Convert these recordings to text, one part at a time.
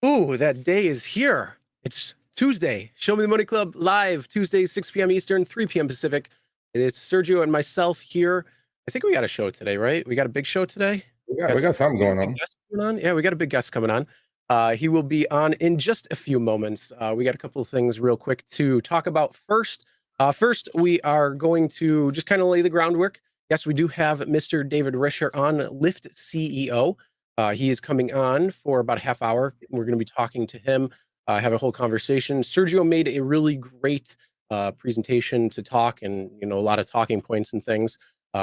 Ooh, that day is here. It's Tuesday. Show Me the Money Club live Tuesdays, 6 p.m. Eastern, 3 p.m. Pacific. It's Sergio and myself here. I think we got a show today, right? We got a big show today. We got something We got going a big on. guest coming on. Yeah, we got a big guest coming on. He will be on in just a few moments. We got a couple of things real quick to talk about first. First, we are going to just kind of lay the groundwork. Yes, we do have Mr. David Risher on, Lyft CEO. He is coming on for about a half hour. We're going to be talking to him, have a whole conversation. Sergio made a really great presentation to talk, and a lot of talking points and things.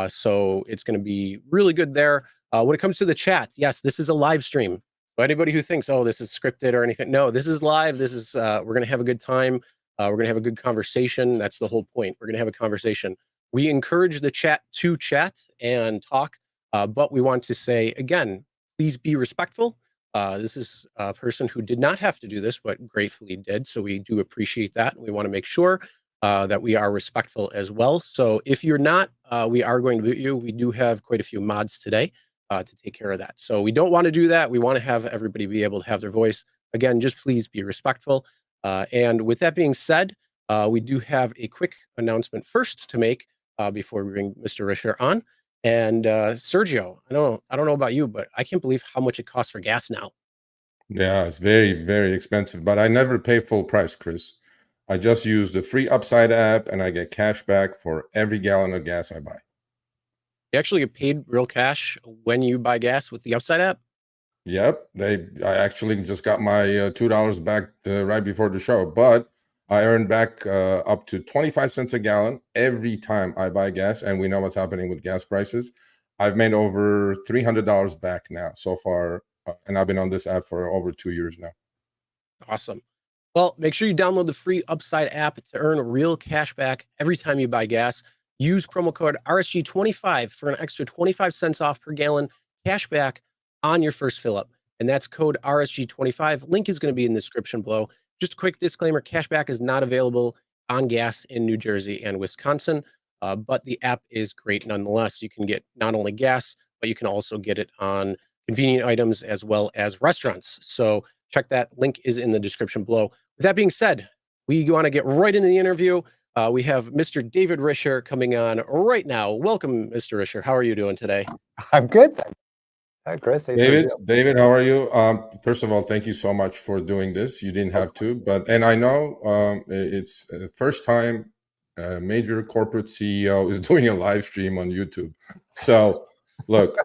So it's going to be really good there. When it comes to the chat, yes, this is a live stream. So anybody who thinks, oh, this is scripted or anything, no, this is live. This is we're going to have a good time. We're going to have a good conversation. That's the whole point. We're going to have a conversation. We encourage the chat to chat and talk, but we want to say again, please be respectful. This is a person who did not have to do this, but gratefully did. So we do appreciate that. And we want to make sure that we are respectful as well. So if you're not, we are going to mute you. We do have quite a few mods today to take care of that. So we don't want to do that. We want to have everybody be able to have their voice. Again, just please be respectful. And with that being said, we do have a quick announcement first to make before we bring Mr. Risher on. And Sergio, I don't know about you, but I can't believe how much it costs for gas now. Yeah, it's very, very expensive, but I never pay full price, Chris. I just use the free Upside app and I get cash back for every gallon of gas I buy. You actually get paid real cash when you buy gas with the Upside app? Yep, I actually just got my $2 back right before the show, but I earned back up to 25 cents a gallon every time I buy gas, and we know what's happening with gas prices. I've made over $300 back now so far, and I've been on this app for over 2 years now. Awesome. Well, make sure you download the free Upside app to earn real cash back every time you buy gas. Use promo code RSG25 for an extra 25 cents off per gallon cash back on your first fill up. And that's code RSG25. Link is going to be in the description below. Just a quick disclaimer, cashback is not available on gas in New Jersey and Wisconsin, but the app is great nonetheless. You can get not only gas, but you can also get it on convenient items as well as restaurants. So check that. Link is in the description below. With that being said, we want to get right into the interview. We have Mr. David Risher coming on right now. Welcome, Mr. Risher. How are you doing today? I'm good. Hi, Chris. Hey, David, how are you? First of all, thank you so much for doing this. You didn't have to, and I know it's the first time a major corporate CEO is doing a live stream on YouTube. So, look,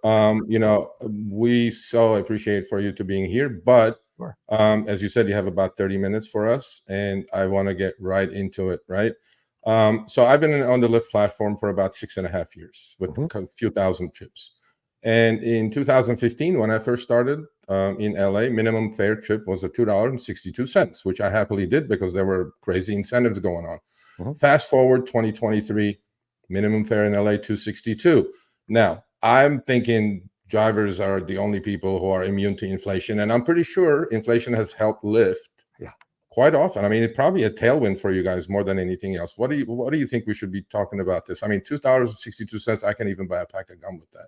we so appreciate for you to being here, but as you said, you have about 30 minutes for us, and I want to get right into it, right? So I've been on the Lyft platform for about 6.5 years with a few thousand trips. And in 2015, when I first started in LA, minimum fare trip was at $2.62, which I happily did because there were crazy incentives going on. Fast forward 2023, minimum fare in LA $2.62. Now, I'm thinking drivers are the only people who are immune to inflation, and I'm pretty sure inflation has helped Lyft quite often. I mean, it's probably a tailwind for you guys more than anything else. What do you think we should be talking about this? I mean, $2.62, I can even buy a pack of gum with that.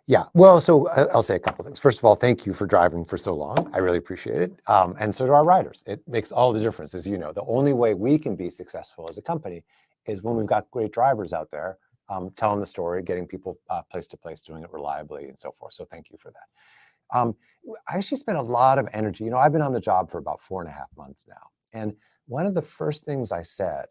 Yeah, well, so I'll say a couple of things. First of all, thank you for driving for so long. I really appreciate it. And so do our riders. It makes all the difference, as you know. The only way we can be successful as a company is when we've got great drivers out there telling the story, getting people place to place, doing it reliably and so forth. So thank you for that. I actually spent a lot of energy. I've been on the job for about 4.5 months now. And one of the first things I said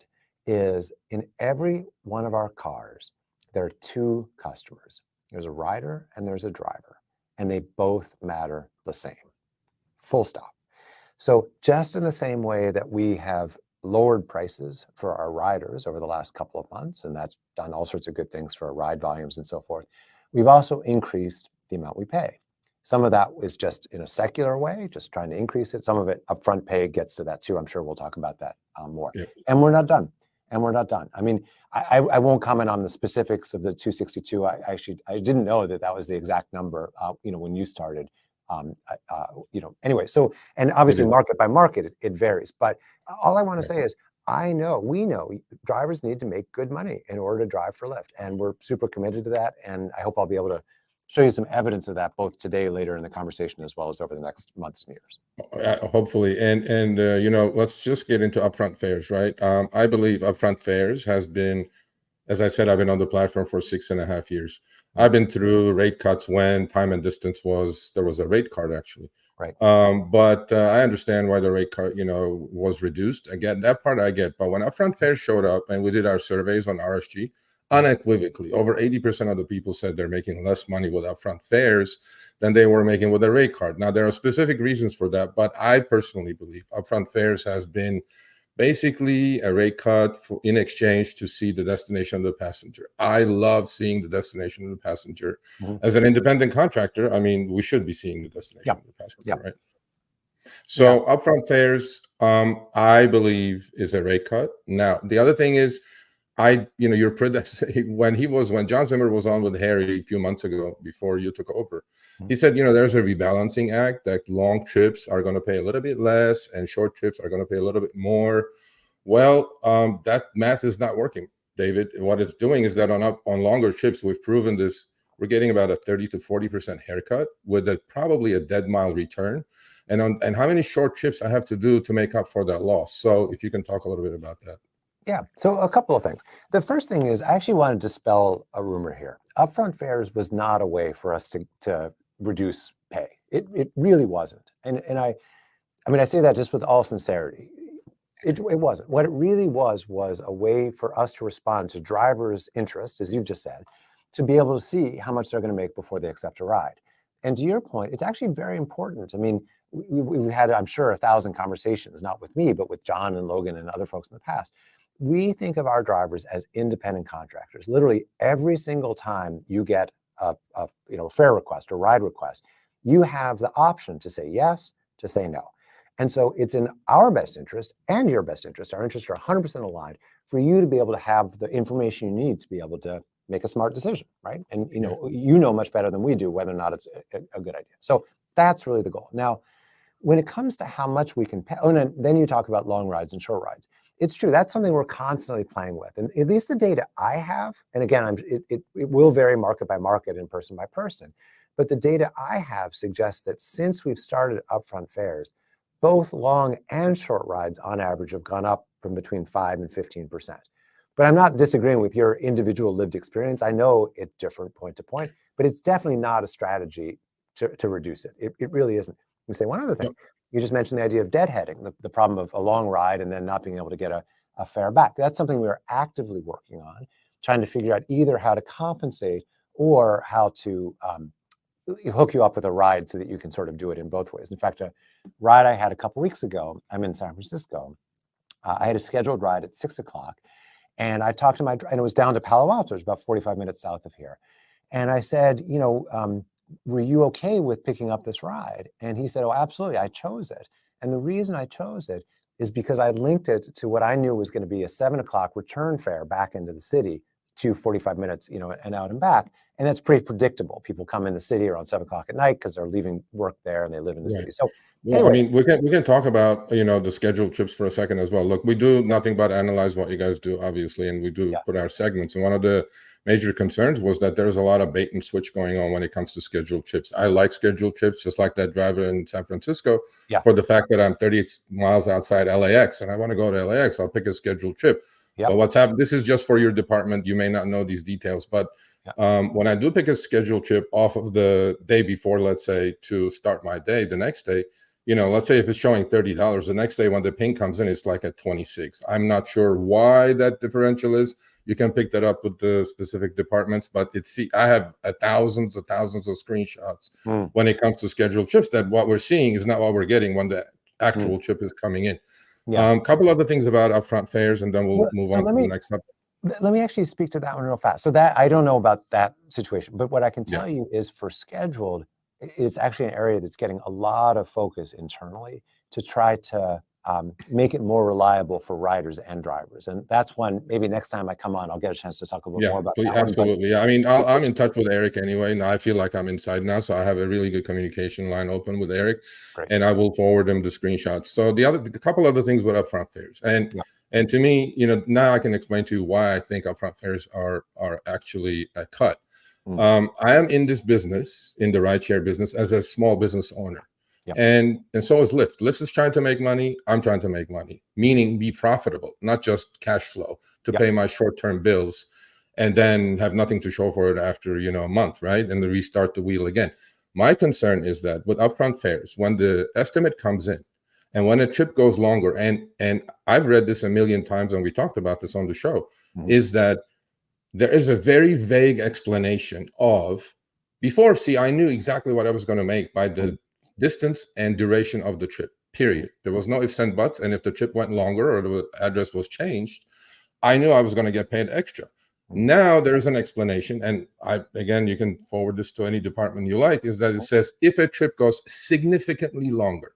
is in every one of our cars, there are two customers. There's a rider and there's a driver, and they both matter the same. Full stop. So just in the same way that we have lowered prices for our riders over the last couple of months, and that's done all sorts of good things for our ride volumes and so forth, we've also increased the amount we pay. Some of that is just in a secular way, just trying to increase it. Some of it upfront pay gets to that too. I'm sure we'll talk about that more. Yeah. And we're not done. I mean, I won't comment on the specifics of the 262. I didn't know that was the exact number, when you started, anyway. So, and obviously market by market, it varies. But all I want to say is, we know drivers need to make good money in order to drive for Lyft. And we're super committed to that. And I hope I'll be able to show you some evidence of that both today, later in the conversation, as well as over the next months and years. Hopefully, and let's just get into upfront fares, right? I believe upfront fares has been, as I said, I've been on the platform for 6.5 years. I've been through rate cuts when time and distance there was a rate card actually. Right. But I understand why the rate card, was reduced. Again, that part I get. But when upfront fares showed up and we did our surveys on RSG, unequivocally, over 80% of the people said they're making less money with upfront fares than they were making with a rate card. Now, there are specific reasons for that, but I personally believe upfront fares has been basically a rate cut in exchange to see the destination of the passenger. I love seeing the destination of the passenger. As an independent contractor, I mean, we should be seeing the destination of the passenger, right? So upfront fares, I believe, is a rate cut. Now, the other thing is, when John Zimmer was on with Harry a few months ago before you took over, he said, there's a rebalancing act that long trips are going to pay a little bit less and short trips are going to pay a little bit more. Well, that math is not working, David. What it's doing is that on longer trips, we've proven this, we're getting about a 30 to 40% haircut with probably a dead mile return. And how many short trips I have to do to make up for that loss. So if you can talk a little bit about that. Yeah, so a couple of things. The first thing is I actually want to dispel a rumor here. Upfront fares was not a way for us to reduce pay. It really wasn't. And I say that just with all sincerity. It wasn't. What it really was a way for us to respond to drivers' interest, as you've just said, to be able to see how much they're going to make before they accept a ride. And to your point, it's actually very important. I mean, we've had, I'm sure, 1,000 conversations, not with me, but with John and Logan and other folks in the past. We think of our drivers as independent contractors. Literally every single time you get a fare request or ride request, you have the option to say yes, to say no. And so it's in our best interest and your best interest, our interests are 100% aligned, for you to be able to have the information you need to be able to make a smart decision, right? And you know much better than we do whether or not it's a good idea. So that's really the goal. Now, when it comes to how much we can pay, and then you talk about long rides and short rides. It's true. That's something we're constantly playing with. And at least the data I have, and again, it will vary market by market and person by person, but the data I have suggests that since we've started upfront fares, both long and short rides on average have gone up from between 5 and 15%. But I'm not disagreeing with your individual lived experience. I know it's different point to point, but it's definitely not a strategy to reduce it. It really isn't. Let me say one other thing. You just mentioned the idea of deadheading, the problem of a long ride and then not being able to get a fare back. That's something we're actively working on, trying to figure out either how to compensate or how to hook you up with a ride so that you can sort of do it in both ways. In fact, a ride I had a couple weeks ago, I'm in San Francisco. I had a scheduled ride at 6 o'clock, and I talked to and it was down to Palo Alto, it was about 45 minutes south of here. And I said, were you okay with picking up this ride? And he said, oh, absolutely, I chose it. And the reason I chose it is because I linked it to what I knew was going to be a 7 o'clock return fare back into the city to 45 minutes, and out and back. And that's pretty predictable. People come in the city around 7 o'clock at night because they're leaving work there and they live in the city. So well, anyway. I mean, we can talk about, the scheduled trips for a second as well. Look, we do nothing but analyze what you guys do, obviously, and we do put our segments. And one of the major concerns was that there's a lot of bait and switch going on when it comes to scheduled trips. I like scheduled trips, just like that driver in San Francisco, for the fact that I'm 30 miles outside LAX and I want to go to LAX, I'll pick a scheduled trip. But what's happened, this is just for your department. You may not know these details, but when I do pick a scheduled trip off of the day before, let's say, to start my day, the next day, let's say if it's showing $30, the next day when the ping comes in, it's like at 26. I'm not sure why that differential is. You can pick that up with the specific departments, but I have thousands of screenshots when it comes to scheduled trips that what we're seeing is not what we're getting when the actual trip is coming in. Couple other things about upfront fares, and then we'll move on to the next subject. Let me actually speak to that one real fast. So that I don't know about that situation, but what I can tell you is for scheduled, it's actually an area that's getting a lot of focus internally to try to make it more reliable for riders and drivers. And that's one, maybe next time I come on, I'll get a chance to talk a little more about that. Absolutely. I mean, I'm in touch with Eric anyway. Now I feel like I'm inside now. So I have a really good communication line open with Eric. Great. And I will forward him the screenshots. So the couple other things with upfront fares. And to me, now I can explain to you why I think upfront fares are actually a cut. I am in this business, in the rideshare business, as a small business owner. Yep. And so is Lyft. Lyft is trying to make money. I'm trying to make money, meaning be profitable, not just cash flow to Yep. pay my short-term bills and then have nothing to show for it after, a month, right? And then restart the wheel again. My concern is that with upfront fares, when the estimate comes in and when a trip goes longer, and I've read this a million times and we talked about this on the show, is that there is a very vague explanation of before. See, I knew exactly what I was going to make by the distance and duration of the trip, period. There was no ifs and buts. And if the trip went longer or the address was changed, I knew I was going to get paid extra. Now there's an explanation, and again, you can forward this to any department you like, is that it says if a trip goes significantly longer.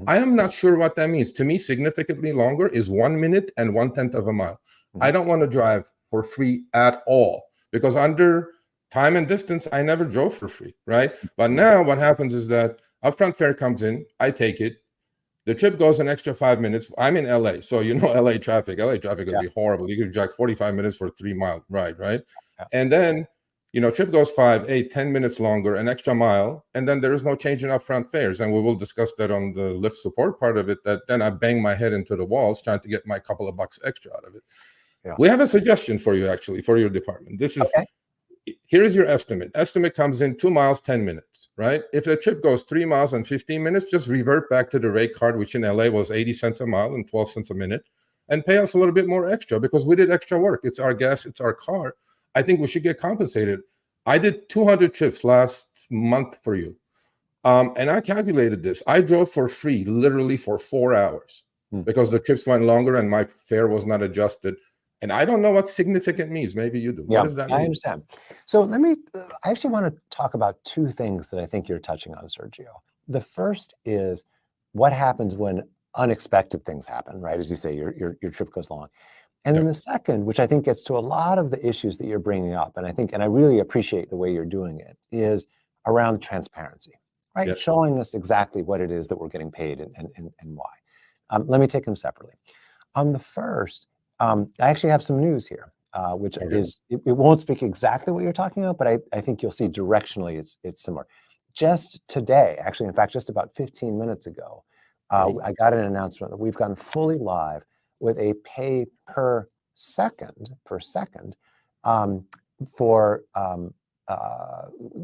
I am not sure what that means. To me, significantly longer is 1 minute and 1/10 of a mile. I don't want to drive for free at all, because under time and distance, I never drove for free, right? But now what happens is that upfront fare comes in, I take it. The trip goes an extra 5 minutes. I'm in LA, so LA traffic. LA traffic would be horrible. You could drive 45 minutes for a 3-mile ride, right? Yeah. And then, trip goes 5, 8, 10 minutes longer, an extra mile, and then there is no change in upfront fares. And we will discuss that on the Lyft support part of it, that then I bang my head into the walls trying to get my couple of bucks extra out of it. Yeah. We have a suggestion for you, actually, for your department. This is, here's your estimate. Estimate comes in 2 miles, 10 minutes, right? If the trip goes 3 miles and 15 minutes, just revert back to the rate card, which in LA was 80 cents a mile and 12 cents a minute, and pay us a little bit more extra because we did extra work. It's our gas, it's our car. I think we should get compensated. I did 200 trips last month for you. And I calculated this. I drove for free, literally for 4 hours because the trips went longer and my fare was not adjusted. And I don't know what significant means. Maybe you do. Yeah, what does that mean? I understand. So I actually want to talk about two things that I think you're touching on, Sergio. The first is what happens when unexpected things happen, right? As you say, your trip goes long. And then the second, which I think gets to a lot of the issues that you're bringing up, and I really appreciate the way you're doing it, is around transparency, right? Yep. Showing us exactly what it is that we're getting paid and why. Let me take them separately. On the first, I actually have some news here, which is, it won't speak exactly what you're talking about, but I think you'll see directionally it's similar. Just today, actually, in fact, just about 15 minutes ago, I got an announcement that we've gone fully live with a pay per second for,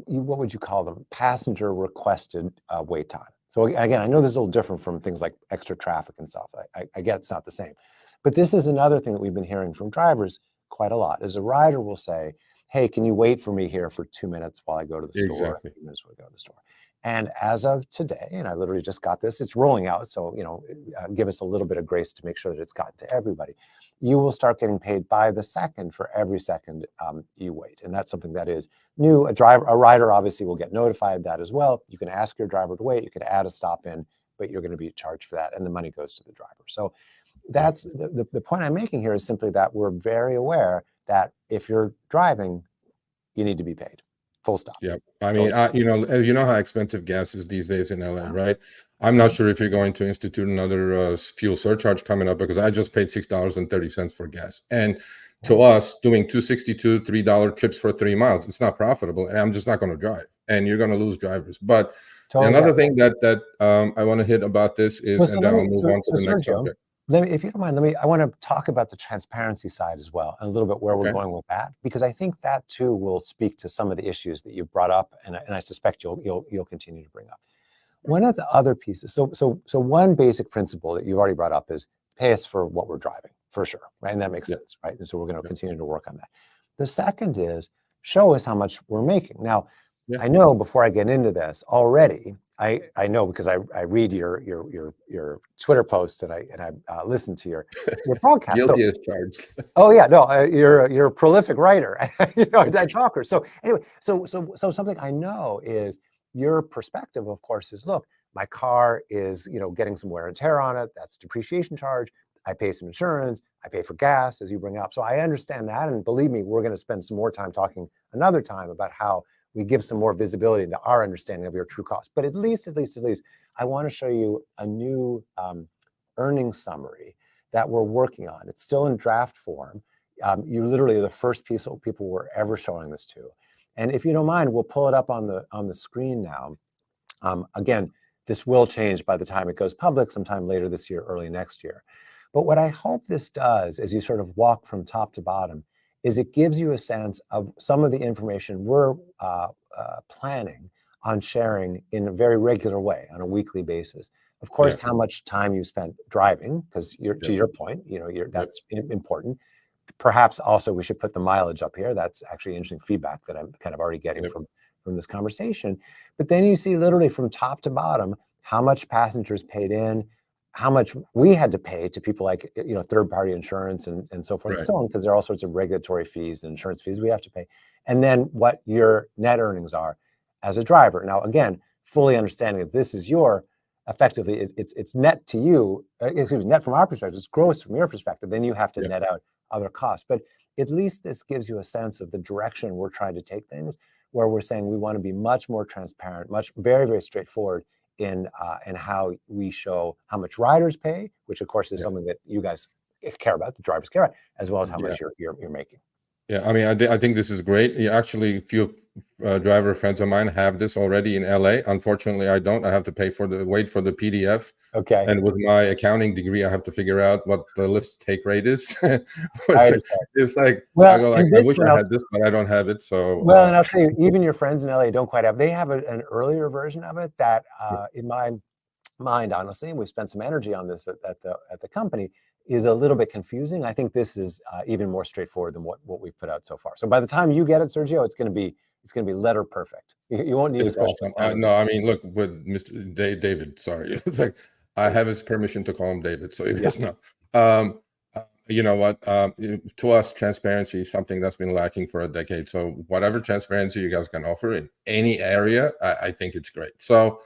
what would you call them? Passenger requested wait time. So again, I know this is a little different from things like extra traffic and stuff. I get it's not the same. But this is another thing that we've been hearing from drivers quite a lot, is a rider will say, hey, can you wait for me here for 2 minutes while I go to the store? Exactly. 2 minutes while I go to the store. And as of today, and I literally just got this, it's rolling out, so give us a little bit of grace to make sure that it's gotten to everybody. You will start getting paid by the second for every second you wait. And that's something that is new. A rider obviously will get notified of that as well. You can ask your driver to wait, you can add a stop in, but you're going to be charged for that, and the money goes to the driver. So that's the point I'm making here, is simply that we're very aware that if you're driving, you need to be paid. Full stop. Yeah. I mean, as you know how expensive gas is these days in LA, right? I'm not sure if you're going to institute another fuel surcharge coming up, because I just paid $6.30 for gas. And to us, doing $2.62, $3 trips for 3 miles, it's not profitable. And I'm just not going to drive. And you're going to lose drivers. But another thing that I want to hit about this is, and then I'll move on to the next subject. If you don't mind, I want to talk about the transparency side as well, and a little bit where we're going with that, because I think that too will speak to some of the issues that you've brought up, and I suspect you'll continue to bring up. One of the other pieces, so one basic principle that you've already brought up is pay us for what we're driving, for sure, right? And that makes sense, right? And so we're going to continue to work on that. The second is show us how much we're making. Now, I know before I get into this already, I know because I read your Twitter posts and I listen to your podcast. Guilty as charged. Oh yeah, no, you're a prolific writer, a talker. So anyway, so something I know is your perspective, of course, is look, my car is getting some wear and tear on it. That's depreciation charge. I pay some insurance. I pay for gas, as you bring up. So I understand that, and believe me, we're going to spend some more time talking another time about how we give some more visibility into our understanding of your true cost. But at least, I want to show you a new earnings summary that we're working on. It's still in draft form. You literally are the first people we're ever showing this to. And if you don't mind, we'll pull it up on the screen now. Again, this will change by the time it goes public sometime later this year, early next year. But what I hope this does, as you sort of walk from top to bottom, is it gives you a sense of some of the information we're planning on sharing in a very regular way on a weekly basis. Of course, how much time you spent driving, because to your point, that's important. Perhaps also we should put the mileage up here. That's actually interesting feedback that I'm kind of already getting from this conversation. But then you see literally from top to bottom how much passengers paid in, how much we had to pay to people like third-party insurance and so forth and so on, because there are all sorts of regulatory fees and insurance fees we have to pay, and then what your net earnings are as a driver. Now, again, fully understanding that this is your effectively it's net to you, net from our perspective, it's gross from your perspective. Then you have to net out other costs, but at least this gives you a sense of the direction we're trying to take things, where we're saying we want to be much more transparent, very, very straightforward in how we show how much riders pay, which of course is something that you guys care about, the drivers care about, as well as how much you're making. Yeah, I mean, I think this is great. Actually, a few driver friends of mine have this already in LA. Unfortunately, I don't. I have to wait for the PDF. Okay. And with my accounting degree, I have to figure out what the Lyft's take rate is. It's like, I go like, I wish I had this, but I don't have it. So well, and I'll tell you, even your friends in LA don't quite have. They have an earlier version of it that, in my mind, honestly, we've spent some energy on this at the company, is a little bit confusing. I think this is even more straightforward than what we've put out so far. So by the time you get it, Sergio, it's going to be letter perfect. You won't need a special. No, I mean, look, with Mr. David, sorry, it's like I have his permission to call him David, so he does know. You know what? To us, transparency is something that's been lacking for a decade. So whatever transparency you guys can offer in any area, I think it's great. So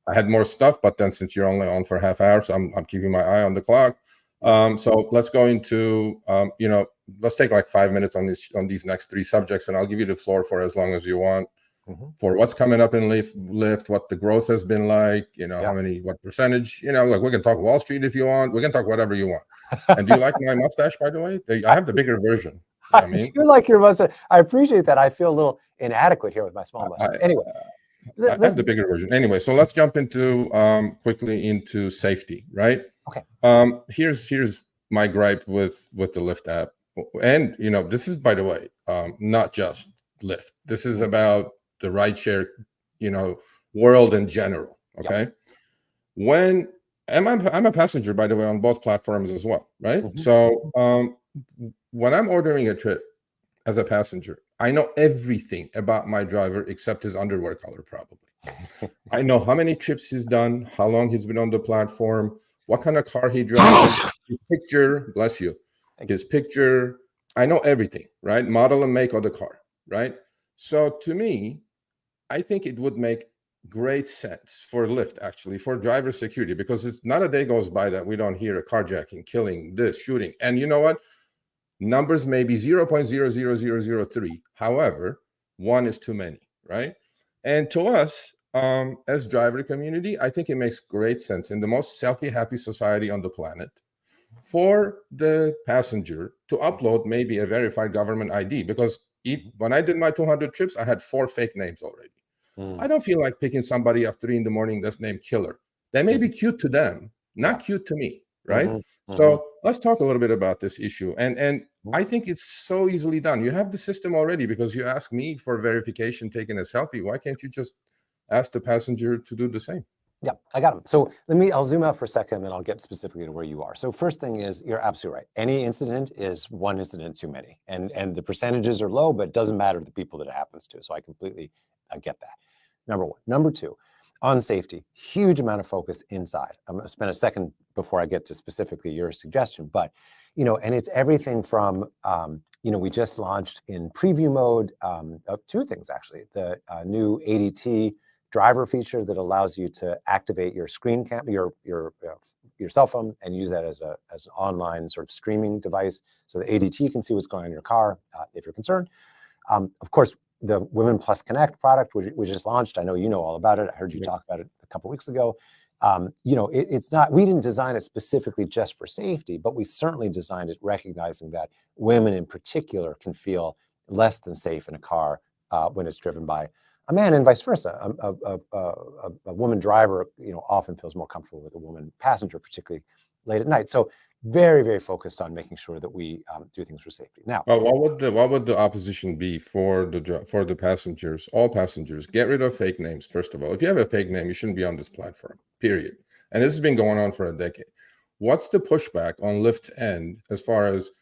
I had more stuff, but then since you're only on for a half hour, so I'm keeping my eye on the clock. So let's go into, let's take like 5 minutes on these next three subjects, and I'll give you the floor for as long as you want for what's coming up in Lyft, what the growth has been like, what percentage, like we can talk Wall Street if you want, we can talk whatever you want. And do you like my mustache, by the way? I have the bigger version. I do like your mustache. I appreciate that. I feel a little inadequate here with my small mustache. Anyway. I have the bigger version. Anyway, so let's jump into quickly into safety, right? Okay. Here's my gripe with the Lyft app, and this is, by the way, not just Lyft. This is about the rideshare, world in general. Okay. When I'm a passenger, by the way, on both platforms as well, right? So when I'm ordering a trip as a passenger, I know everything about my driver except his underwear color, probably. I know how many trips he's done, how long he's been on the platform, what kind of car he drives, his picture, bless you, his picture. I know everything, right? Model and make of the car, right? So to me, I think it would make great sense for Lyft, actually, for driver security, because it's not a day goes by that we don't hear a carjacking, killing, this, shooting. And you know what? Numbers may be 0.00003. However, one is too many, right? And to us, as driver community, I think it makes great sense in the most selfie-happy society on the planet for the passenger to upload maybe a verified government ID. Because when I did my 200 trips, I had 4 fake names already. I don't feel like picking somebody up 3 a.m. that's named Killer. They may be cute to them, not cute to me, right? So let's talk a little bit about this issue. And I think it's so easily done. You have the system already, because you ask me for verification taking a selfie. Why can't you just ask the passenger to do the same? Yeah, I got him. So I'll zoom out for a second, and then I'll get specifically to where you are. So first thing is, you're absolutely right. Any incident is one incident too many, and the percentages are low, but it doesn't matter to the people that it happens to. So I completely get that. Number one. Number two, on safety, huge amount of focus inside. I'm going to spend a second before I get to specifically your suggestion, but and it's everything from we just launched in preview mode 2 things actually. The new ADT driver feature that allows you to activate your screen cam, your cell phone, and use that as an online sort of streaming device, so the ADT can see what's going on in your car if you're concerned. Of course, the Women Plus Connect product, which we just launched. I know you know all about it. I heard you talk about it a couple of weeks ago. It's not, we didn't design it specifically just for safety, but we certainly designed it recognizing that women in particular can feel less than safe in a car when it's driven by a man, and vice versa. A woman driver, often feels more comfortable with a woman passenger, particularly late at night. So very, very focused on making sure that we do things for safety. Now, what would the opposition be for the passengers? All passengers, get rid of fake names. First of all, if you have a fake name, you shouldn't be on this platform. Period. And this has been going on for a decade. What's the pushback on Lyft's end as far as?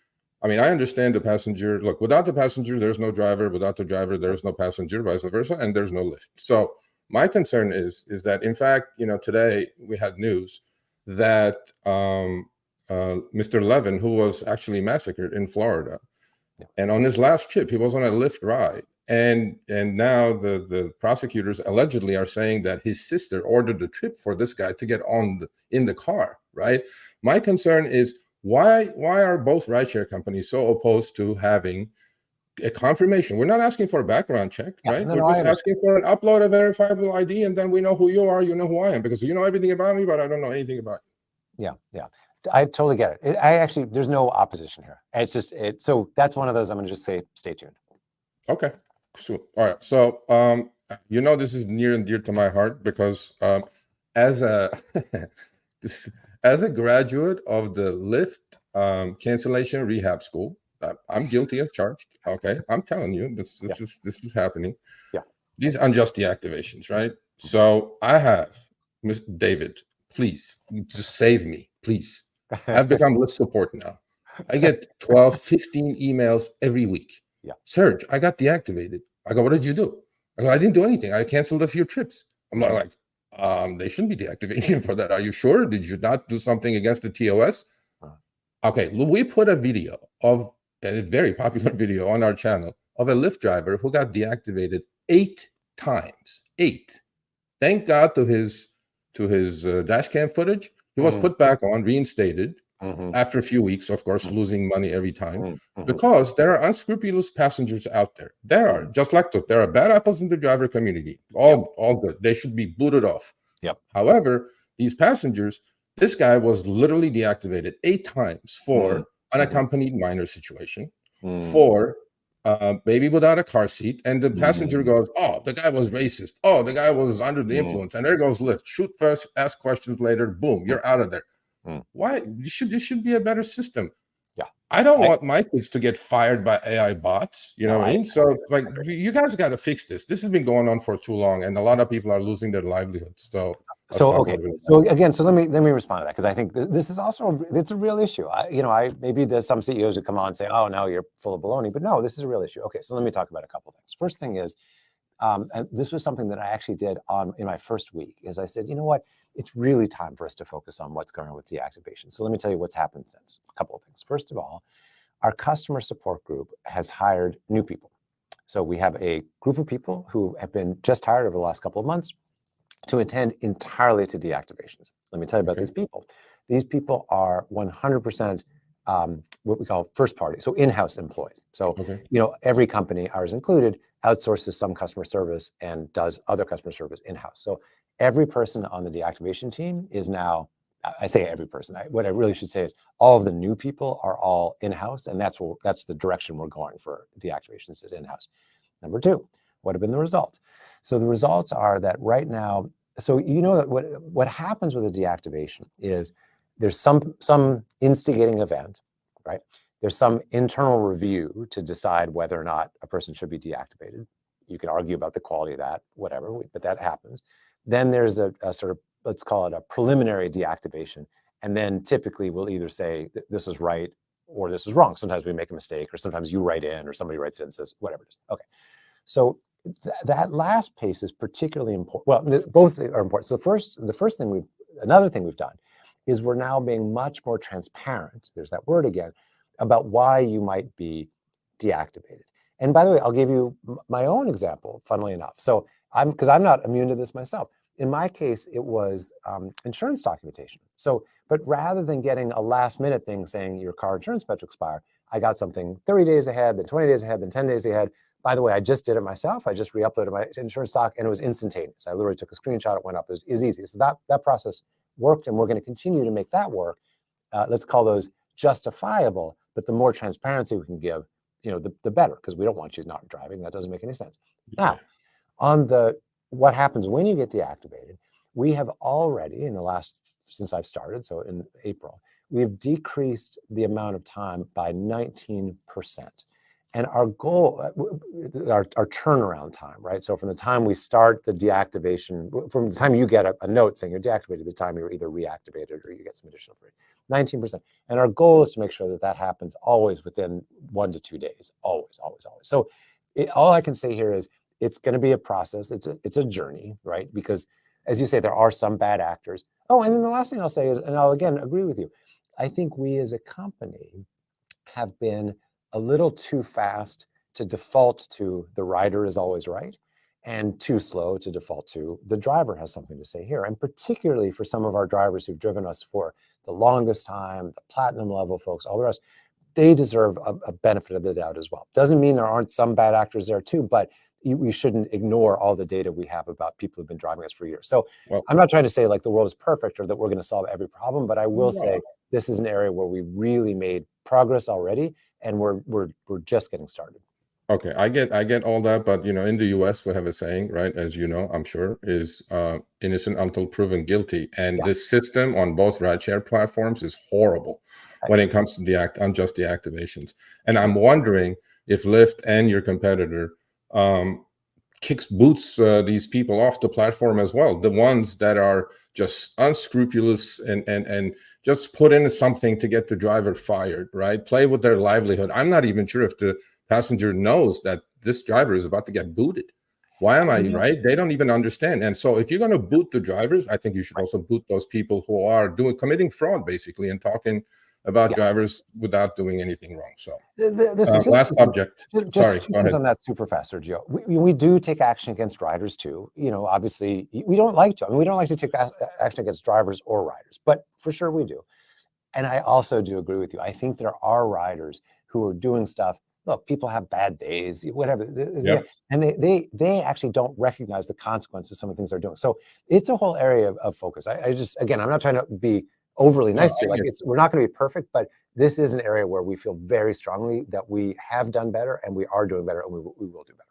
I mean, I understand the passenger. Look, without the passenger, there's no driver. Without the driver, there's no passenger, vice versa, and there's no Lyft. So my concern is that, in fact, today we had news that Mr. Levin, who was actually massacred in Florida, and on his last trip, he was on a Lyft ride, and now the prosecutors allegedly are saying that his sister ordered the trip for this guy to get in the car. Right. My concern is, why are both rideshare companies so opposed to having a confirmation? We're not asking for a background check, right? We're just asking for an upload a verifiable ID, and then we know who you are, you know who I am, because you know everything about me, but I don't know anything about you. Yeah. I totally get it. There's no opposition here. It's just so that's one of those. I'm going to just say, stay tuned. Okay, so all right. So this is near and dear to my heart, because as a as a graduate of the Lyft cancellation rehab school, I'm guilty as charged. Okay, I'm telling you, this is happening. Yeah, these unjust deactivations, right? So I have Mr. David, please just save me, please. I've become Lyft support now. I get 12, 15 emails every week. Yeah, Serge, I got deactivated. I go, what did you do? I go, I didn't do anything. I canceled a few trips. I'm not like, they shouldn't be deactivating you for that. Are you sure? Did you not do something against the TOS? Okay, we put a video of a very popular video on our channel of a Lyft driver who got deactivated 8 times. 8. Thank God to his dash cam footage, he was put back on, reinstated after a few weeks, of course, losing money every time, because there are unscrupulous passengers out there. There are, just like that, there are bad apples in the driver community. All good. They should be booted off. Yep. However, these passengers, this guy was literally deactivated 8 times for unaccompanied minor situation, for baby without a car seat, and the passenger goes, oh, the guy was racist. Oh, the guy was under the influence. And there goes Lyft. Shoot first, ask questions later. Boom, you're out of there. Why? This should be a better system. Yeah. I don't want my kids to get fired by AI bots. You know what I mean? So, like, you guys got to fix this. This has been going on for too long, and a lot of people are losing their livelihoods. So okay. So again, so let me respond to that, because I think this is also it's a real issue. Maybe there's some CEOs who come on and say, "Oh, no, you're full of baloney," but no, this is a real issue. Okay, so let me talk about a couple of things. First thing is, and this was something that I actually did in my first week, is I said, you know what, it's really time for us to focus on what's going on with deactivation. So let me tell you what's happened since. A couple of things. First of all, our customer support group has hired new people. So we have a group of people who have been just hired over the last couple of months to attend entirely to deactivations. Let me tell you about these people. These people are 100% what we call first party, so in-house employees. So, every company, ours included, outsources some customer service and does other customer service in-house. So every person on the deactivation team is now, I say every person, what I really should say is all of the new people are all in-house, and that's the direction we're going for deactivations, is in-house. Number 2, what have been the results? So the results are that right now, so what happens with a deactivation is there's some instigating event, right? There's some internal review to decide whether or not a person should be deactivated. You can argue about the quality of that, whatever, but that happens. Then there's a sort of, let's call it a preliminary deactivation. And then typically we'll either say this is right or this is wrong. Sometimes we make a mistake, or sometimes you write in, or somebody writes in and says, whatever it is. Okay. So that last pace is particularly important. Well, both are important. So another thing we've done is we're now being much more transparent, there's that word again, about why you might be deactivated. And by the way, I'll give you my own example, funnily enough. So because I'm not immune to this myself. In my case, it was insurance documentation. So, but rather than getting a last minute thing saying your car insurance about to expire, I got something 30 days ahead, then 20 days ahead, then 10 days ahead. By the way, I just did it myself. I just re-uploaded my insurance doc, and it was instantaneous. I literally took a screenshot, it went up, it was easy. So that process worked, and we're going to continue to make that work. Let's call those justifiable, but the more transparency we can give, the better, because we don't want you not driving. That doesn't make any sense. Yeah. Now, on what happens when you get deactivated, we have already since I've started, so in April, we've decreased the amount of time by 19%. And our goal, our turnaround time, right? So from the time we start the deactivation, from the time you get a note saying you're deactivated, the time you're either reactivated or you get some additional free, 19%. And our goal is to make sure that happens always within 1 to 2 days, always. So all I can say here is it's going to be a process. It's a journey, right? Because as you say, there are some bad actors. Oh, and then the last thing I'll say is, and I'll again agree with you, I think we as a company have been a little too fast to default to the rider is always right, and too slow to default to the driver has something to say here. And particularly for some of our drivers who've driven us for the longest time, the platinum level folks, all the rest, they deserve a benefit of the doubt as well. Doesn't mean there aren't some bad actors there too, but we shouldn't ignore all the data we have about people who've been driving us for years. So I'm not trying to say like the world is perfect or that we're going to solve every problem, but I will say this is an area where we really made progress already, and we're just getting started. Okay, I get all that, but in the US we have a saying, right? As you know, I'm sure, is innocent until proven guilty. And this system on both rideshare platforms is horrible when it comes to unjust deactivations. And I'm wondering if Lyft and your competitor boots these people off the platform as well, the ones that are just unscrupulous and just put in something to get the driver fired, right? Play with their livelihood. I'm not even sure if the passenger knows that this driver is about to get booted. Why am I right? They don't even understand. And so if you're going to boot the drivers, I think you should also boot those people who are committing fraud basically and talking about drivers without doing anything wrong. So last subject. Sorry, go ahead. On that super fast, Sergio. We do take action against riders too. Obviously we don't like to. I mean, we don't like to take action against drivers or riders, but for sure we do. And I also do agree with you. I think there are riders who are doing stuff. Look, people have bad days, whatever, and they actually don't recognize the consequences of some of the things they're doing. So it's a whole area of focus. I just, again, I'm not trying to be overly nice to you. Like we're not going to be perfect, but this is an area where we feel very strongly that we have done better and we are doing better and we will do better.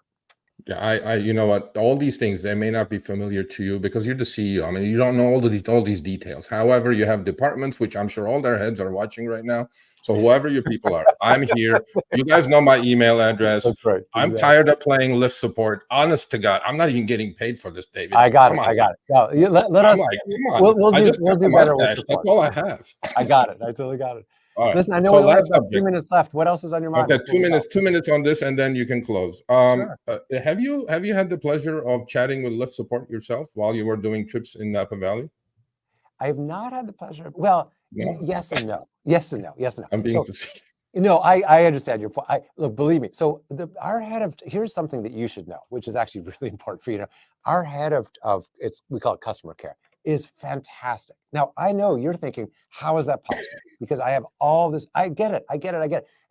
Yeah, you know what? All these things, they may not be familiar to you because you're the CEO. I mean, you don't know all these details. However, you have departments, which I'm sure all their heads are watching right now. So whoever your people are, I'm here. You guys know my email address. That's right. I'm tired of playing Lyft support. Honest to God, I'm not even getting paid for this, David. I got it. No, let us. Come on. We'll do better with support. That's all I have. I got it. I totally got it. All right. Listen, I know we only have about 2 minutes left. What else is on your mind? Okay, 2 minutes on this, and then you can close. Sure. Have you had the pleasure of chatting with Lyft support yourself while you were doing trips in Napa Valley? I have not had the pleasure. Well, yes and no. Yes and no. I'm being deceived. I understand your point. Look, believe me. So our head of, here's something that you should know, which is actually really important for you to know. Our head of we call it customer care, is fantastic. Now, I know you're thinking, how is that possible? Because I have all this. I get it.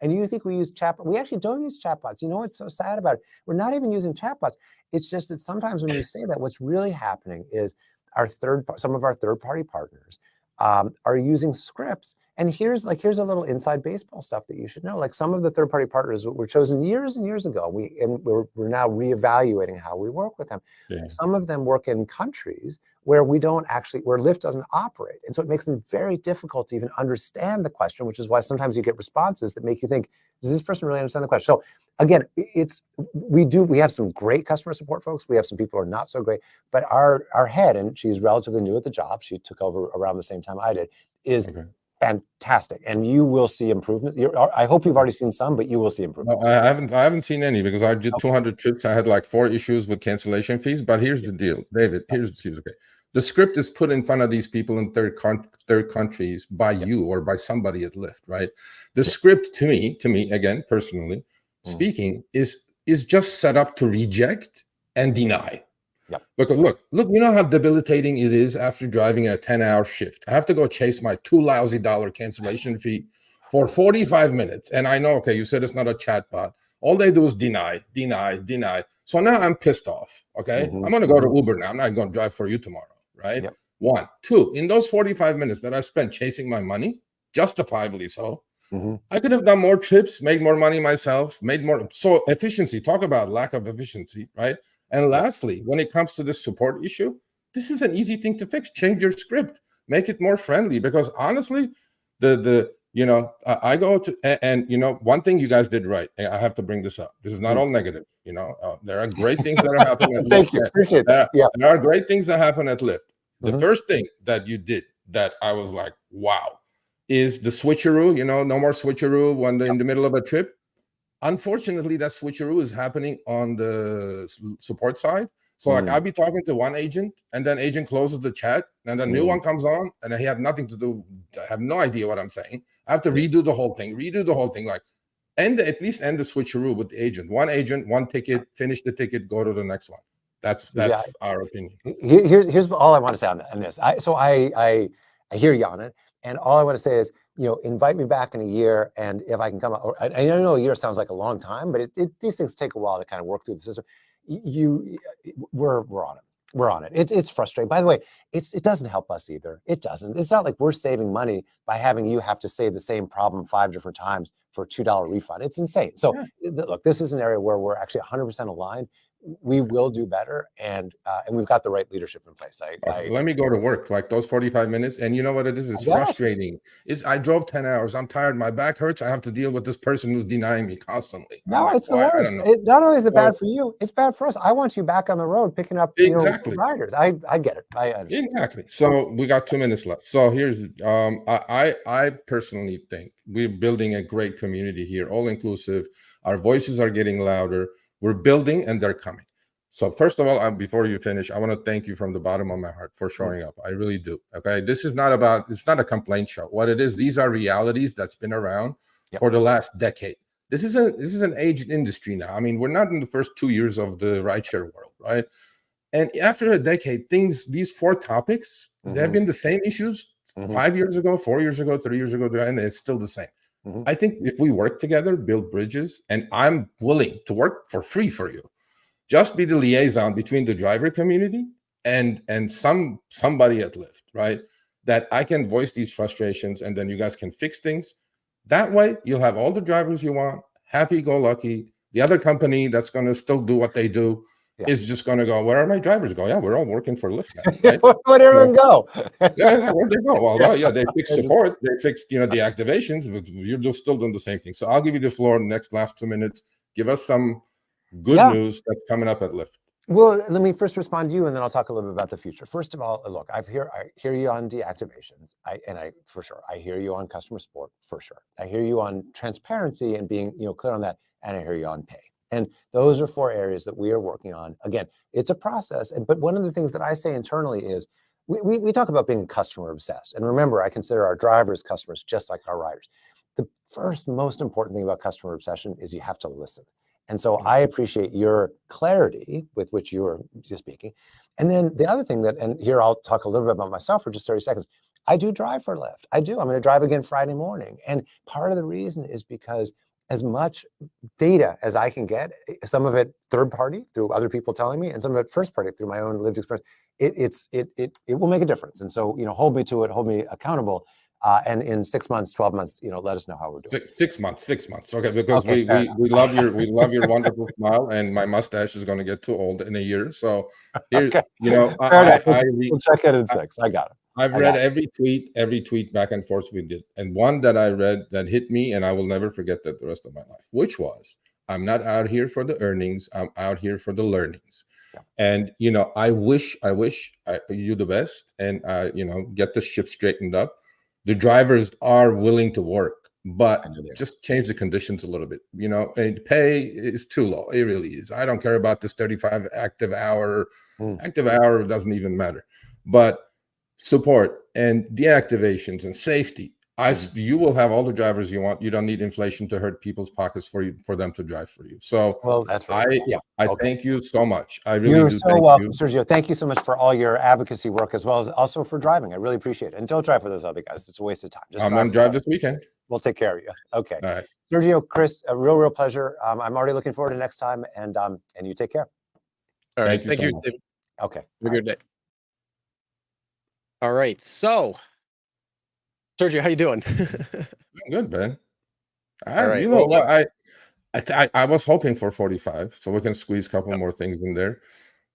And you think we use chatbots. We actually don't use chatbots. You know what's so sad about it? We're not even using chatbots. It's just that sometimes when you say that, what's really happening is some of our third-party partners are using scripts. And here's a little inside baseball stuff that you should know. Like some of the third-party partners were chosen years and years ago. We're now reevaluating how we work with them. Yeah. Some of them work in countries where where Lyft doesn't operate. And so it makes them very difficult to even understand the question, which is why sometimes you get responses that make you think, does this person really understand the question? So again, we have some great customer support folks. We have some people who are not so great, but our head, and she's relatively new at the job, she took over around the same time I did, is fantastic, and you will see improvements. I hope you've already seen some, but you will see improvements. No, I haven't seen any because I did 200 trips. I had like 4 issues with cancellation fees. But here's the deal, David. Here's okay. The script is put in front of these people in third countries by you or by somebody at Lyft, right? The script to me again, personally speaking, is just set up to reject and deny. Yep. Because look, you know how debilitating it is after driving a 10-hour shift. I have to go chase my $2 lousy cancellation fee for 45 minutes. And I know, okay, you said it's not a chatbot. All they do is deny. So now I'm pissed off, okay? I'm going to go to Uber now. I'm not going to drive for you tomorrow, right? Yep. 1, 2, in those 45 minutes that I spent chasing my money, justifiably so, I could have done more trips, made more money myself, made more. So efficiency, talk about lack of efficiency, right? And lastly, when it comes to the support issue, this is an easy thing to fix. Change your script, make it more friendly. Because honestly, I go to, and one thing you guys did right. I have to bring this up. This is not all negative. There are great things that are happening at Lyft. Thank you, appreciate that. Yeah, there are great things that happen at Lyft. The first thing that you did that I was like, wow, is the switcheroo. No more switcheroo when they're in the middle of a trip. Unfortunately, that switcheroo is happening on the support side. So like I'll be talking to one agent, and then agent closes the chat, and the new one comes on, and he have nothing to do. I have no idea what I'm saying. I have to redo the whole thing. Like, at least end the switcheroo with the agent. One agent, one ticket, finish the ticket, go to the next one. That's our opinion. Here's all I want to say on this. I hear you on it, and all I want to say is, invite me back in a year, and if I can come out. I know a year sounds like a long time, but these things take a while to kind of work through the system. We're on it. We're on it. It's frustrating. By the way, it doesn't help us either. It doesn't. It's not like we're saving money by having you have to say the same problem 5 different times for a $2 refund. It's insane. So look, this is an area where we're actually 100% aligned. We will do better, and we've got the right leadership in place. Let me go to work, like those 45 minutes, and you know what it is? It's frustrating. I drove 10 hours. I'm tired. My back hurts. I have to deal with this person who's denying me constantly. No, it's the worst. Not only is it bad for you, it's bad for us. I want you back on the road picking up riders. I get it. I understand. Exactly. So we got 2 minutes left. So here's I personally think we're building a great community here, all inclusive. Our voices are getting louder. We're building, and they're coming. So first of all, before you finish, I want to thank you from the bottom of my heart for showing up. I really do. Okay. This is it's not a complaint show. What it is, these are realities that's been around for the last decade. This is an aged industry now. I mean, we're not in the first 2 years of the rideshare world, right? And after a decade, these 4 topics, they've been the same issues 5 years ago, 4 years ago, 3 years ago, and it's still the same. I think if we work together, build bridges, and I'm willing to work for free for you, just be the liaison between the driver community and somebody at Lyft, right? That I can voice these frustrations, and then you guys can fix things. That way, you'll have all the drivers you want, happy-go-lucky. The other company that's going to still do what they do is just going to go, where are my drivers go? Yeah, we're all working for Lyft now. Right? Where'd everyone go? Where'd they go? Well, they fix support, they fix the activations, but you're still doing the same thing. So I'll give you the floor in the last 2 minutes. Give us some good news that's coming up at Lyft. Well, let me first respond to you, and then I'll talk a little bit about the future. First of all, look, I hear you on deactivations. For sure. I hear you on customer support, for sure. I hear you on transparency and being clear on that, and I hear you on pay. And those are 4 areas that we are working on. Again, it's a process. But one of the things that I say internally is we talk about being customer obsessed. And remember, I consider our drivers customers just like our riders. The first most important thing about customer obsession is you have to listen. And so I appreciate your clarity with which you are just speaking. And then the other thing and here I'll talk a little bit about myself for just 30 seconds. I do drive for Lyft. I do. I'm going to drive again Friday morning. And part of the reason is because as much data as I can get, some of it third party through other people telling me, and some of it first party through my own lived experience, it will make a difference. And so, hold me to it, hold me accountable. And in 6 months, 12 months, let us know how we're doing. 6 months. Okay, because we love your wonderful smile, and my mustache is going to get too old in a year. So here, we'll check it in 6. I got it. I've read every tweet back and forth we did. And one that I read that hit me, and I will never forget that the rest of my life, which was, I'm not out here for the earnings. I'm out here for the learnings. Yeah. And, I wish you the best, and, get the ship straightened up. The drivers are willing to work, but just change the conditions a little bit, and pay is too low. It really is. I don't care about this 35 active hour. Active hour doesn't even matter. But support and deactivations and safety, you will have all the drivers you want. You don't need inflation to hurt people's pockets for them to drive for you. So that's right. I thank you so much. I really You're do. So welcome, Sergio. Thank you so much for all your advocacy work, as well as also for driving. I really appreciate it. And don't drive for those other guys. It's a waste of time. I'm going to drive this weekend. We'll take care of you. Okay. All right. Sergio, Chris, a real pleasure. I'm already looking forward to next time, and you take care. All right. Thank you. Okay. Have a good day. All right. So, Sergio, how you doing? Good, man. All right. You know Well, what? I was hoping for 45, so we can squeeze a couple more things in there.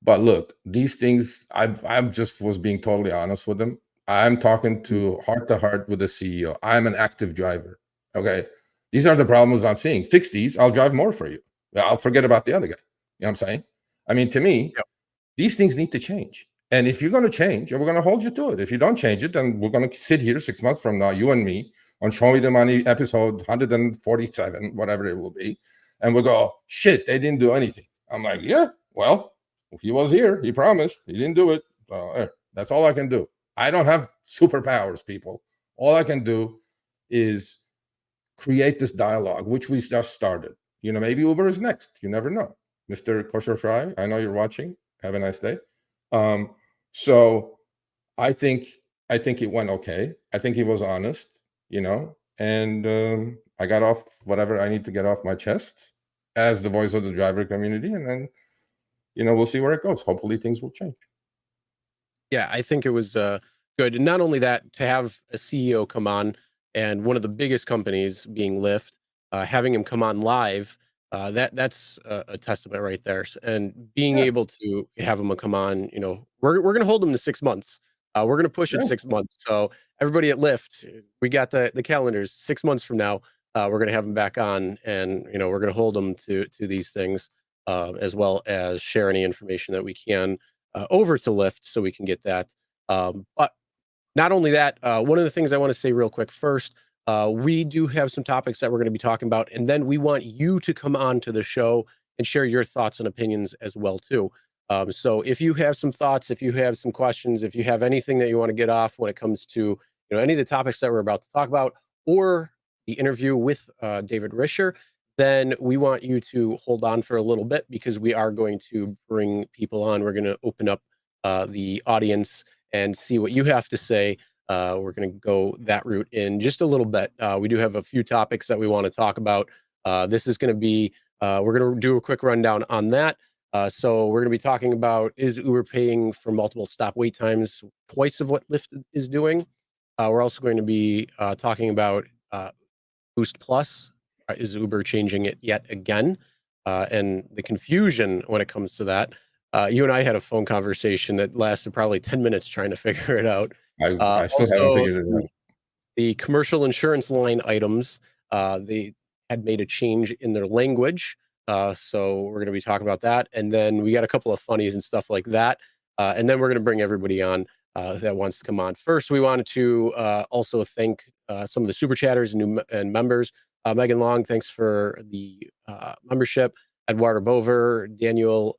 But look, these things, I just was being totally honest with them. I'm talking to heart with the CEO. I'm an active driver. Okay. These are the problems I'm seeing. Fix these. I'll drive more for you. I'll forget about the other guy. You know what I'm saying? I mean, to me, Yep. these things need to change. And if you're going to change, and we're going to hold you to it. If you don't change it, then we're going to sit here 6 months from now, you and me, on Show Me the Money episode 147, whatever it will be. And we'll go, shit, they didn't do anything. I'm like, yeah, well, he was here. He promised. He didn't do it. That's all I can do. I don't have superpowers, people. All I can do is create this dialogue, which we just started. You know, maybe Uber is next. You never know. Mr. Kosher Fry, I know you're watching. Have a nice day. So I think it went okay. I think he was honest, you know, and I got off whatever I need to get off my chest as the voice of the driver community, and then, you know, we'll see where it goes. Hopefully things will change. yeah, I think it was good. And not only that, to have a CEO come on and one of the biggest companies being Lyft, having him come on live, that's a testament right there. And being Yeah. able to have him come on, you know, we're going to hold him to 6 months. We're going to push it Yeah. 6 months. So everybody at Lyft, we got the calendars 6 months from now. We're going to have him back on, and you know, we're going to hold him to these things, as well as share any information that we can over to Lyft so we can get that. But not only that, one of the things I want to say real quick first, we do have some topics that we're going to be talking about, and then we want you to come on to the show and share your thoughts and opinions as well too. So if you have some thoughts, if you have some questions, if you have anything that you want to get off when it comes to, you know, any of the topics that we're about to talk about, or the interview with David Risher, then we want you to hold on for a little bit, because we are going to bring people on. We're going to open up the audience and see what you have to say. We're going to go that route in just a little bit. We do have a few topics that we want to talk about. This is going to be, we're going to do a quick rundown on that. So we're going to be talking about, is Uber paying for multiple stop wait times twice of what Lyft is doing? We're also going to be talking about Boost Plus. Is Uber changing it yet again? And the confusion when it comes to that. You and I had a phone conversation that lasted probably 10 minutes trying to figure it out. I still haven't Also, figured it out. the commercial insurance line items, they had made a change in their language. So we're going to be talking about that. And then we got a couple of funnies and stuff like that. And then we're going to bring everybody on that wants to come on. First, we wanted to also thank some of the super chatters and members. Megan Long, thanks for the membership. Eduardo Bover, Daniel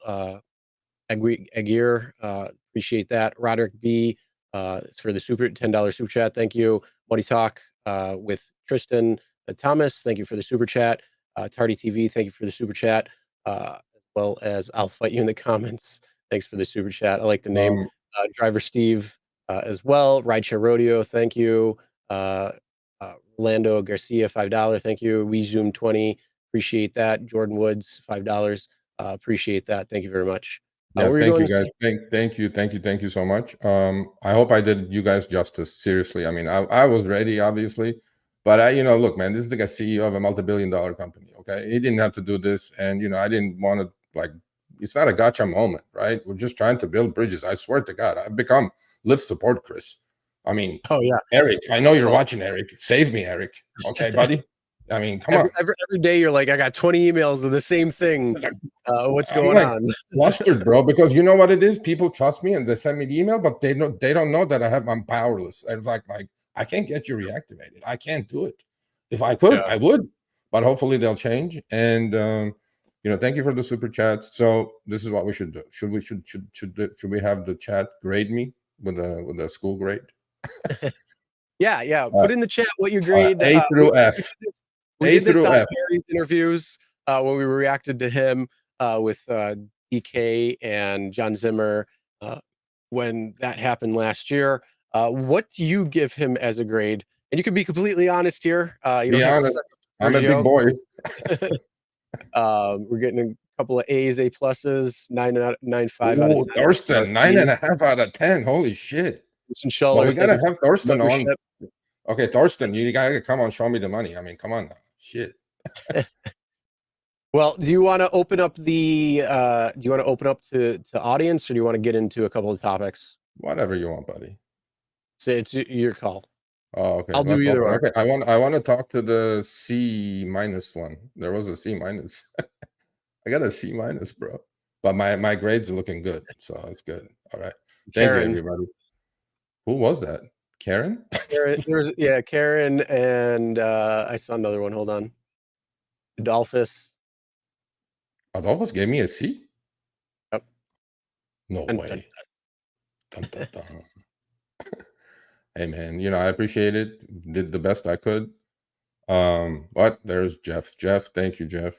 Aguirre, appreciate that. Roderick B, for the $10 super chat. Thank you. Money Talk with Tristan Thomas, thank you for the super chat. Tardy TV, thank you for the super chat. As well as I'll Fight You in the Comments. Thanks for the super chat. I like the name. Driver Steve as well. Rideshare Rodeo, thank you. Orlando Garcia, $5, thank you. WeZoom 20, appreciate that. Jordan Woods, $5, appreciate that. Thank you very much. Yeah, thank you guys. Thank you so much. I hope I did you guys justice. Seriously, I mean, I was ready, obviously, but you know, look, man, this is like a CEO of a multi-billion-dollar company. Okay, he didn't have to do this, and you know, I didn't want to, like, it's not a gotcha moment, right? We're just trying to build bridges. I swear to God, I've become Lyft support, Chris. I mean, oh yeah, Eric, I know you're watching, Eric. Save me, Eric. Okay, buddy. I mean, come on. Every day you're like, I got 20 emails of the same thing. What's going on? Flustered, bro, because you know what it is? People trust me and they send me the email, but they don't know that I'm powerless. It's like I can't get you reactivated. I can't do it. If I could, I would, but hopefully they'll change. And you know, thank you for the super chats. So this is what we should do. Should we have the chat grade me with a school grade? Yeah. Put in the chat what you grade. A through F. We did this on Barry's interviews when we reacted to him with DK and John Zimmer when that happened last year. What do you give him as a grade? And you can be completely honest here. You be honest. I'm a big boy. We're getting a couple of A's, A pluses, 9.5 out of 10. Thorsten, 9.5 out of 10. Holy shit. Well, we gotta have Thorsten on. Okay, Thorsten, you gotta come on, show me the money. I mean, come on now. Shit. Well, do you want to open up to audience, or do you want to get into a couple of topics? Whatever you want, buddy. It's your call. Oh, okay. I'll do Let's either open. one. Okay, I want to talk to the C- one. There was a C-. I got a C-, bro. But my grades are looking good, so it's good. All right. Thank Karen. you, everybody. Who was that? Karen? Karen, and I saw another one. Hold on. Adolphus. Adolphus gave me a C? Yep. No Dun, way. Dun, dun, dun. Hey, man, I appreciate it. Did the best I could. But there's Jeff. Jeff, thank you, Jeff.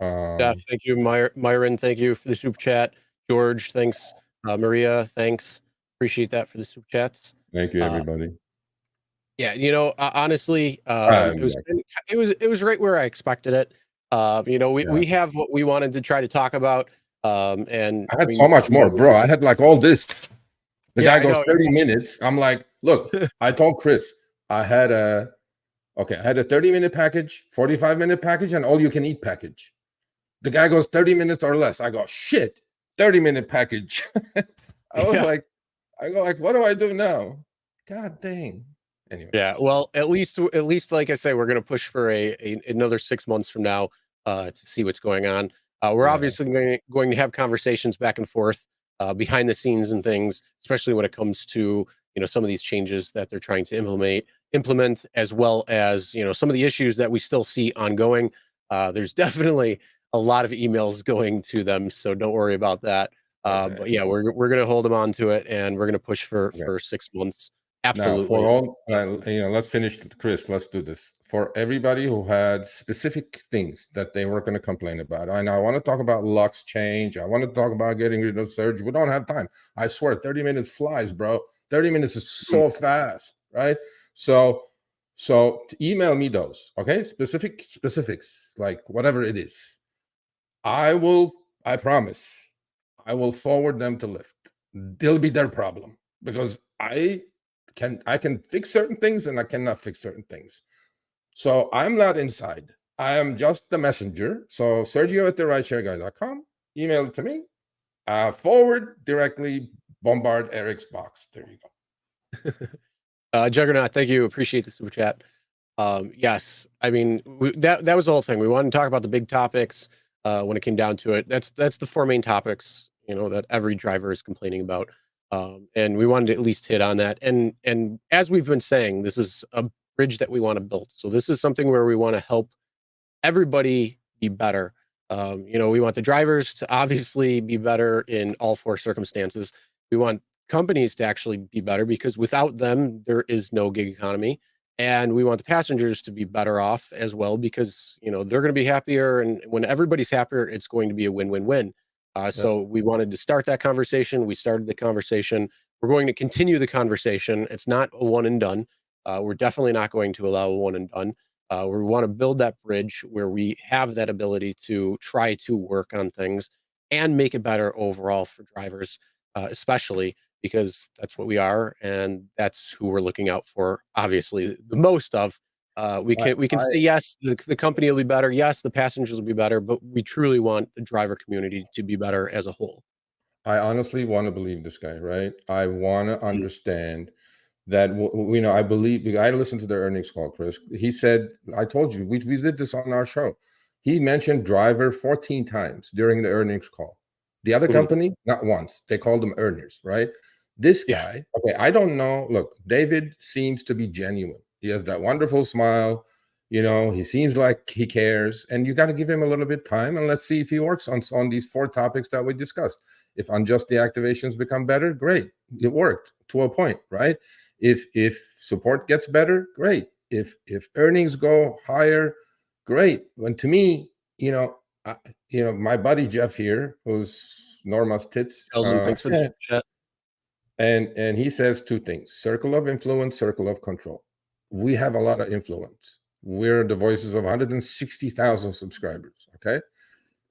Jeff, thank you. Myron, thank you for the super chat. George, thanks. Maria, thanks. Appreciate that for the super chats. Thank you, everybody. Yeah, honestly, it was right where I expected it. We have what we wanted to try to talk about. And I had so much more, bro. I had like all this. The guy goes 30 minutes. I'm like, look, I told Chris, I had a 30-minute package, 45-minute package, and all you can eat package. The guy goes 30 minutes or less. I go, shit, 30-minute package. I go like, what do I do now? God dang. Anyway. Yeah, well, at least like I say, we're gonna push for another 6 months from now to see what's going on. We're obviously going to have conversations back and forth behind the scenes and things, especially when it comes to some of these changes that they're trying to implement, as well as some of the issues that we still see ongoing. There's definitely a lot of emails going to them, so don't worry about that. But yeah, we're gonna hold them on to it, and we're gonna push for 6 months. Absolutely. Now, for all, let's finish, Chris. Let's do this. For everybody who had specific things that they were going to complain about, and I want to talk about Lux change. I want to talk about getting rid of surge. We don't have time. I swear, 30 minutes flies, bro. 30 minutes is so fast, right? So email me those, okay? Specifics, like whatever it is. I promise, I will forward them to Lyft. They'll be their problem, because I can fix certain things and I cannot fix certain things. So I'm not inside. I am just the messenger. So Sergio at the RideShareGuy.com, email it to me. Forward directly, bombard Eric's box. There you go. Juggernaut, thank you. Appreciate the super chat. Yes, I mean that was the whole thing. We wanted to talk about the big topics when it came down to it. That's the 4 main topics that every driver is complaining about. And we wanted to at least hit on that. And as we've been saying, this is a bridge that we want to build. So this is something where we want to help everybody be better. We want the drivers to obviously be better in all 4 circumstances. We want companies to actually be better, because without them, there is no gig economy. And we want the passengers to be better off as well, because they're going to be happier. And when everybody's happier, it's going to be a win-win-win. So we wanted to start that conversation. We started the conversation. We're going to continue the conversation. It's not a one and done. We're definitely not going to allow a one and done. We want to build that bridge where we have that ability to try to work on things and make it better overall for drivers, especially because that's what we are, and that's who we're looking out for, obviously, the most of. We can say, yes, the company will be better. Yes, the passengers will be better, but we truly want the driver community to be better as a whole. I honestly want to believe this guy, right? I want to understand that, I believe, I listened to the earnings call, Chris. He said, I told you, we did this on our show. He mentioned driver 14 times during the earnings call. The other company, not once. They called them earners, right? This guy, okay, I don't know. Look, David seems to be genuine. He has that wonderful smile. He seems like he cares, and you got to give him a little bit of time, and let's see if he works on these 4 topics that we discussed. If unjust deactivations become better, great. It worked to a point, right? If support gets better, great. If earnings go higher, great. And to me, my buddy Jeff here, who's Norma's tits, thanks for the chat. And he says 2 things: circle of influence, circle of control. We have a lot of influence. We're the voices of 160,000 subscribers, okay?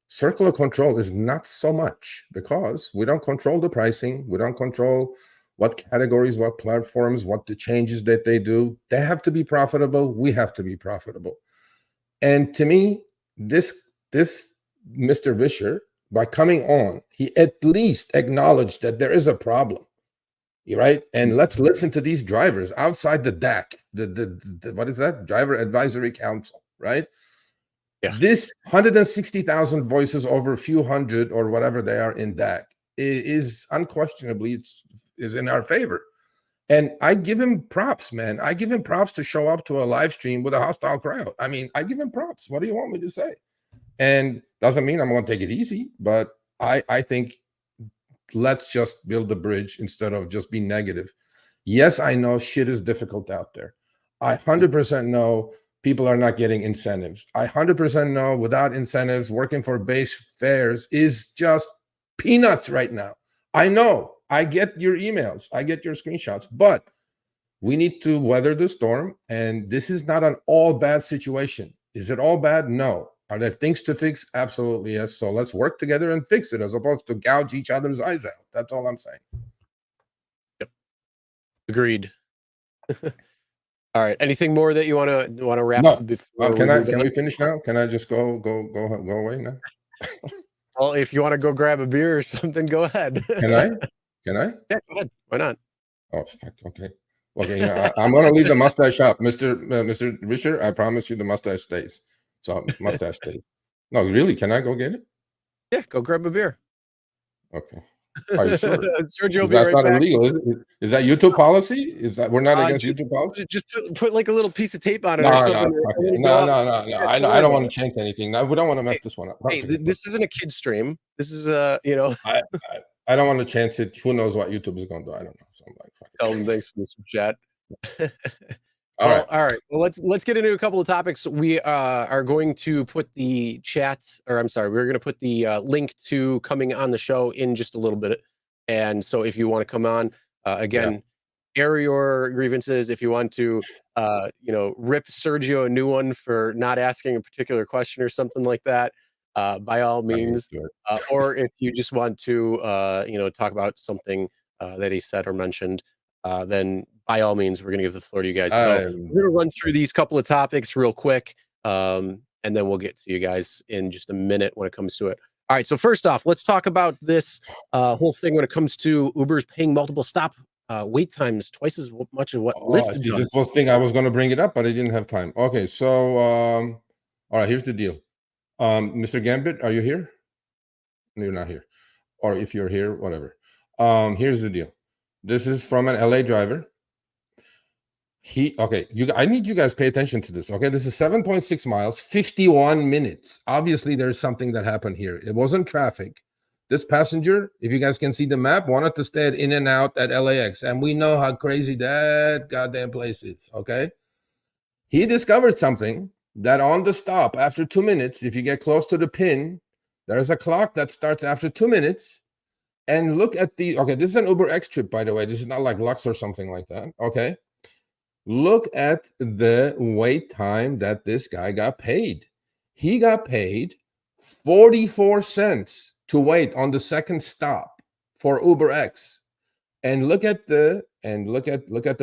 Circle of control is not so much, because we don't control the pricing. We don't control what categories, what platforms, what the changes that they do. They have to be profitable. We have to be profitable. And to me, this Mr. Risher, by coming on, he at least acknowledged that there is a problem, right? And let's listen to these drivers outside the DAC, the what is that? Driver Advisory Council, right? Yeah. This 160,000 voices over a few hundred or whatever they are in DAC is unquestionably is in our favor. And I give him props, man. I give him props to show up to a live stream with a hostile crowd. I mean, I give him props. What do you want me to say? And doesn't mean I'm going to take it easy, but I think let's just build a bridge instead of just be negative. Yes, I know shit is difficult out there. I 100% know people are not getting incentives. I 100% know without incentives, working for base fares is just peanuts right now. I know. I get your emails. I get your screenshots. But we need to weather the storm. And this is not an all bad situation. Is it all bad? No. Are there things to fix? Absolutely, yes. So let's work together and fix it as opposed to gouge each other's eyes out. That's all I'm saying. Yep. Agreed. All right. Anything more that you want to wrap No. up before Can we finish now? Can I just go away now? Well, if you want to go grab a beer or something, go ahead. Can I? Yeah, go ahead. Why not? Oh, fuck. Okay. Okay. Yeah, I'm going to leave the mustache up. Mr. Risher, I promise you the mustache stays. So mustache stays. No, really? Can I go get it? Yeah, go grab a beer. Okay. Are you sure? Sergio will be That's right not back. illegal. Is that YouTube policy? Is that we're not against YouTube policy? Just put like a little piece of tape on it No, or something. no. I don't want to change anything. We don't want to mess this one up. Hey, this isn't a kid stream. This is I don't want to chance it. Who knows what YouTube is going to do? I don't know. So I'm like, fuck it. Tell them thanks for this chat. All right. All right. Well, let's get into a couple of topics. We are going to put the chats, or I'm sorry, we're going to put the link to coming on the show in just a little bit. And so if you want to come on, again, air your grievances. If you want to, rip Sergio a new one for not asking a particular question or something like that, by all means. Or if you just want to, talk about something that he said or mentioned, then by all means, we're going to give the floor to you guys. So we're going to run through these couple of topics real quick, and then we'll get to you guys in just a minute when it comes to it. All right. So first off, let's talk about this whole thing when it comes to Uber's paying multiple stop wait times twice as much as what Lyft does. This was thing I was going to bring it up, but I didn't have time. Okay. So, all right, here's the deal. Mr. Gambit, are you here? No, you're not here. Or if you're here, whatever. Here's the deal. This is from an LA driver. I need you guys to pay attention to this. Okay, this is 7.6 miles, 51 minutes. Obviously, there's something that happened here. It wasn't traffic. This passenger, if you guys can see the map, wanted to stay at In-N-Out at LAX, and we know how crazy that goddamn place is. Okay, he discovered something that on the stop after 2 minutes, if you get close to the pin, there's a clock that starts after 2 minutes. And look at this is an Uber X trip, by the way. This is not like Lux or something like that. Okay. Look at the wait time that this guy got paid. He got paid 44 cents to wait on the second stop for Uber X. And look at the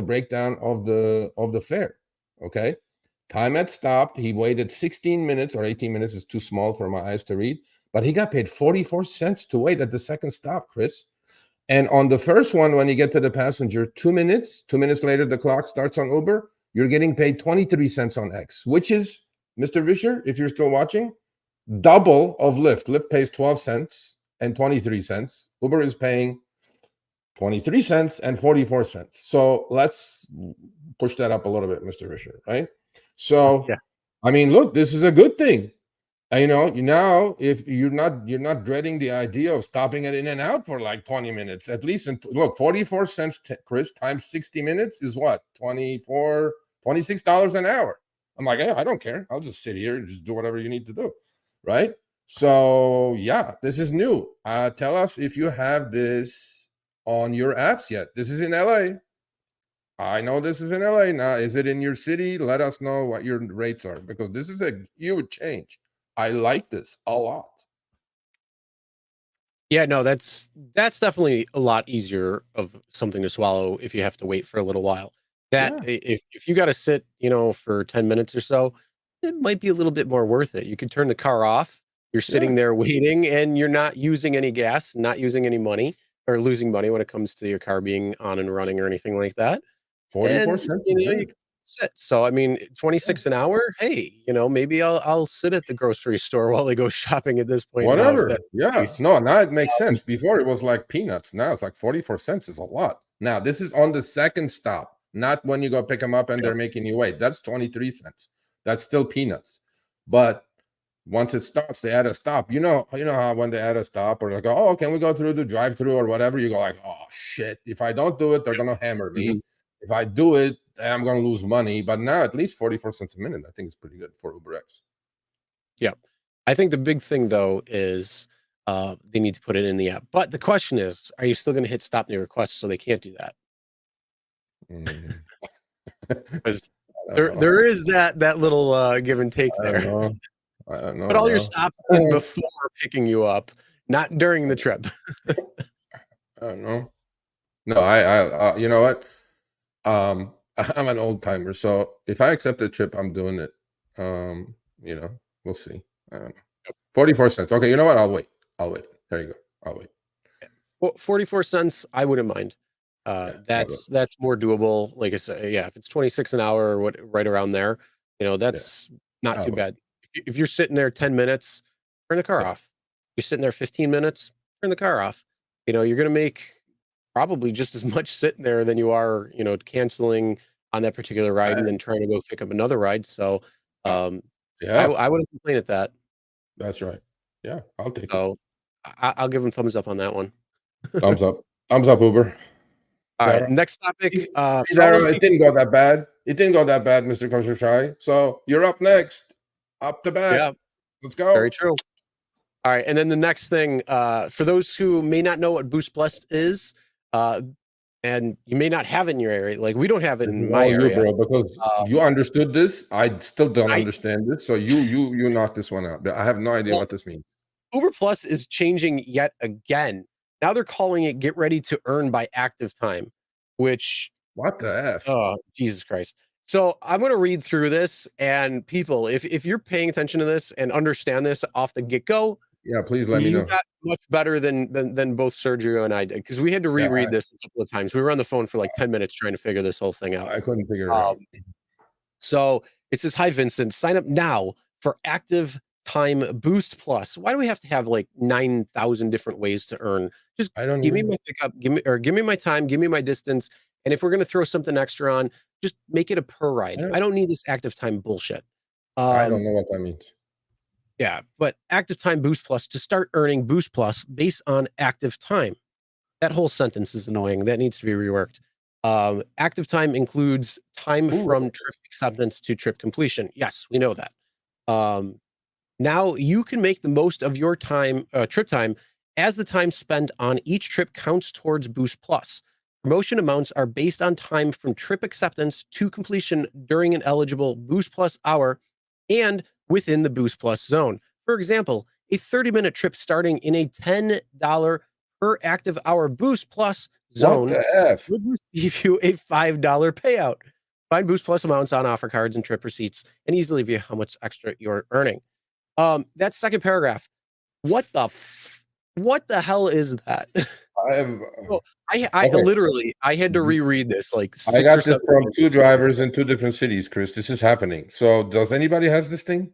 breakdown of the fare. Okay. Time had stopped. He waited 16 minutes or 18 minutes is too small for my eyes to read, but he got paid 44 cents to wait at the second stop, Chris. And on the first one, when you get to the passenger, 2 minutes later, the clock starts on Uber, you're getting paid 23 cents on X, which is, Mr. Risher, if you're still watching, double of Lyft. Lyft pays 12 cents and 23 cents. Uber is paying 23 cents and 44 cents. So let's push that up a little bit, Mr. Risher, right? So, yeah. I mean, look, this is a good thing. Now if you're not dreading the idea of stopping at In-N-Out for like 20 minutes at least. And look, 44 cents, Chris, times 60 minutes is what? $26 an hour. I'm like, hey, I don't care. I'll just sit here and just do whatever you need to do, right? So yeah, this is new. Tell us if you have this on your apps yet. This is in LA. I know this is in LA now. Is it in your city? Let us know what your rates are, because this is a huge change. I like this a lot. Yeah, no, that's definitely a lot easier of something to swallow if you have to wait for a little while. If you got to sit, for 10 minutes or so, it might be a little bit more worth it. You could turn the car off. You're sitting there waiting, and you're not using any gas, not using any money, or losing money when it comes to your car being on and running or anything like that. 44 And, cents you is know, you good. can sit. So, I mean, 26 an hour, hey, maybe I'll sit at the grocery store while they go shopping at this point now, if Whatever. that's the Yeah. case. No, now it makes sense. Before it was like peanuts. Now it's like 44 cents is a lot. Now this is on the second stop, not when you go pick them up and they're making you wait. That's 23 cents. That's still peanuts. But once it stops, they add a stop. You know how when they add a stop or like, oh, can we go through the drive-through or whatever? You go like, oh shit. If I don't do it, they're gonna hammer me. Mhm. If I do it, I'm gonna lose money. But now at least 44 cents a minute, I think it's pretty good for UberX. Yeah. I think the big thing, though, is they need to put it in the app. But the question is, are you still going to hit stop new requests so they can't do that? Mm. Because I don't know. there is that little give and take I there. don't know. I don't know. Put all your Bro. stops in before picking you up, not during the trip. I don't know. No, I you know what? I'm an old timer, so if I accept the trip, I'm doing it. We'll see. I don't know. 44 cents. Okay, you know what? I'll wait. There you go. I'll wait. Well, 44 cents, I wouldn't mind. Yeah, That's more doable. Like I said, yeah, if it's 26 an hour or what, right around there, that's not I'll too wait. bad. If you're sitting there 10 minutes, turn the car Yeah. off. You're sitting there 15 minutes, turn the car off. You're going to make probably just as much sitting there than you are, canceling on that particular ride and then trying to go pick up another ride. So, I Yeah, wouldn't complain at that. that's right. Yeah, I'll take it. So I'll give them thumbs up on that one. Thumbs up. Thumbs up, Uber. All right, Dara. next topic. See, For all Dara, those it didn't go that bad. It didn't go that bad, Mr. Kosher Shy. So you're up next. Up to bat. Yeah, Let's go. very true. All right, and then the next thing, for those who may not know what Boost Plus is, and you may not have it in your area, like we don't have it This in is my all you, area. bro, because you understood this. I still don't I understand this. So you knock this one out. I have no idea Well, what this means. Uber Plus is changing yet again. Now they're calling it "Get Ready to Earn" by Active Time, which What the F? oh, Jesus Christ. So I'm going to read through this, and people, if you're paying attention to this and understand this off the get-go, Yeah, please let me you know. got much better than both Sergio and I did, because we had to Yeah, reread this a couple of times. We were on the phone for like 10 minutes trying to figure this whole thing out. I couldn't figure it out. So it says, "Hi, Vincent. Sign up now for Active Time Boost Plus." Why do we have to have like 9,000 different ways to earn? Just I don't give me know. my pickup, give me my time, give me my distance, and if we're going to throw something extra on, just make it a per ride. I don't need this active time bullshit. I don't know what that means. Yeah, but Active Time Boost Plus to start earning Boost Plus based on active time. That whole sentence is annoying. That needs to be reworked. Active time includes time from trip acceptance to trip completion. Yes, we know that. Now you can make the most of your time, trip time, as the time spent on each trip counts towards Boost Plus. Promotion amounts are based on time from trip acceptance to completion during an eligible Boost Plus hour and within the Boost Plus zone. For example, a 30-minute trip starting in a $10 per active hour Boost Plus zone What the F? would receive you a $5 payout. Find Boost Plus amounts on offer cards and trip receipts and easily view how much extra you're earning. That second paragraph, what the hell is that? I have. Well, I Okay. literally I had to reread this like I 6 or got this 7 from times. 2 drivers in 2 different cities, Chris. This is happening. So does anybody has this thing?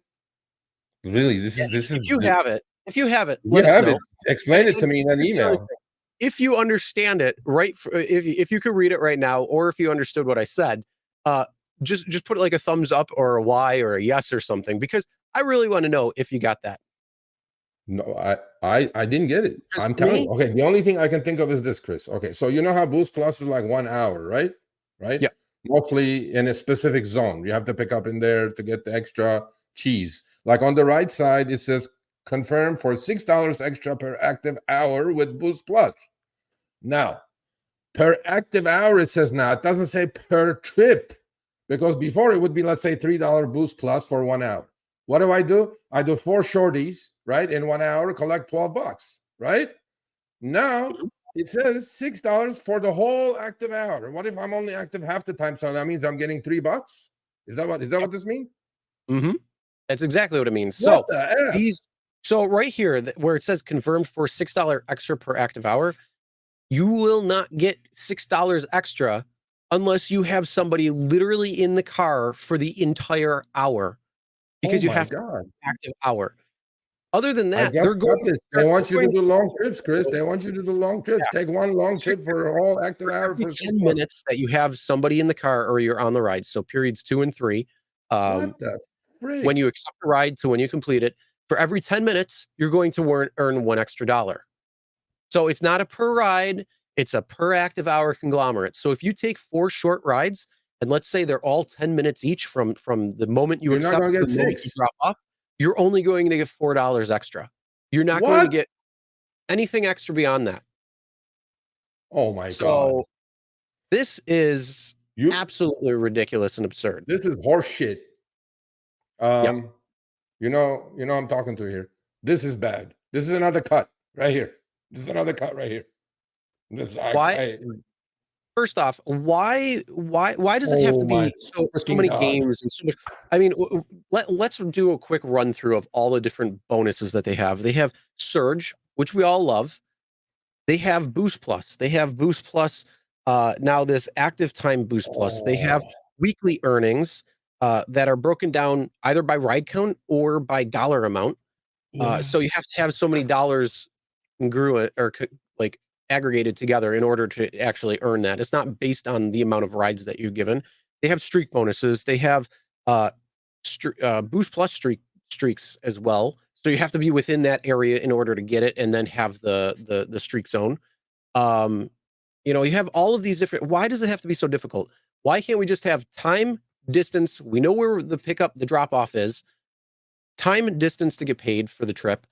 Really, this is If you have it, you let us have know. it. Explain it to me in an Here's the other email. thing. If you understand it, right? If you could read it right now, or if you understood what I said, just put like a thumbs up or a Y or a yes or something, because I really want to know if you got that. No, I didn't get it. Because I'm for me- telling you. Okay, the only thing I can think of is this, Chris. Okay, so you know how Boost Plus is like 1 hour, right? Right? Yeah. Mostly in a specific zone. You have to pick up in there to get the extra cheese. Like on the right side, it says confirm for $6 extra per active hour with Boost Plus. Now, per active hour, it says now, it doesn't say per trip, because before it would be, let's say, $3 Boost Plus for 1 hour. What do? I do 4 shorties, right? In 1 hour, collect $12, right? Now it says $6 for the whole active hour. What if I'm only active half the time? So that means I'm getting $3. Is that what this means? Mhm. That's exactly what it means. What So the F? so right here where it says confirmed for $6 extra per active hour, you will not get $6 extra unless you have somebody literally in the car for the entire hour, because Oh you my have to God. active hour. Other than I that, they're just got going this. They want you to going do long trips, Chris. They want you to do long trips. yeah. Take one long So trip for a whole active for hour every for 10 $6. minutes that you have somebody in the car or you're on the ride, so periods 2 and 3, What the when freak? you accept the ride to when you complete it, for every 10 minutes, you're going to earn $1 extra. So it's not a per ride, it's a per active hour conglomerate. So if you take 4 short rides, and let's say they're all 10 minutes each from the moment you You're not accept gonna to get the moment you 6. drop off, you're only going to get $4 extra. You're not going to What? get anything extra beyond that. Oh my God. So this is You absolutely ridiculous and absurd. This is horse shit. Yep. I'm talking to here. This is bad. This is another cut right here. This is another cut right here. This Why? First off, why does it have to oh my be so freaking many God. games and so much? I mean, let's do a quick run through of all the different bonuses that they have. They have Surge, which we all love. They have Boost Plus. They have Boost Plus. Now this Active Time Boost Plus. They have Oh, weekly earnings that are broken down either by ride count or by dollar amount. yeah. So you have to have so many dollars congruent or like aggregated together in order to actually earn that. It's not based on the amount of rides that you've given. They have streak bonuses. They have Boost Plus streaks as well. So you have to be within that area in order to get it, and then have the streak zone. You have all of these different. Why does it have to be so difficult? Why can't we just have time, distance? We know where the drop off is. Time and distance to get paid for the trip.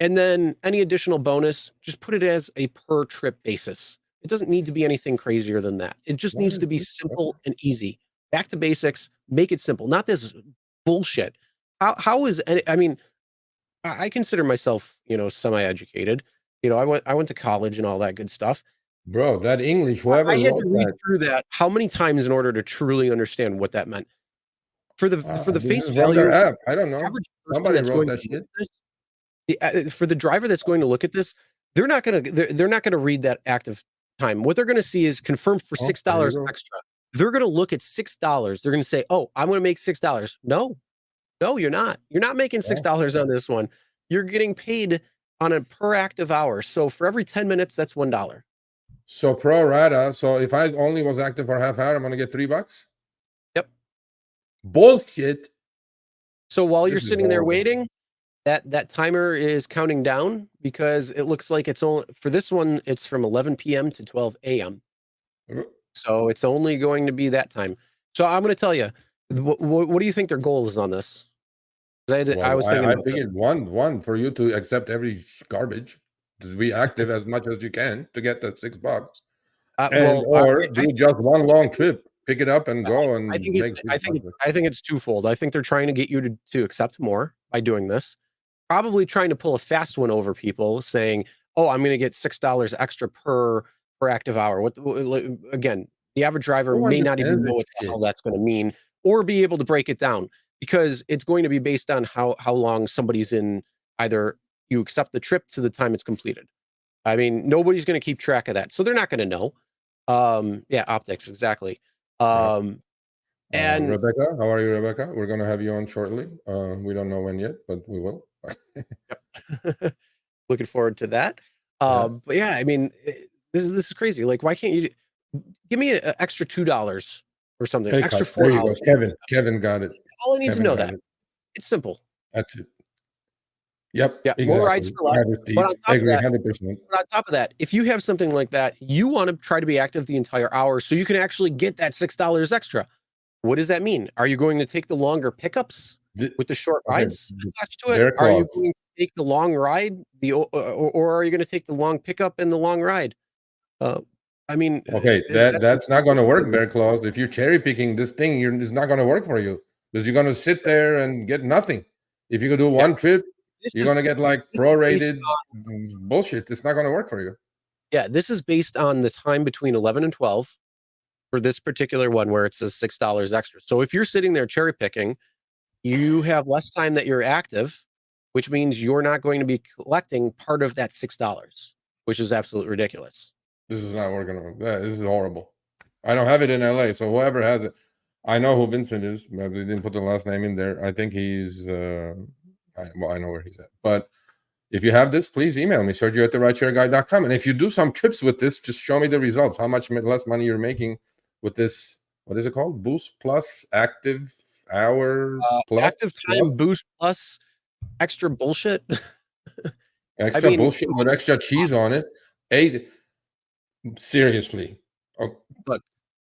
And then any additional bonus, just put it as a per trip basis. It doesn't need to be anything crazier than that. It just What needs is to be this? simple and easy. Back to basics, make it simple, not this bullshit. How is any, I mean, I consider myself, semi-educated. I went to college and all that good stuff. Bro, that English, whoever I had wrote to read that, through that how many times in order to truly understand what that meant. For the this face is from their value, app. I don't know. average person Somebody that's wrote going that to look shit. at this, for the driver that's going to look at this, they're not gonna read that active time. What they're gonna see is confirmed for Oh, there you $6 go. extra. They're gonna look at $6. They're gonna say, "Oh, I'm gonna make $6." No, you're not. You're not making Yeah. $6 on this one. You're getting paid on a per active hour. So for every 10 minutes, that's $1. So pro rata. So if I only was active for half hour, I'm gonna get $3. Yep. Bullshit. So while you're This is sitting there horrible. waiting, that timer is counting down, because it looks like it's only for this one, it's from 11 PM to 12 AM. So it's only going to be that time. So I'm going to tell you, what do you think their goal is on this? I was thinking I about this. figured one for you to accept every garbage, to be active as much as you can to get that $6, and Well, or do just one long trip, pick it up and go and I think make $6. I think it's twofold. I think they're trying to get you to accept more by doing this. Probably trying to pull a fast one over people, saying, "Oh, I'm going to get $6 extra per active hour." Again, the average driver Who may not even understands know this what the shit? hell that's going to mean, or be able to break it down, because it's going to be based on how long somebody's in. Either you accept the trip to the time it's completed. I mean, nobody's going to keep track of that, so they're not going to know. Yeah, optics, exactly. Yeah. And Rebecca, how are you, Rebecca? We're gonna have you on shortly. We don't know when yet, but we will. looking forward to that. Yeah. But yeah, I mean, this is crazy. Like, why can't you give me an extra $2 or something, Hey, extra there you go. $4? Kevin got it. All I need to Kevin know got that it. it's simple. That's it. Yep, Yeah, more rides exactly. for less. That is But deep. on I top of agree that, 100%. if you have something like that, you want to try to be active the entire hour so you can actually get that $6 extra. What does that mean? Are you going to take the longer pickups with the short Okay, rides attached to it? their Are you clause. going to take the long ride, or are you going to take the long pickup and the long ride? I mean, Okay, that's not going to work, Bear Clause. If you're cherry picking this thing, it's not going to work for you, because you're going to sit there and get nothing. If you could do one Yes. trip, This you're is going to get like this is based prorated bullshit. It's not going to work for you. Yeah, this is based on the time between 11 and 12 for this particular one, where it says $6 extra. So if you're sitting there cherry picking, you have less time that you're active, which means you're not going to be collecting part of that $6, which is absolutely ridiculous. This is not working. This is horrible. I don't have it in LA, so whoever has it, I know who Vincent is. They didn't put the last name in there. I think he's. I know where he's at. But if you have this, please email me, Sergio at RideShareGuy.com. And if you do some trips with this, just show me the results. How much less money you're making with this? What is it called? Boost Plus, Active Hour Plus, Active Time Boost Plus, extra bullshit. extra bullshit with extra cheese on it. Seriously. Oh, look,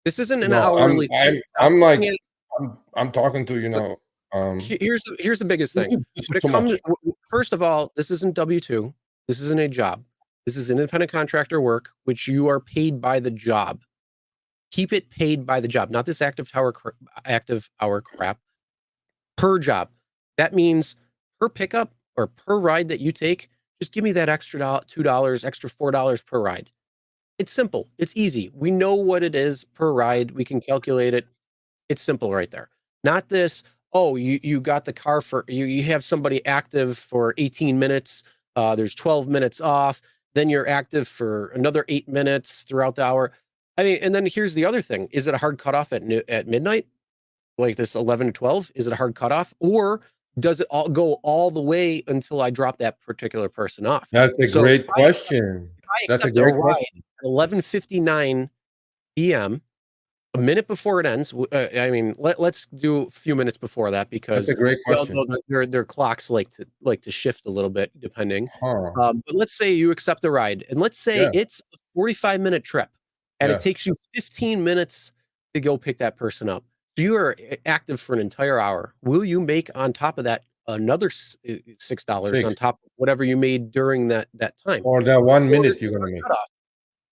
this isn't an hourly. I'm talking to, you know. Here's the biggest thing. When it comes, first of all, this isn't W-2. This isn't a job. This is independent contractor work, which you are paid by the job. Keep it paid by the job, not this active hour crap. Per job. That means per pickup or per ride that you take, just give me that extra $2, extra $4 per ride. It's simple. It's easy. We know what it is per ride. We can calculate it. It's simple right there. Not this, oh, you got the car for, you have somebody active for 18 minutes. There's 12 minutes off. Then you're active for another 8 minutes throughout the hour. I mean, and then here's the other thing. Is it a hard cutoff at midnight? Like this 11 to 12? Is it a hard cutoff? Or does it all go all the way until I drop that particular person off? That's a great question. That's a great question. 11:59 p.m., a minute before it ends. I mean, let's do a few minutes before that, because that's a great question. Their clocks like to shift a little bit depending. But let's say you accept the ride, and let's say it's a 45-minute trip, and it takes you 15 minutes to go pick that person up. So you are active for an entire hour. Will you make on top of that another $6 on top of whatever you made during that time? Or that 1 minute you're going to make?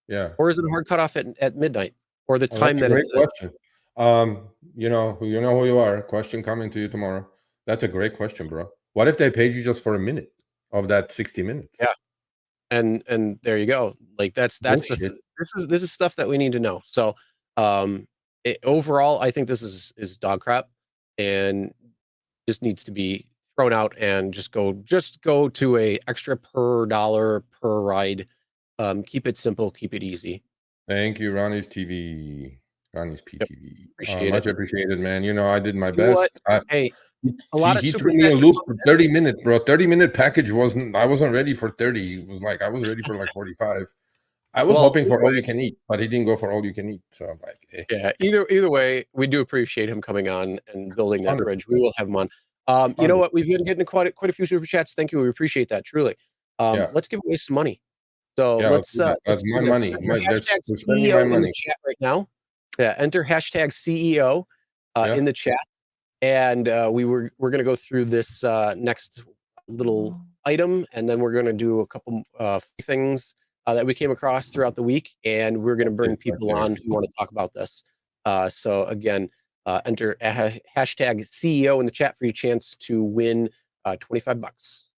Yeah. Or is it a hard cutoff at midnight? Or the time that it's question. You know who you are. Question coming to you tomorrow. That's a great question, bro. What if they paid you just for a minute of that 60 minutes? Yeah. And there you go. Like this is stuff that we need to know. So overall, I think this is dog crap, and just needs to be thrown out, and just go to a extra per dollar per ride. Keep it simple, keep it easy. Thank you, Ronnie's TV. Ronnie's PTV. Appreciate much it. appreciated, man. You know, I did my best. Hey, a lot of he threw me a loop for 30 minutes, bro. 30-minute package I wasn't ready for 30. It was like I was ready for like 45. I was hoping for all you can eat, but he didn't go for all you can eat. So I'm like, hey. Yeah, either way, we do appreciate him coming on and building that bridge. We will have him on. You know what? We've been getting quite a few super chats. Thank you. We appreciate that truly. Let's give away some money. So let's do my this. money. Hashtag CEO in the chat right now. Yeah, enter hashtag CEO in the chat, and we're going to go through this next little item, and then we're going to do a couple things that we came across throughout the week, and we're going to bring people on who want to talk about this. So again, enter hashtag CEO in the chat for your chance to win $25.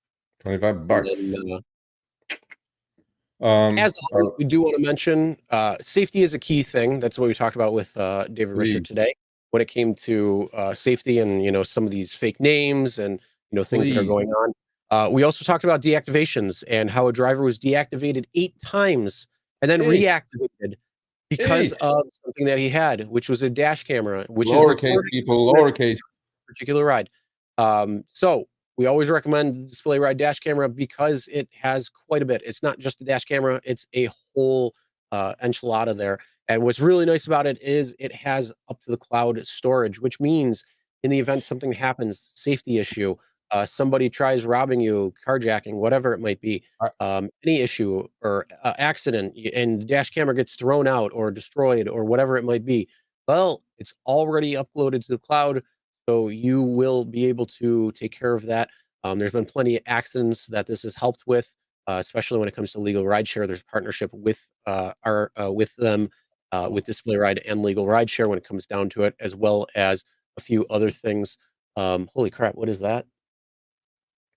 $25. As always, we do want to mention safety is a key thing. That's what we talked about with David Risher today when it came to safety and some of these fake names and things that are going on. We also talked about deactivations and how a driver was deactivated 8 times and then reactivated because of something that he had, which was a dash camera, which lowercase people, lowercase particular ride. So we always recommend the DisplayRide dash camera because it has quite a bit. It's not just the dash camera, it's a whole enchilada there. And what's really nice about it is it has up to the cloud storage, which means in the event something happens, safety issue, somebody tries robbing you, carjacking, whatever it might be, any issue or accident, and the dash camera gets thrown out or destroyed or whatever it might be, well, it's already uploaded to the cloud. So you will be able to take care of that. There's been plenty of accidents that this has helped with, especially when it comes to legal rideshare. There's a partnership with with them, with DisplayRide and legal rideshare when it comes down to it, as well as a few other things. Holy crap! What is that?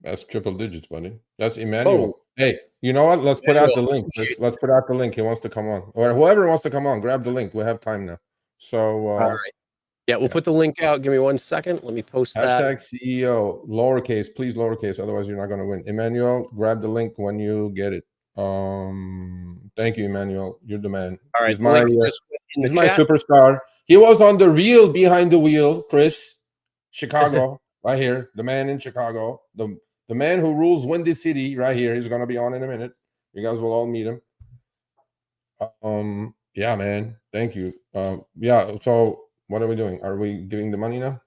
That's triple digits, buddy. That's Emmanuel. Oh. Hey, you know what? Let's put out the link. Let's put out the link. He wants to come on, or whoever wants to come on. Grab the link. We have time now. So, all right. Yeah, we'll put the link out. Give me 1 second. Let me post that. Hashtag CEO, lowercase, please lowercase, otherwise you're not going to win. Emmanuel, grab the link when you get it. Thank you, Emmanuel. You're the man. All right, He's my, he's my superstar. He was on the real Behind the Wheel, Chris, Chicago, right here. The man in Chicago, the man who rules Windy City, right here. He's going to be on in a minute. You guys will all meet him. Yeah, man. Thank you. Yeah. So what are we doing? Are we giving the money now?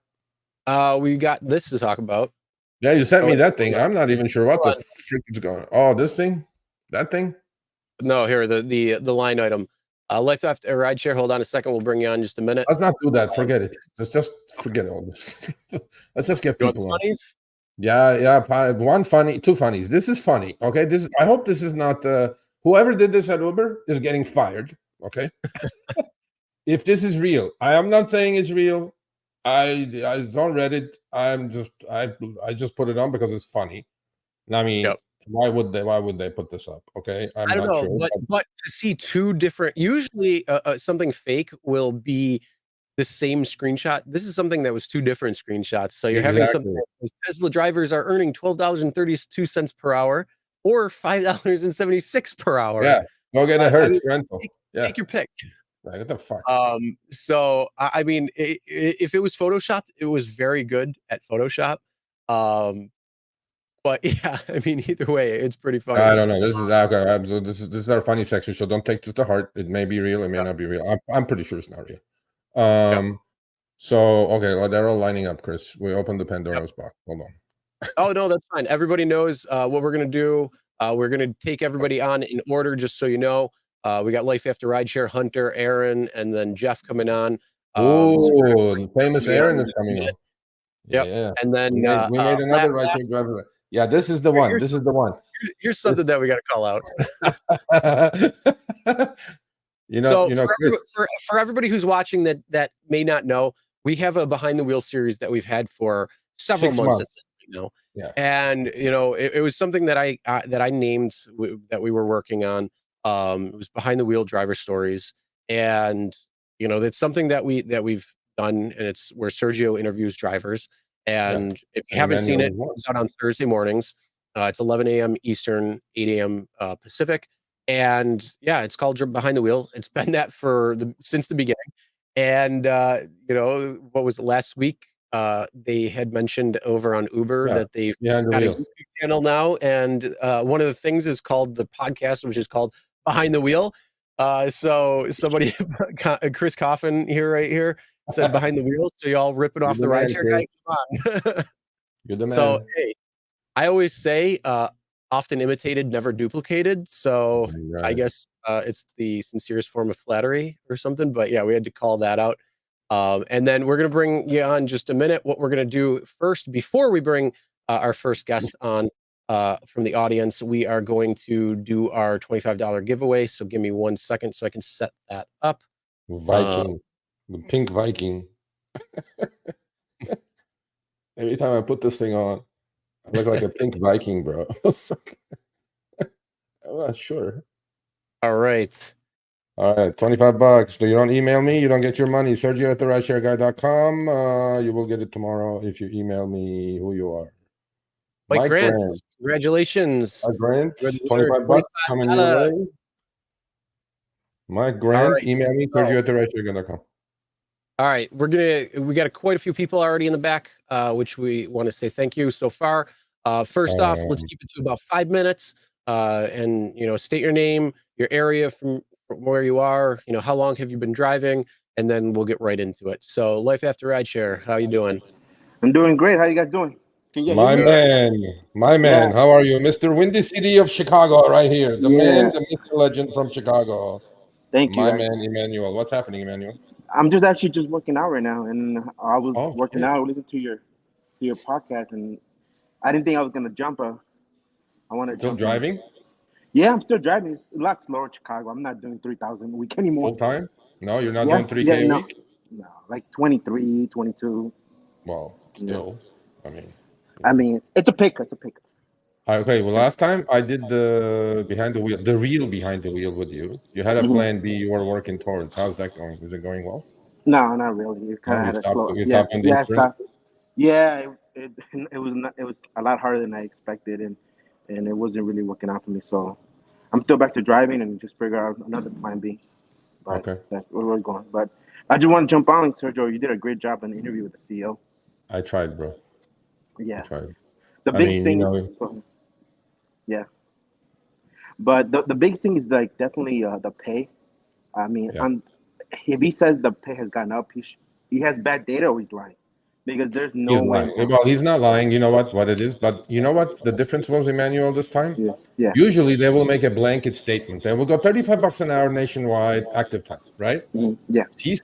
We got this to talk about. Yeah, you sent me that thing. I'm not even sure what the frick is going on. Oh, this thing? That thing? No, here, the line item. Lyft after RideShare. Hold on a second. We'll bring you on in just a minute. Let's not do that. Forget it. Let's just forget all this. Let's just get people on. Funnies? Yeah. One funny, two funnies. This is funny. Okay. I hope this is not whoever did this at Uber is getting fired. Okay. If this is real, I am not saying it's real. It's on Reddit. I just put it on because it's funny. I mean, why would they put this up? Okay, I don't know, sure, but to see two different, usually something fake will be the same screenshot. This is something that was two different screenshots. So you're having something that Tesla drivers are earning $12.32 per hour or $5.76 per hour. Yeah, go get a Hertz rental. Take your pick. Right, what the fuck? So I mean, if it was photoshopped, it was very good at Photoshop. But yeah, I mean, either way, it's pretty funny. I don't know. This is okay. So this is our funny section. So don't take this to heart. It may be real. It may not be real. I'm pretty sure it's not real. So okay, well, they're all lining up, Chris. We opened the Pandora's box. Hold on. Oh no, that's fine. Everybody knows what we're gonna do. We're gonna take everybody on in order, just so you know. We got Life After RideShare, Hunter, Aaron, and then Jeff coming on. Oh, famous Aaron is coming on. Yeah, and then we made another RideShare driver. Yeah, this is the one. This is the one. Here's something that we got to call out. For everybody who's watching that may not know, we have a behind the wheel series that we've had for several months. Yeah, and it was something that I named that we were working on. It was behind the wheel driver stories, and that's something that we've done, and it's where Sergio interviews drivers. And if you haven't seen it, it's out on Thursday mornings. It's 11 a.m. Eastern, 8 a.m. Pacific. And yeah, it's called Behind the Wheel. It's been that since the beginning. And what was it, last week? They had mentioned over on Uber that they've got a YouTube channel now. And one of the things is called the podcast, which is called Behind the Wheel. So somebody, Chris Coffin right here, said Behind the Wheel. So y'all ripping off the RideShare guy. Come on. You're the man. So hey, I always say often imitated, never duplicated. So I guess it's the sincerest form of flattery or something. But yeah, we had to call that out. And then we're gonna bring you on just a minute. What we're gonna do first, before we bring our first guest on from the audience, we are going to do our $25 giveaway. So give me 1 second so I can set that up. Viking. The pink Viking. Every time I put this thing on, I look like a pink Viking, bro. I'm not sure. All right. 25 bucks. So you don't email me, you don't get your money. Sergio at the RideShareGuy.com. You will get it tomorrow if you email me who you are. Mike Grant. Congratulations. Mike Grant, 25 bucks coming your way. Mike Grant, email me, Sergio at the RideShareGuy.com. All right, we got quite a few people already in the back, which we want to say thank you so far. First off, let's keep it to about 5 minutes, and state your name, your area from where you are, how long have you been driving, and then we'll get right into it. So, Life After RideShare, how you doing? I'm doing great. How you guys doing? My man, how are you, Mr. Windy City of Chicago, right here, the man, the myth, legend from Chicago. Thank you, my man, Emmanuel. What's happening, Emmanuel? I'm just working out right now, and I was working out, listening to your podcast, and I didn't think I was gonna jump. I want to still driving. Yeah, I'm still driving. It's a lot slower in Chicago. I'm not doing 3,000 a week anymore. Full time? No, you're not doing 3K a week. No, like 23, 22. Well, still, I mean, it's a pick. It's a pick. Okay, well, last time I did the real behind the wheel with you. You had a plan B you were working towards. How's that going? Is it going well? No, not really. It kind No, of you had a stopped. slow. You Yeah, stopped on the yeah, I insurance. stopped. Yeah, it was a lot harder than I expected, and it wasn't really working out for me. So I'm still back to driving and just figure out another plan B. But Okay, that's where we're going. But I just want to jump on, Sergio. You did a great job in the interview with the CEO. I tried, bro. I Yeah, tried. the I biggest mean, thing is yeah, but the big thing is like definitely the pay. I mean, yeah. if he says the pay has gone up, he has bad data or he's lying because there's no He's way in lying. hell. Well, he's not lying. You know what it is? But you know what the difference was, Emmanuel, this time? Yeah, yeah, Usually they will make a blanket statement. They will go 35 bucks an hour nationwide active time, right? yeah. He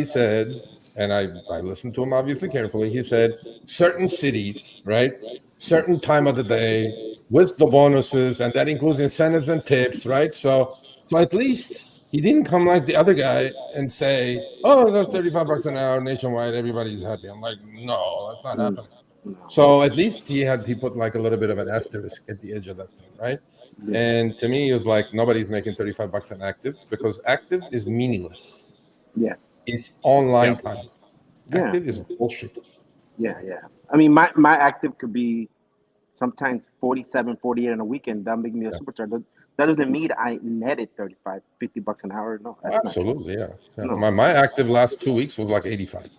said, and I listened to him obviously carefully. He said certain cities, right? Certain time of the day with the bonuses, and that includes incentives and tips, right? So at least he didn't come like the other guy and say, "Oh, that's 35 bucks an hour nationwide, everybody's happy." I'm like, no, that's not Mm, happening. no. So at least he put like a little bit of an asterisk at the edge of that thing, right? Yeah, And to me, it was like nobody's making 35 bucks an active because active is meaningless. yeah, It's online time. yeah, Active is bullshit. yeah, yeah. I mean, my active could be sometimes 47, 48 on a weekend. That make me a Yeah, supercharger. That doesn't mean I netted 35, 50 bucks an hour. No, that's not true. absolutely. Yeah, yeah. No. My active last 2 weeks was like 85.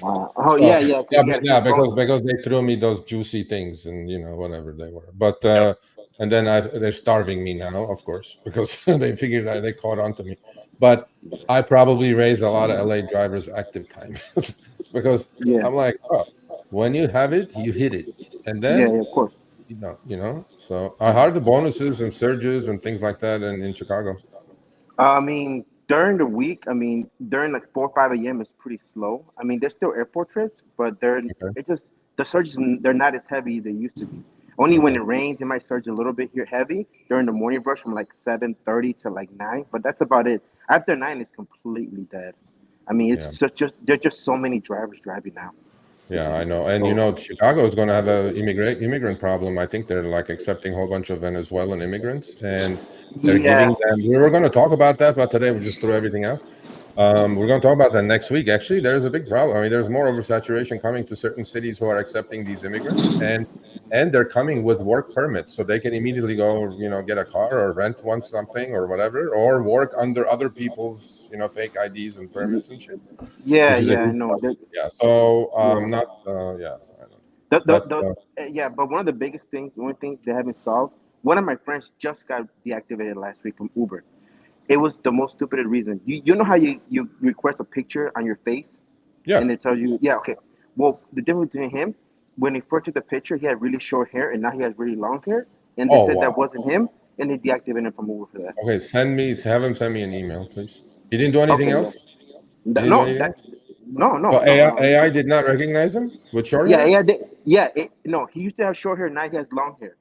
Wow. Oh So yeah, yeah. Because yeah, you got to yeah, keep going. because they threw me those juicy things and whatever they were. But and then they're starving me now, of course, because they figured out they caught on to me. But I probably raised a lot of LA drivers' active time because Yeah, I'm like, oh, when you have it, you hit it, and yeah, then yeah. Of course. So I heard the bonuses and surges and things like that in Chicago. I mean, during the week, I mean, during like 4 or 5 a.m. is pretty slow. I mean, there's still airport trips, but Okay, it's just the surges they're not as heavy as they used to be. Only when okay, it rains, it might surge a little bit here heavy during the morning rush from like 7:30 to like 9, but that's about it. After 9, it's completely dead. I mean, yeah. it's just there's just so many drivers driving now. Yeah, I know. And So Chicago is going to have a immigrant problem. I think they're like accepting a whole bunch of Venezuelan immigrants, and they're yeah, giving them. We were going to talk about that, but today we just threw everything out. We're going to talk about that next week. Actually, there's a big problem. I mean, there's more oversaturation coming to certain cities who are accepting these immigrants, and they're coming with work permits, so they can immediately go, get a car or rent one something or whatever, or work under other people's, fake IDs and permits and shit, yeah, which is a yeah. I huge know. problem. Yeah. So Yeah. not yeah. I don't know. The But yeah, but one of the biggest things, one thing they haven't solved. One of my friends just got deactivated last week from Uber. It was the most stupid reason. You know how you request a picture on your face, yeah. and it tells you yeah, okay. Well, the difference between him, when he first took the picture, he had really short hair, and now he has really long hair, and they Oh said that wow. wasn't him, and they deactivated him from Uber for that. Okay, have him send me an email, please. He didn't do anything Okay, yeah. else. He didn't do No, anything else? no, So no, no. AI did not recognize him with short Yeah, hair. yeah, no, he used to have short hair. Now he has long hair.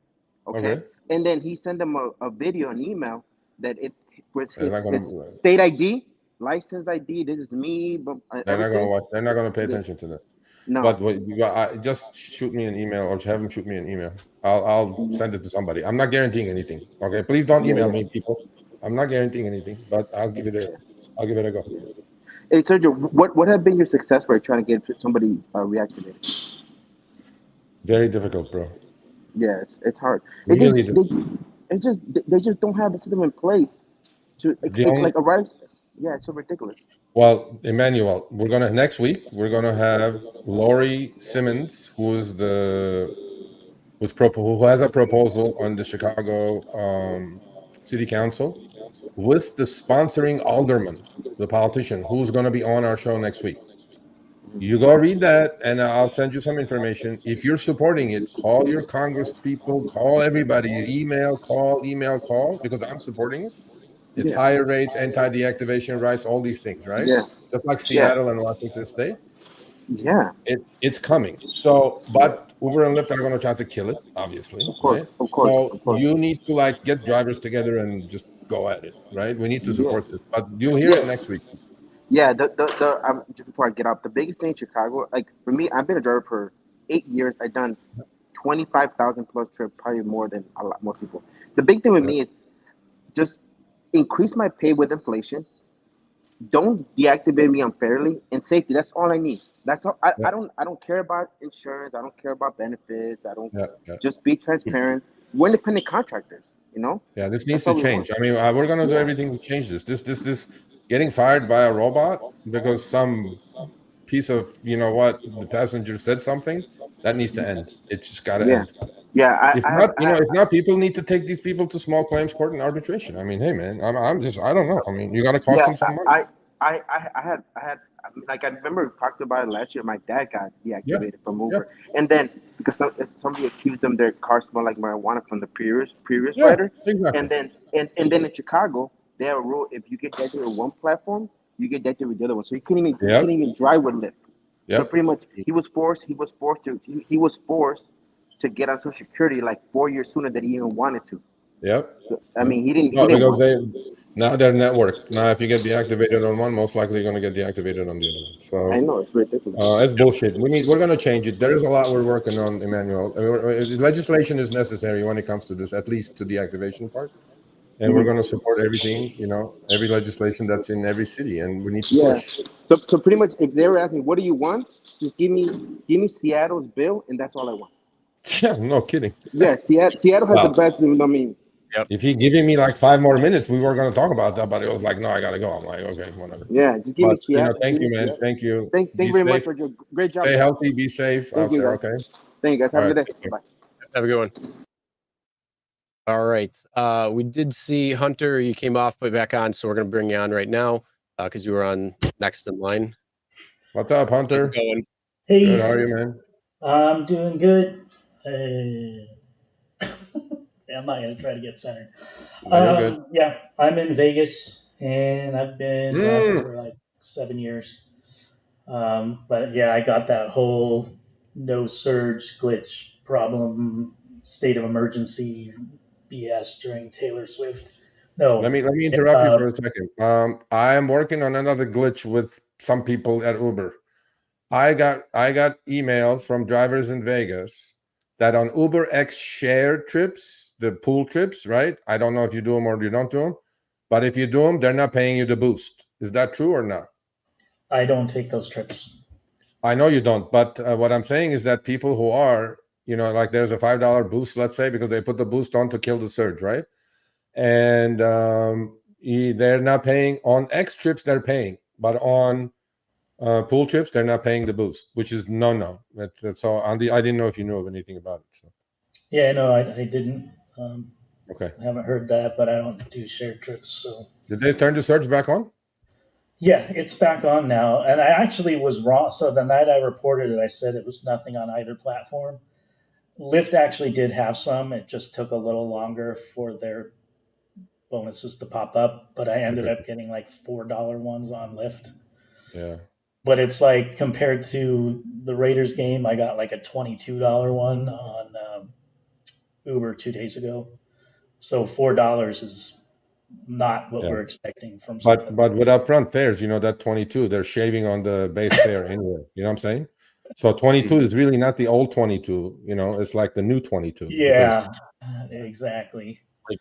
Okay, Okay, and then he sent them a video, an email that it was they're not his gonna. state ID, license ID. This is me, but They're not gonna everything. watch. They're not gonna pay The- attention to that. No, But just shoot me an email or have him shoot me an email. I'll send it to somebody. I'm not guaranteeing anything. Okay, please don't yeah, email yeah, me, people. I'm not guaranteeing anything, but I'll give it a go. Hey Sergio, what have been your success rate trying to get somebody reactivated? Very difficult, bro. Yeah, it's hard. It just Really they just don't have a system in place to the only like a right. Yeah, it's so ridiculous. Well, Emmanuel, we're gonna next week. We're gonna have Lori Simmons, who has a proposal on the Chicago City Council with the sponsoring alderman, the politician, who's gonna be on our show next week. You go read that, and I'll send you some information. If you're supporting it, call your Congress people, call everybody, email, call, because I'm supporting it. It's Yeah, higher rates, anti-deactivation rights, all these things, right? yeah, Just like yeah, Seattle and Washington State, yeah. it's coming. So, but Uber and Lyft are going to try to kill it, obviously, Of course, right? of course, So of course. you need to like get drivers together and just go at it, right? We need to Yeah, support this, but you'll hear yeah, it next week. yeah. Just before I get up, the biggest thing in Chicago, like for me, I've been a driver for 8 years. I've done 25,000 plus trips, probably more than a lot more people. The big thing with Yeah. me is just increase my pay with inflation, don't deactivate me unfairly, and safety. That's all I need. That's all. Yeah, I don't care about insurance. I don't care about benefits. I don't. yeah, yeah. Just be transparent. We're independent contractors. You know. Yeah, this needs That's to all we want. change. I mean, we're going to do Yeah. everything to change this. This getting fired by a robot because some piece of, you know what, the passenger said something, that needs to end. It just got to Yeah. end. Yeah. If I not, have. you know, if not, people need to take these people to small claims court and arbitration. I mean, hey, man, I'm just, I don't know. I mean, you got to cost Yeah, them some money. I mean, like I remember we talked about it last year. My dad got Yeah, deactivated from yeah, Uber, and then because somebody accused them their car smelled like marijuana from the previous yeah, rider, exactly. and then in Chicago they have a rule: if you get deactivated with one platform, you get deactivated with the other one. So he Yep, couldn't even drive with Lyft. So yep, pretty much he was forced to get on Social Security like 4 years sooner than he even wanted to. yep, So, I yep. mean, he No, didn't because want they to. now they're networked. Now, if you get deactivated on one, most likely you're going to get deactivated on the other one. I So know it's ridiculous. It's bullshit. We're going to change it. There is a lot we're working on, Emmanuel. Legislation is necessary when it comes to this, at least to the activation part. And we're Mhm. going to support everything, you know, every legislation that's in every city, and we need to Yeah. push. So pretty much, if they were asking, "What do you want?" Just give me Seattle's bill, and that's all I want. Yeah, no kidding. Yeah, Seattle has the Wow. best. I mean, If he giving me like 5 more minutes, we were going to talk about that, but it was like, no, I got to go. I'm like, okay, whatever. yeah, just give me But you know, Seattle. thank Give you, me man. Seattle. Thank you. Thank Be you very much safe. for your great job, Stay guys. healthy. Be safe Thank out you, there. guys. Okay. Thank you, guys. All Have a right. good day. Take care. Bye. Have a good one. All right. We did see Hunter. You came off, but back on. So we're going to bring you on right now because you were on next in line. What's up, How's it Hunter? going? Good. Hey, How are you, man? I'm doing good. I'm not gonna try to get centered. No, you're good. Yeah, I'm in Vegas and I've been driving Mm. for like 7 years. But yeah, I got that whole no surge glitch problem, state of emergency BS during Taylor Swift. Let No, me interrupt you for a second. I am working on another glitch with some people at Uber. I got emails from drivers in Vegas that on Uber X share trips, the pool trips, right? I don't know if you do them or you don't do them, but if you do them, they're not paying you the boost. Is that true or not? I don't take those trips. I know you don't, but what I'm saying is that people who are, you know, like there's a $5 boost, let's say, because they put the boost on to kill the surge, right? And they're not paying on X trips, they're paying, but on pool trips, they're not paying the boost, which is no. That's all. I didn't know if you knew of anything about it. So Yeah, no, I didn't. okay, I haven't heard that, but I don't do shared trips, so. did they turn the surge back on? Yeah, it's back on now. And I actually was wrong. So the night I reported it, I said it was nothing on either platform. Lyft actually did have some. It just took a little longer for their bonuses to pop up. But I ended Typical. up getting like $4 ones on Lyft. Yeah. But it's like compared to the Raiders game, I got like a $22 one on Uber 2 days ago. So $4 is not what Yeah. we're expecting from But somebody. with upfront fares, you know, that 22, they're shaving on the base fare anyway. You know what I'm saying? So 22 is really not the old 22, you know, it's like the new 22 because Yeah, exactly. Like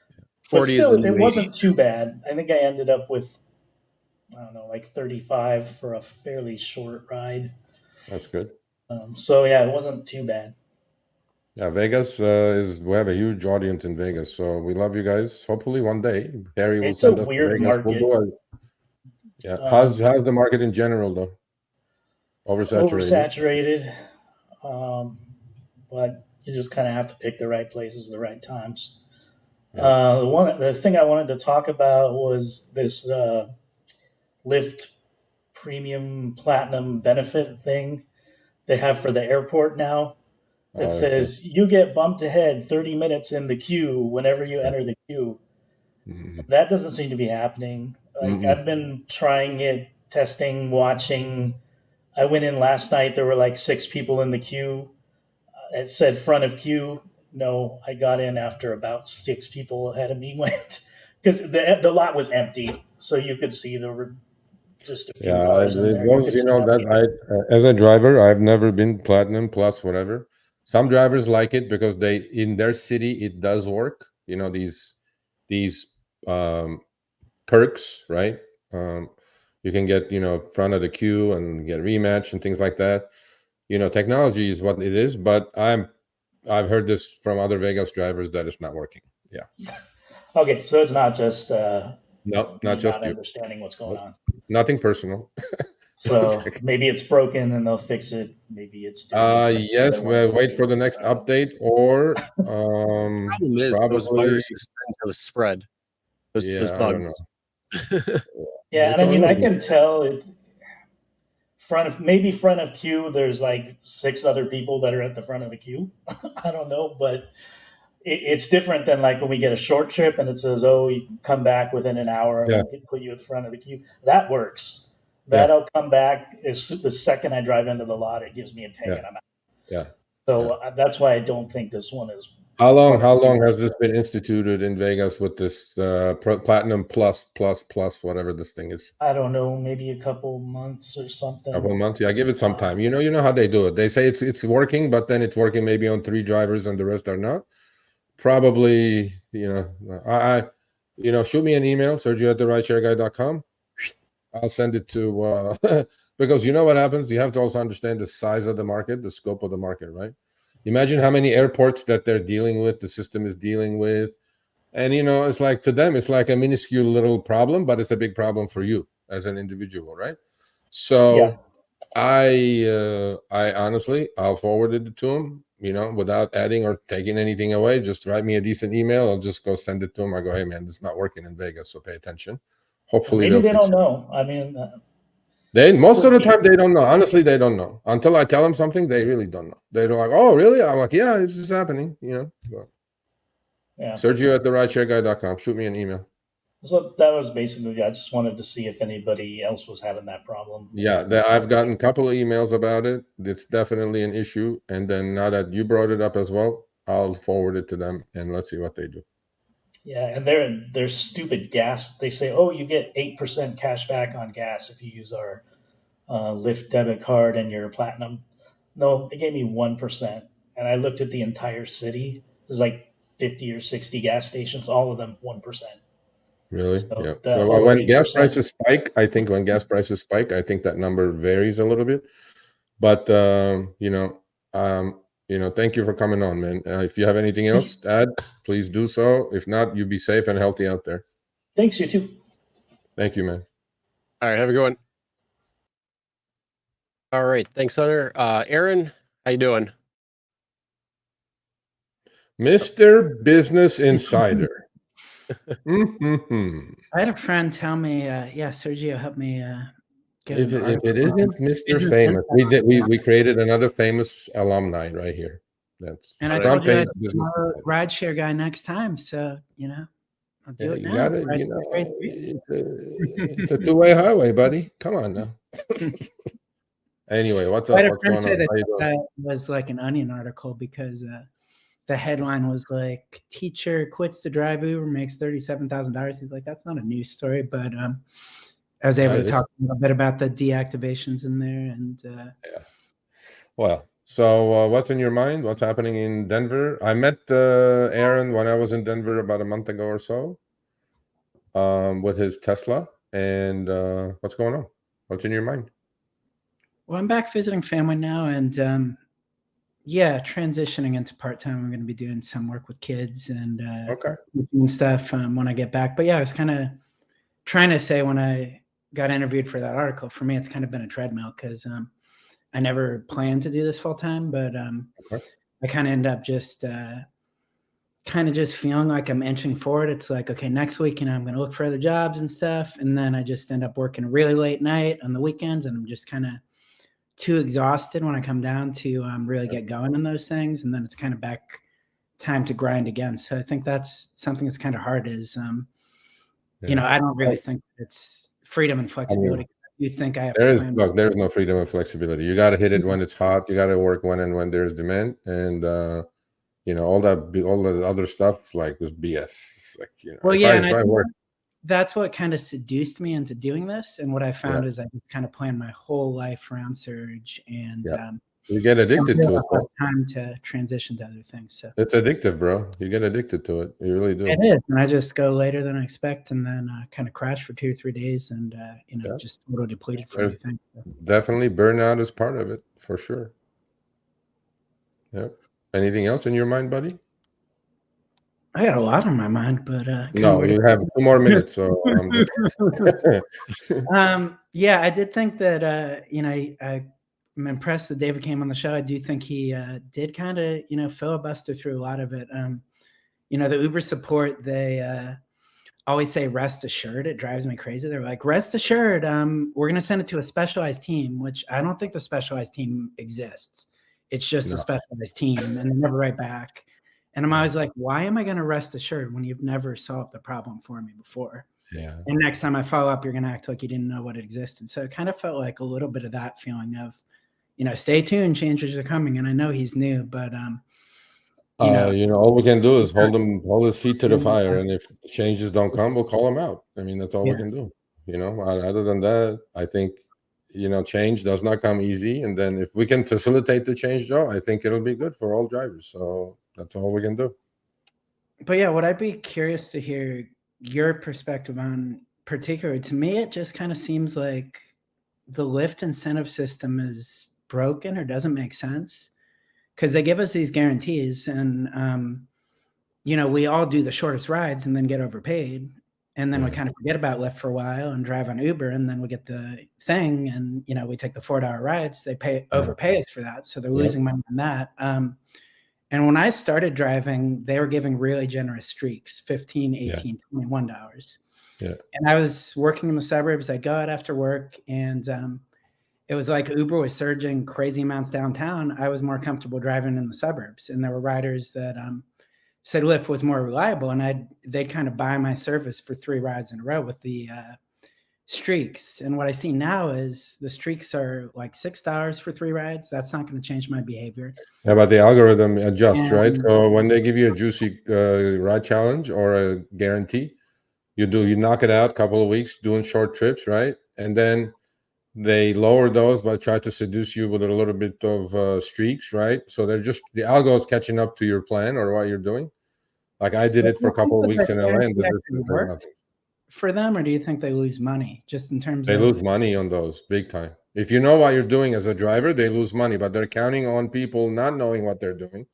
But 40 is still, the it new 80. wasn't too bad. I think I ended up with, I don't know, like 35 for a fairly short ride. that's good. So yeah, it wasn't too bad. Yeah, Vegas we have a huge audience in Vegas, so we love you guys. Hopefully one day Harry will It's a send us to weird Vegas. We'll market. do it. Yeah. How's Um, the market in general though? Oversaturated. Oversaturated, um, but you just kind of have to pick the right places, the right times. Yeah. The thing I wanted to talk about was this Lyft Premium Platinum benefit thing they have for the airport now. That Okay. says you get bumped ahead 30 minutes in the queue whenever you enter the queue. Mm-mm. That doesn't seem to be happening. Like Mm-mm. I've been trying it, testing, watching. I went in last night. There were like 6 people in the queue. It said front of queue. No, I got in after about 6 people ahead of me went because the lot was empty, so you could see there were just a few Yeah, cars in it there. You was, could you see know, how that many. as a driver, I've never been platinum plus whatever. Some drivers like it because they in their city it does work. You know, these um perks, right? You can get, front of the queue and get rematch and things like that. Technology is what it is, but I've heard this from other Vegas drivers that it's not working. Yeah. Okay, so it's not just No, me not just not you. understanding what's going Nope. on. Nothing personal. So maybe it's broken and they'll fix it. Maybe it's doing exactly what Yes, they want. wait for the next update, or Problem is those probably, viruses tend to spread. Those yeah, I don't know. bugs. Yeah, and It's I mean, I always, can tell it's front of queue. There's like 6 other people that are at the front of the queue. I don't know, but it's different than like when we get a short trip and it says, "Oh, you can come back within an hour and yeah, we'll put you at the front of the queue." That works. yeah, That I'll come back as the second I drive into the lot. It gives me a ping yeah, and I'm out. yeah. So that's why I don't think this one is. How long has this been instituted in Vegas with this Platinum plus, whatever this thing is? I don't know, maybe a couple months or something. Couple of months, yeah. Give it some time. You know how they do it. They say it's working, but then it's working maybe on 3 drivers and the rest are not. Probably, shoot me an email, Sergio@RideShareGuy.com. I'll send it to because you know what happens. You have to also understand the size of the market, the scope of the market, right? Imagine how many airports that they're dealing with, the system is dealing with. And it's like, to them, it's like a minuscule little problem, but it's a big problem for you as an individual, right? So I honestly, I'll forward it to him, without adding or taking anything away. Just write me a decent email. I'll just go send it to him. I go, hey man, this is not working in Vegas, so pay attention. Hopefully Maybe they fix don't know. I mean, most of the time they don't know. Honestly, they don't know until I tell them something. They really don't know. They're like, "Oh, really?" I'm like, "Yeah, it's just happening." So, yeah. Sergio@RideShareGuy.com. Shoot me an email. So that was basically. I just wanted to see if anybody else was having that problem. Yeah, I've gotten a couple of emails about it. It's definitely an issue. And then now that you brought it up as well, I'll forward it to them and let's see what they do. Yeah, and they're stupid gas. They say, "Oh, you get 8% cash back on gas if you use our Lyft debit card and your platinum." No, they gave me 1%, and I looked at the entire city. There's like 50 or 60 gas stations, all of them 1%. Really? Yeah. So the Well, whole when gas 8%. prices spike, I think that number varies a little bit. But thank you for coming on, man. If you have anything else to add, please do so. If not, you be safe and healthy out there. Thanks, you too. Thank you, man. All right, have a good one. All right, thanks, Hunter. Aaron, how you doing? Mr. Business Insider. I had a friend tell me, yeah, Sergio helped me get If an article it isn't on Mr. Business Famous, Insider. we created another famous alumni right here. That's And I front told you page I'd Business follow Insider. RideShare Guy next time. So, I'll do Yeah, it you now. got it. RideShare Guy 3. It's a two-way highway, buddy. Come on now. Anyway, what's I up? had a What's friend going say on? How you doing? that was like an Onion article because the headline was like, teacher quits to drive Uber, makes $37,000. He's like, that's not a news story, but I was able to talk a little bit about the deactivations in there. And yeah. Well, so what's in your mind? What's happening in Denver? I met Aaron when I was in Denver about a month ago or so with his Tesla. And what's going on? What's in your mind? Well, I'm back visiting family now, and yeah, transitioning into part-time. I'm going to be doing some work with kids and stuff when I get back. But yeah, I was kind of trying to say when I got interviewed for that article, for me, it's kind of been a treadmill because I never planned to do this full-time, but I kind of end up just feeling like I'm inching forward. It's like, okay, next week, I'm going to look for other jobs and stuff. And then I just end up working a really late night on the weekends, and I'm just kind of too exhausted when I come down to really get going in those things. And then it's kind of back time to grind again. So I think that's something that's kind of hard is, I don't really think it's freedom and flexibility. You think I have to plan? Look, there's no freedom and flexibility. You got to hit it when it's hot. You got to work when and when there's demand. And, all the other stuff is like this BS. It's like, well, if I work. That's what kind of seduced me into doing this. And what I found is I just kind of planned my whole life around Surge. And You get addicted to it, have bro. time to transition to other things. So It's addictive, bro. You get addicted to it. You really do. it is, and I just go later than I expect, and then kind of crash for 2 or 3 days, and Yeah. just a little depleted from There's everything. So. definitely burnout is part of it, for sure. Yep. Anything else in your mind, buddy? I got a lot on my mind, but No, you have 2 more minutes, so yeah, I did think that I'm impressed that David came on the show. I do think he did kind of filibuster through a lot of it. The Uber support, they always say rest assured. It drives me crazy. They're like, rest assured, we're gonna send it to a specialized team, which I don't think the specialized team exists. It's just a specialized team, and they never write back. And I'm always like, why am I going to rest assured when you've never solved the problem for me before? Yeah. And next time I follow up, you're going to act like you didn't know what existed. So it kind of felt like a little bit of that feeling of, stay tuned, changes are coming. And I know he's new, but all we can do is hold his feet to the fire, and if changes don't come, we'll call him out. I mean, that's all we can do. Other than that, I think change does not come easy, and then if we can facilitate the change, Joe, I think it'll be good for all drivers. So that's all we can do. But yeah, what I'd be curious to hear your perspective on, particularly to me, it just kind of seems like the Lyft incentive system is broken or doesn't make sense, because they give us these guarantees, and we all do the shortest rides and then get overpaid. And then we kind of forget about Lyft for a while and drive on Uber, and then we get the thing, and we take the $4 rides. They overpay us for that, so they're losing money on that. And when I started driving, they were giving really generous streaks, $15, $18, $21. Yeah. And I was working in the suburbs. I go out after work, and it was like Uber was surging crazy amounts downtown. I was more comfortable driving in the suburbs, and there were riders that said Lyft was more reliable, and they'd kind of buy my service for 3 rides in a row with the streaks. And what I see now is the streaks are like $6 for 3 rides. That's not going to change my behavior. Yeah, but the algorithm adjusts, right? So when they give you a juicy ride challenge or a guarantee, you knock it out a couple of weeks doing short trips, right? And then they lower those by trying to seduce you with a little bit of streaks, right? So they're just, the algo is catching up to your plan or what you're doing. Like I did it for a couple of weeks in LA, and for them, or do you think they lose money just in terms of... They lose money on those big time. If you know what you're doing as a driver, they lose money, but they're counting on people not knowing what they're doing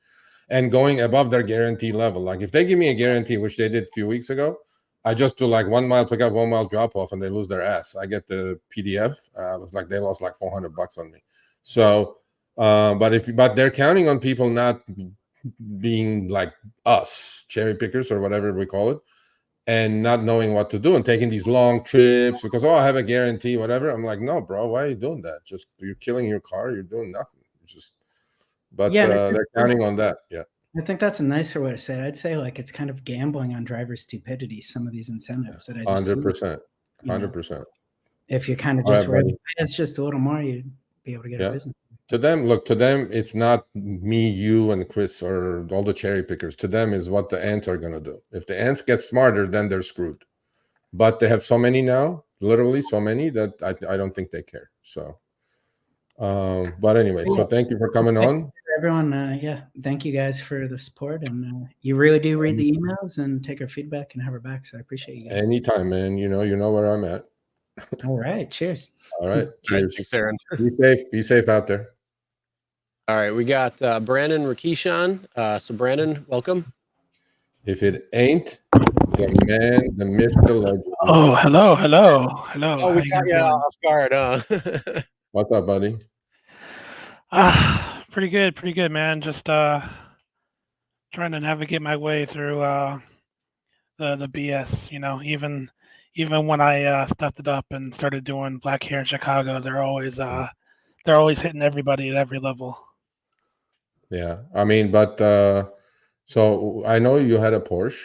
and going above their guarantee level. Like if they give me a guarantee, which they did a few weeks ago, I just do like 1 mile pickup, 1 mile drop off, and they lose their ass. I get the PDF. It was like they lost like $400 on me. So, but they're counting on people not being like us, cherry pickers or whatever we call it, and not knowing what to do and taking these long trips because, I have a guarantee, whatever. I'm like, no, bro, why are you doing that? Just you're killing your car. You're doing nothing. They're counting on that. Yeah. I think that's a nicer way to say it. I'd say like it's kind of gambling on driver stupidity, some of these incentives that I just 100%. 100%. If you kind of just it's just a little more, you'd be able to get a business. To them, it's not me, you, and Chris or all the cherry pickers. To them is what the ants are going to do. If the ants get smarter, then they're screwed. But they have so many now, literally so many, that I don't think they care. So, but anyway, so thank you for coming on. Everyone, thank you guys for the support, and you really do read the emails and take our feedback and have our back. So I appreciate you guys. Anytime, man. You know where I'm at. All right. Cheers. All right. Cheers. Thanks, Aaron. Be safe out there. All right, we got Brandon Rakishan. So Brandon, welcome. If it ain't the man, the myth, the legend. Oh, hello. Oh, we got you off guard, huh? What's up, buddy? Pretty good, man. Just trying to navigate my way through the BS. Even when I stepped it up and started doing black hair in Chicago, they're always hitting everybody at every level. Yeah, I mean, but so I know you had a Porsche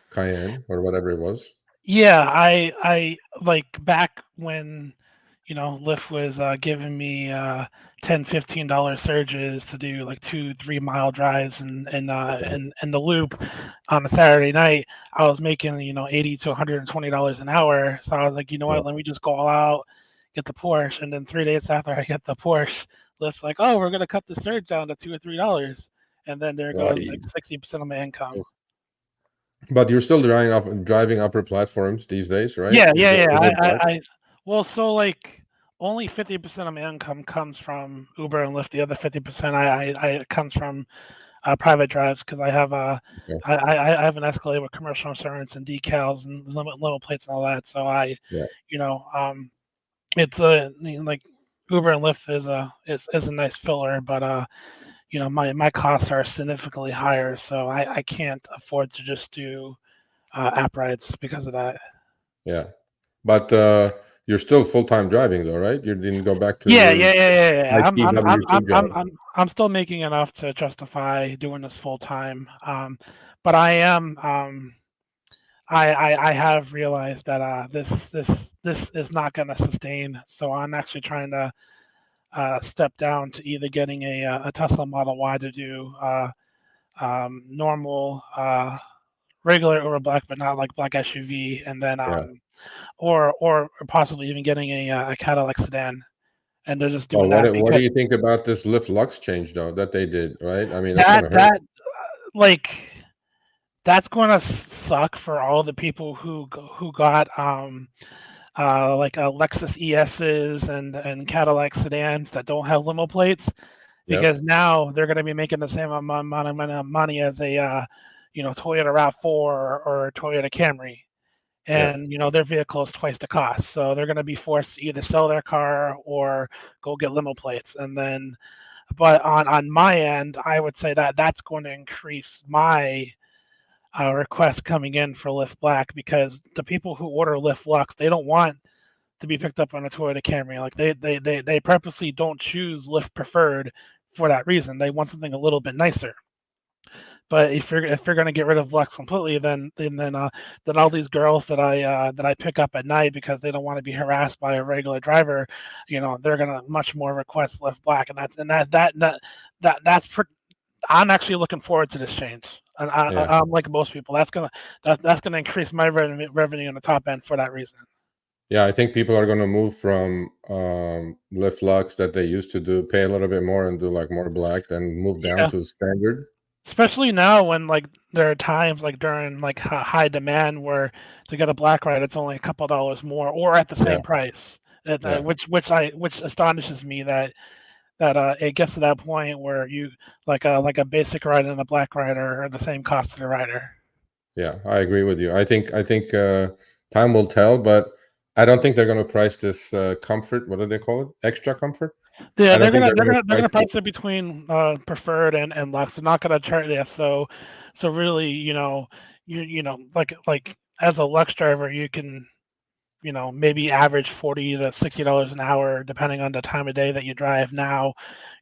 Cayenne or whatever it was. Yeah, I like back when Lyft was giving me $10-15 surges to do like 2-3 mile drives and the loop on a Saturday night. I was making $80 to $120 an hour. So I was like, what? Let me just go all out, get the Porsche, and then 3 days after I get the Porsche, Lyft's like, oh, we're gonna cut the surge down to $2 or $3, and then there goes like 60% of my income. But you're still driving upper platforms these days, right? Yeah. Well, so like only 50% of my income comes from Uber and Lyft. The other 50% I comes from private drives, because I have I have an Escalade with commercial insurance and decals and limit plates and all that. So it's like Uber and Lyft is a nice filler, but my costs are significantly higher, so I can't afford to just do app rides because of that. Yeah, but you're still full-time driving though, right? You didn't go back to Yeah. job. I'm still making enough to justify doing this full time. But I am I have realized that this is not going to sustain. So I'm actually trying to step down to either getting a Tesla Model Y to do normal regular or black, but not like black SUV, and then or possibly even getting a Cadillac sedan, and they're just doing that. What do you think about this Lyft Lux change though that they did? Right? I mean, that's going to suck for all the people who got like Lexus ESs and Cadillac sedans that don't have limo plates, because now they're going to be making the same amount of money as a Toyota RAV4 or a Toyota Camry. And their vehicle is twice the cost, so they're going to be forced to either sell their car or go get limo plates. And then, but on my end, I would say that that's going to increase my requests coming in for Lyft Black, because the people who order Lyft Lux, they don't want to be picked up on a Toyota Camry. Like they purposely don't choose Lyft Preferred for that reason. They want something a little bit nicer. But if you're going to get rid of Lux completely, then all these girls that I pick up at night because they don't want to be harassed by a regular driver, they're going to much more request Lyft Black, I'm actually looking forward to this change. And I'm like most people, that's gonna increase my revenue on the top end for that reason. Yeah, I think people are going to move from Lyft Lux that they used to pay a little bit more and do like more black, then move down to standard. Especially now when like there are times like during like high demand where to get a black ride it's only a couple dollars more or at the same price. Which astonishes me that it gets to that point where you like a basic ride and a black rider are the same cost of the rider. Yeah, I agree with you. I think time will tell, but I don't think they're going to price this comfort. What do they call it? Extra comfort. Yeah, they're gonna price it between preferred and Lux. They're not gonna charge. Yeah, so really, you like as a Lux driver, you can, maybe average $40 to $60 an hour depending on the time of day that you drive. Now,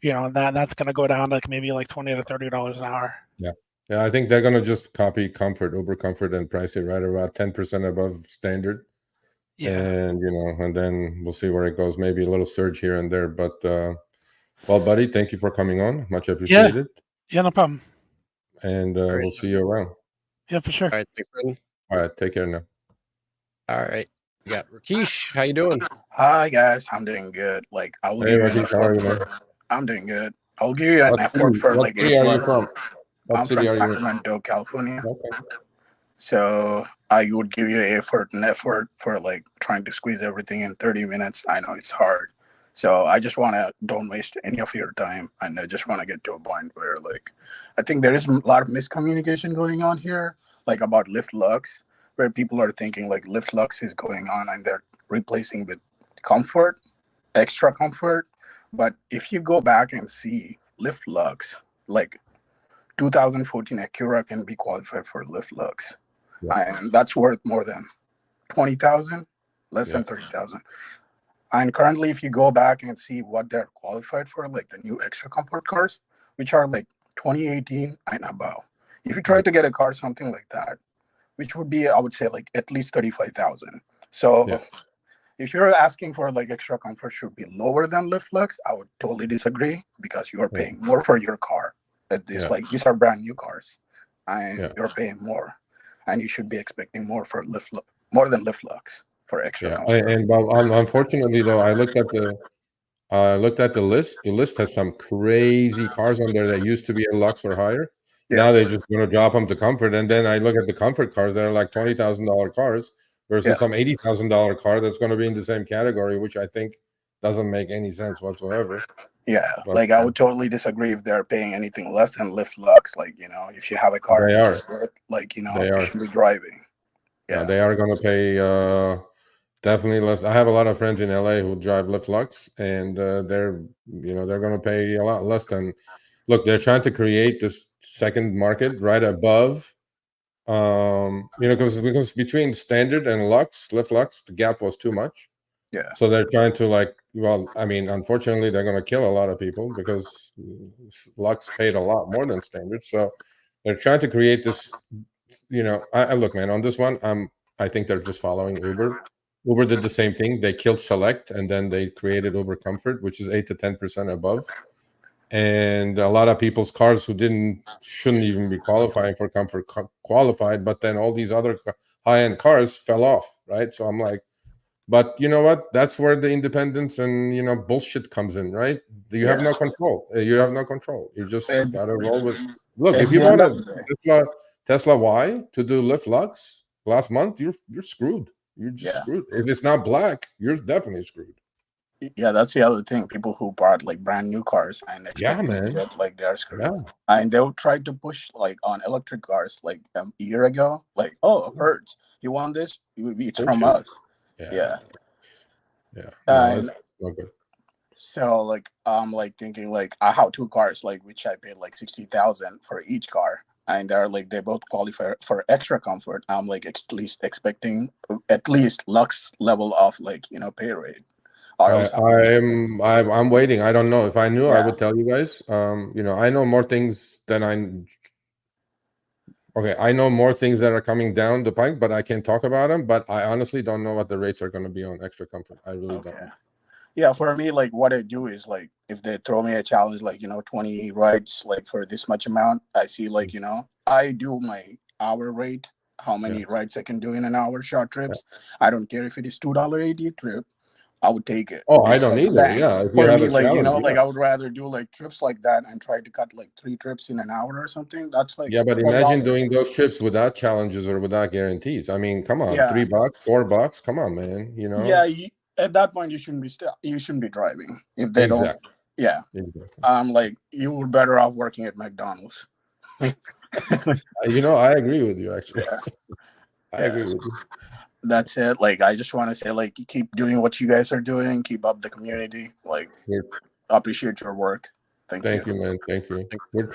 that's gonna go down like maybe like $20 to $30 an hour. Yeah, I think they're gonna just copy Uber Comfort, and price it right around 10% above standard. Yeah. And and then we'll see where it goes. Maybe a little surge here and there, but well, buddy, thank you for coming on. Much appreciated. Yeah, no problem. And we'll see you around. Yeah, for sure. All right, thanks, Brendan. All right, take care now. All right, we got Rakesh. How you doing? Hi guys, I'm doing good. Like I will give you an effort I'm doing good. I'll give you an effort for like A+. I'm from Sacramento, California. Okay. So I would give you an effort for like trying to squeeze everything in 30 minutes. I know it's hard. So I just don't waste any of your time. And I just want to get to a point where like, I think there is a lot of miscommunication going on here, like about Lyft Lux, where people are thinking like Lyft Lux is going on and they're replacing with comfort, extra comfort. But if you go back and see Lyft Lux, like 2014 Acura can be qualified for Lyft Lux. And that's worth more than 20,000, less than 30,000. And currently, if you go back and see what they're qualified for, like the new extra comfort cars, which are like 2018 and above, if you try to get a car something like that, which would be, I would say, like at least 35,000. So if you're asking for like extra comfort should be lower than Lyft Lux, I would totally disagree, because you are paying more for your car. It's like these are brand new cars, and you're paying more. And you should be expecting more for more than Lyft Lux for extra Yeah, comfort. and but unfortunately though, I looked at the list. The list has some crazy cars on there that used to be a Lux or higher. Yeah. Now they're just going to drop them to comfort, and then I look at the comfort cars that are like $20,000 cars versus Yeah. some $80,000 car that's going to be in the same category, which I think doesn't make any sense whatsoever. Yeah, But like I would totally disagree if they're paying anything less than Lyft Lux. Like, you know, if you have a car, They which are. is worth, like, you know, They you are. should be driving. Yeah, they are going to pay definitely less. I have a lot of friends in LA who drive Lyft Lux, and they're going to pay a lot less than. Look, they're trying to create this second market right above. Because between standard and Lux, Lyft Lux, the gap was too much. Yeah. So they're trying to unfortunately, they're going to kill a lot of people because Lux paid a lot more than standard. So they're trying to create this. I look, man, on this one, I think they're just following Uber. Uber did the same thing. They killed Select, and then they created Uber Comfort, which is 8 to 10% above. And a lot of people's cars who shouldn't even be qualifying for comfort qualified, but then all these other high-end cars fell off, right? So I'm like, but you know what? That's where the independence and bullshit comes in, right? You have no control. You have no control. You just gotta roll with. Look, if you bought a Tesla Y to do Lyft Lux last month, you're screwed. You're just screwed. If it's not black, you're definitely screwed. Yeah, that's the other thing. People who bought like brand new cars and expect to get like they're screwed. Yeah. And they'll try to push like on electric cars like a year ago, like, oh, Hertz, you want this? It's from us. Yeah. No, and it's not good. So like I'm like thinking like I have two cars like which I paid like 60,000 for each car, and they're like they both qualify for extra comfort. I'm like at least expecting at least Lux level of like pay rate. I'm waiting. I don't know. If I knew, I would tell you guys. I know more things than I know more things that are coming down the pike, but I can't talk about them. But I honestly don't know what the rates are going to be on extra comfort. I really don't know. Yeah, for me, like what I do is like if they throw me a challenge, like 20 rides, like for this much amount, I see like I do my hour rate, how many rides I can do in an hour, short trips. I don't care if it is $2.80 trip. I would take it. Oh, I don't either. Bang. Yeah, if for you have me, a like challenge, like I would rather do like trips like that and try to cut like 3 trips in an hour or something. That's like but imagine doing those trips without challenges or without guarantees. I mean, come on, $3, $4. Come on, man. Yeah, at that point you shouldn't be driving if they don't. Yeah, like you were better off working at McDonald's. I agree with you actually. I agree with you. That's it. Like, I just want to say, like, keep doing what you guys are doing. Keep up the community. Like, appreciate your work. Thank you, man. Thank you. We're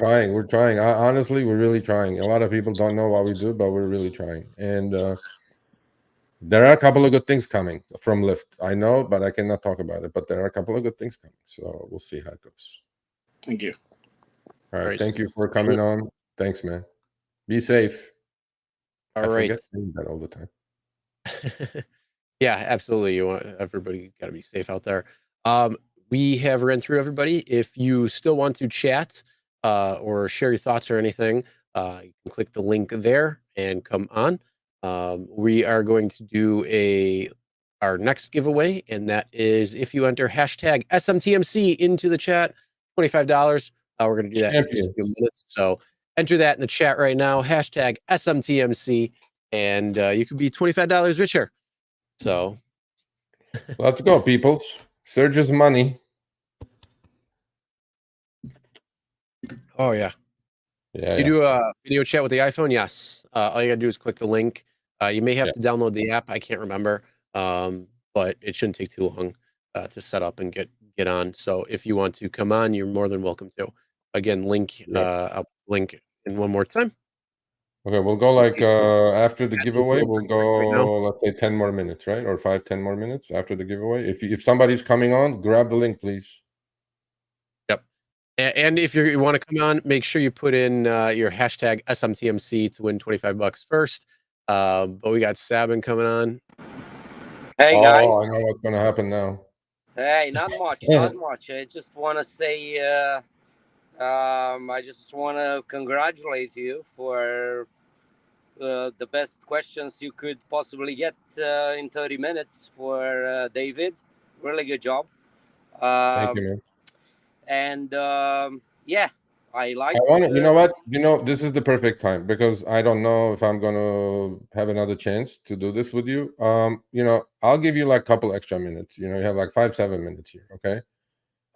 trying. Honestly, we're really trying. A lot of people don't know what we do, but we're really trying. And there are a couple of good things coming from Lyft. I know, but I cannot talk about it. But there are a couple of good things coming. So we'll see how it goes. Thank you. All right. Thank you for coming on. Thanks, man. Be safe. All right. I forget saying that all the time. Yeah, absolutely. Everybody got to be safe out there. We have ran through everybody. If you still want to chat or share your thoughts or anything, you can click the link there and come on. We are going to do our next giveaway, and that is if you enter hashtag SMTMC into the chat, $25. We're going to do that in just a few minutes. So enter that in the chat right now, hashtag SMTMC, and you could be $25 richer. So let's go, peoples. Sergio's money. Oh yeah. Yeah. You do a video chat with the iPhone? Yes. All you gotta do is click the link. You may have to download the app. I can't remember. But it shouldn't take too long to set up and get on. So if you want to come on, you're more than welcome to. Again, link I'll link in one more time. Okay, we'll go like after the giveaway, we'll go let's say 10 more minutes, right? Or 5-10 more minutes after the giveaway. If somebody's coming on, grab the link, please. Yep. And if you want to come on, make sure you put in your hashtag SMTMC to win $25 first. But we got Sabin coming on. Hey guys. Oh, I know what's gonna happen now. Hey, not much, not much. I just want to say I just want to congratulate you for the best questions you could possibly get in 30 minutes for David. Really good job. Thank you, man. And yeah, I like. I want to, you know what? This is the perfect time because I don't know if I'm going to have another chance to do this with you. I'll give you like a couple extra minutes. You have like 5-7 minutes here. Okay.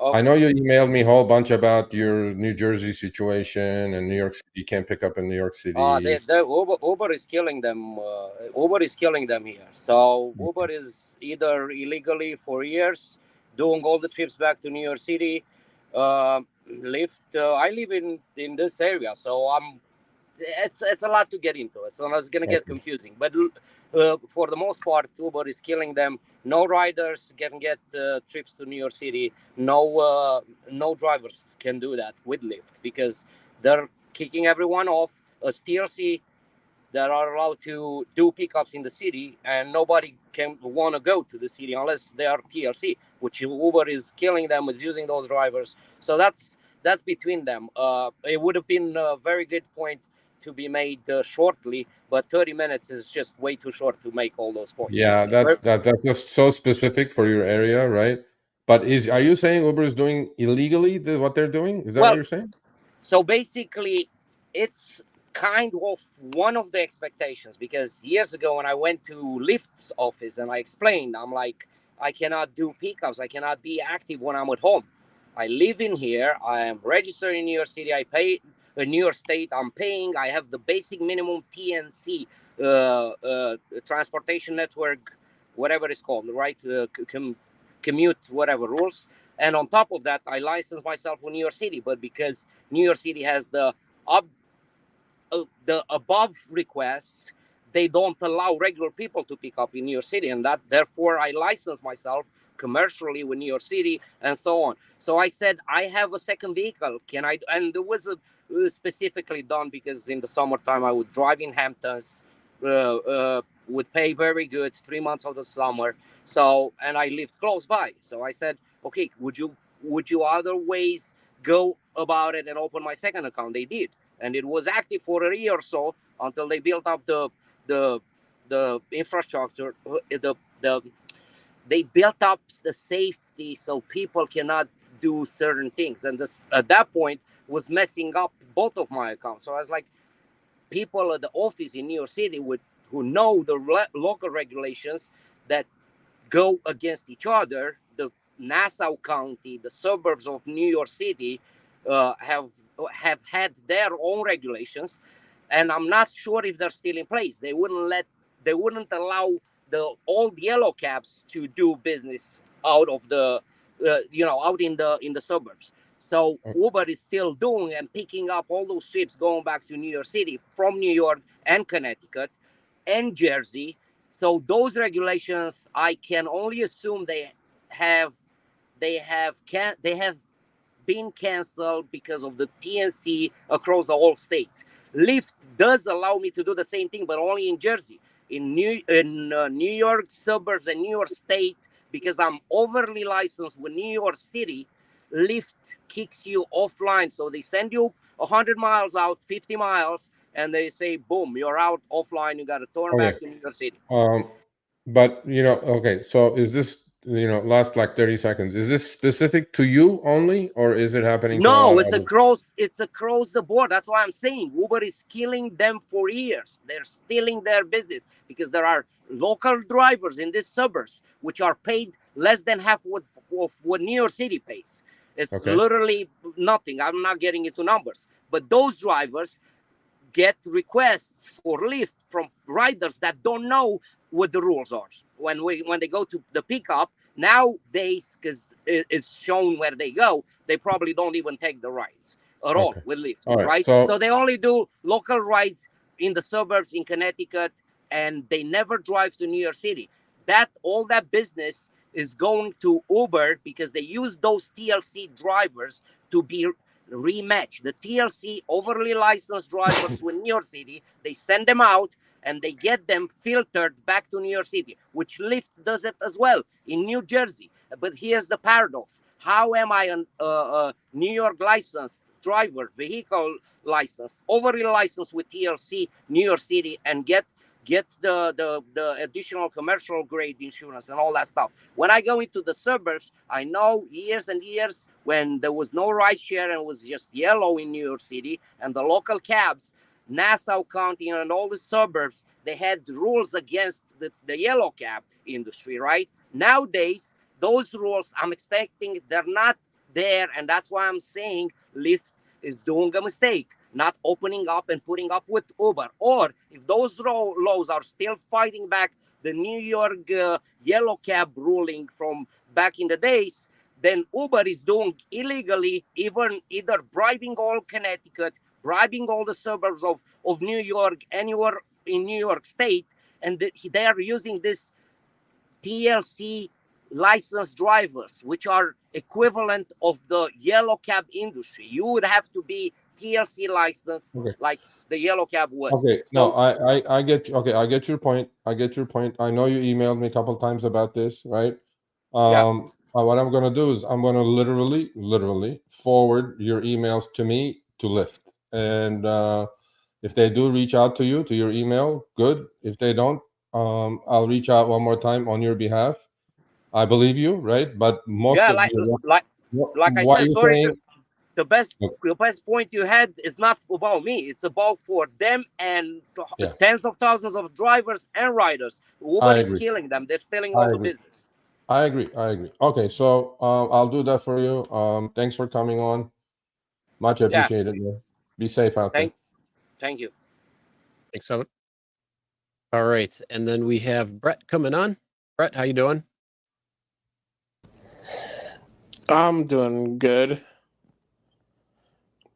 I know you emailed me a whole bunch about your New Jersey situation and New York City. You can't pick up in New York City. Uber is killing them. Uber is killing them here. So Uber is either illegally for years doing all the trips back to New York City. Lyft. I live in this area, so it's a lot to get into. So it's going to get confusing. But for the most part, Uber is killing them. No riders can get trips to New York City. No drivers can do that with Lyft because they're kicking everyone off. As TLC that are allowed to do pickups in the city, and nobody can want to go to the city unless they are TLC, which Uber is killing them with using those drivers. So that's between them. It would have been a very good point to be made shortly, but 30 minutes is just way too short to make all those points. Yeah, that's just so specific for your area, right? But are you saying Uber is doing illegally what they're doing? Is that what you're saying? So basically, it's kind of one of the expectations, because years ago when I went to Lyft's office and I explained, I'm like, I cannot do pickups. I cannot be active when I'm at home. I live in here. I am registered in New York City. I pay in New York State. I'm paying. I have the basic minimum TNC, transportation network, whatever it's called, right? Commute, whatever rules. And on top of that, I license myself in New York City. But because New York City has the above requests, they don't allow regular people to pick up in New York City, and that therefore I license myself commercially with New York City and so on. So I said, I have a second vehicle. Can I? And it was specifically done because in the summertime I would drive in Hamptons, would pay very good 3 months of the summer. So, and I lived close by. So I said, okay, would you other ways go about it and open my second account? They did. And it was active for a year or so until they built up the infrastructure. They built up the safety so people cannot do certain things. And this, at that point, was messing up both of my accounts. So I was like, people at the office in New York City who know the local regulations that go against each other. The Nassau County, the suburbs of New York City have had their own regulations, and I'm not sure if they're still in place. They wouldn't allow the old yellow cabs to do business out of the out in the suburbs. So Uber is still doing and picking up all those trips going back to New York City from New York and Connecticut and Jersey. So those regulations, I can only assume they have been canceled because of the TNC across the whole states. Lyft does allow me to do the same thing, but only in Jersey. In New York suburbs and New York State, because I'm overly licensed with New York City, Lyft kicks you offline. So they send you 100 miles out, 50 miles, and they say, boom, you're out offline. You got to turn back to New York City. But okay. So is this last like 30 seconds? Is this specific to you only, or is it happening? No, it's across the board. That's why I'm saying Uber is killing them for years. They're stealing their business because there are local drivers in these suburbs which are paid less than half of what New York City pays. It's literally nothing. I'm not getting into numbers, but those drivers get requests for Lyft from riders that don't know what the rules are. When they go to the pickup nowadays, because it's shown where they go, they probably don't even take the rides at all with Lyft, right? So they only do local rides in the suburbs in Connecticut, and they never drive to New York City. All that business is going to Uber because they use those TLC drivers to be rematched. The TLC overly licensed drivers with New York City, they send them out and they get them filtered back to New York City, which Lyft does it as well in New Jersey. But here's the paradox. How am I a New York licensed driver, vehicle licensed, overly licensed with TLC, New York City, and get the additional commercial grade insurance and all that stuff? When I go into the suburbs, I know years and years when there was no rideshare and it was just yellow in New York City, and the local cabs, Nassau County and all the suburbs, they had rules against the yellow cab industry, right? Nowadays, those rules, I'm expecting they're not there, and that's why I'm saying Lyft is doing a mistake, not opening up and putting up with Uber. Or if those laws are still fighting back the New York yellow cab ruling from back in the days, then Uber is doing illegally, even either bribing all Connecticut, bribing all the suburbs of New York, anywhere in New York State, and they are using this TLC licensed drivers, which are equivalent of the yellow cab industry. You would have to be TLC licensed, Okay. like the yellow cab was. Okay, So, no, I get you. Okay, I get your point. I get your point. I know you emailed me a couple of times about this, right? Yeah. What I'm gonna do is I'm gonna literally forward your emails to me to Lyft, and if they do reach out to you to your email, good. If they don't, I'll reach out one more time on your behalf. I believe you, right? But most yeah, of you, like I what said, you're sorry, saying, the best point you had is not about me. It's about for them and yeah, tens of thousands of drivers and riders. Uber I is agree. killing them. They're stealing I all the agree. business. I agree. Okay, so I'll do that for you. Thanks for coming on. Much Yeah. appreciated, man. Be safe out there. Thank you. Thanks so much. All right, and then we have Brett coming on. Brett, how you doing? I'm doing good.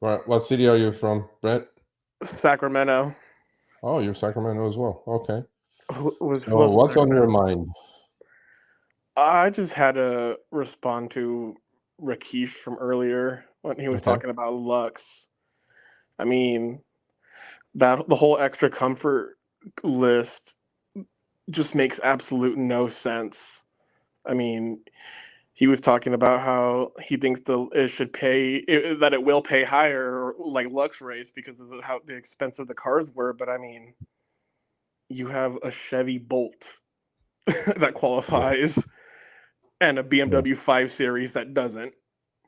What city are you from, Brett? Sacramento. Oh, you're Sacramento as well. Okay. Was So what's on your mind? I just had to respond to Rakesh from earlier when he was Okay. talking about Lux. I mean, that the whole extra comfort list just makes absolute no sense. I mean, he was talking about how he thinks that it will pay higher, like Lux rates, because of how the expensive the cars were. But I mean, you have a Chevy Bolt that qualifies, and a BMW 5 Series that doesn't.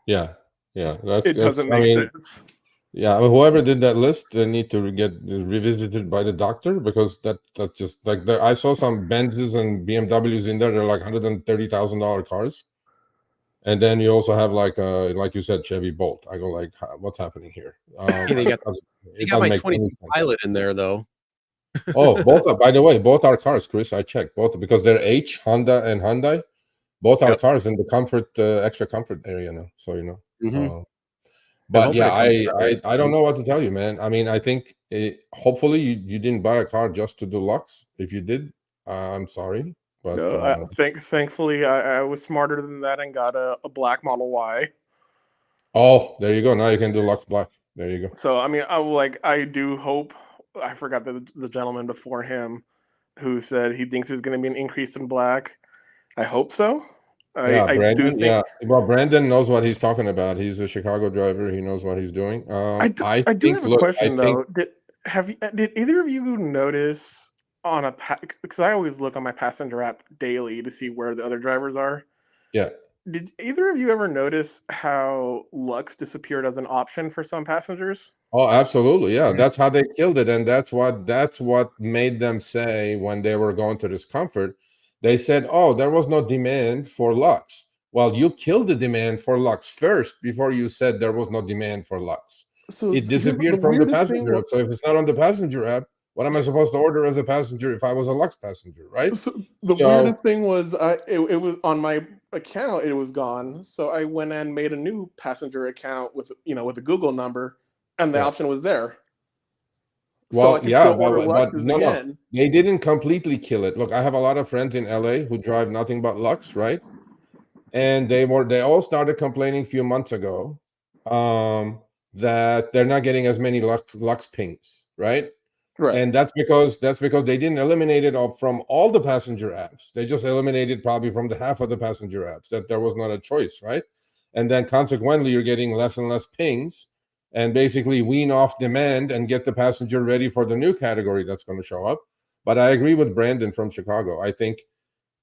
Yeah. It doesn't make sense. Yeah, whoever did that list, they need to get revisited by the doctor, because that's just like I saw some Benzes and BMWs in there. They're like $130,000 cars, and then you also have like you said, Chevy Bolt. I go like, what's happening here? Hey, they got my 22 Pilot in there though. Oh, both. By the way, both are cars, Chris. I checked both because they're Honda and Hyundai. Both are cars in the comfort, extra comfort area now. So you know. Mm-hmm. But yeah, I don't know what to tell you, man. I mean, I think hopefully you didn't buy a car just to do Lux. If you did, I'm sorry, but no, thankfully I was smarter than that and got a black Model Y. Oh, there you go. Now you can do Lux Black. There you go. So I mean, I do hope. I forgot the gentleman before him who said he thinks there's going to be an increase in black. I hope so. Brandon. Well, Brandon knows what he's talking about. He's a Chicago driver. He knows what he's doing. I do have a question though. Did either of you notice on because I always look on my passenger app daily to see where the other drivers are? Yeah. Did either of you ever notice how Lux disappeared as an option for some passengers? Oh, absolutely. Yeah, that's how they killed it, and that's what made them say when they were going to this comfort. They said, "Oh, there was no demand for Lux." Well, you killed the demand for Lux first before you said there was no demand for Lux. So it disappeared from the passenger app. So if it's not on the passenger app, what am I supposed to order as a passenger if I was a Lux passenger, right? So the weirdest thing was it was on my account, it was gone. So I went and made a new passenger account with a Google number, and the option was there. Well, so I could but no, they didn't completely kill it. Look, I have a lot of friends in LA who drive nothing but Lux, right? And they all started complaining a few months ago that they're not getting as many Lux pings, right? Right. And that's because they didn't eliminate it from all the passenger apps. They just eliminated probably from the half of the passenger apps, that there was not a choice, right? and then consequently you're getting less and less pings, and basically wean off demand and get the passenger ready for the new category that's going to show up. But I agree with Brandon from Chicago. I think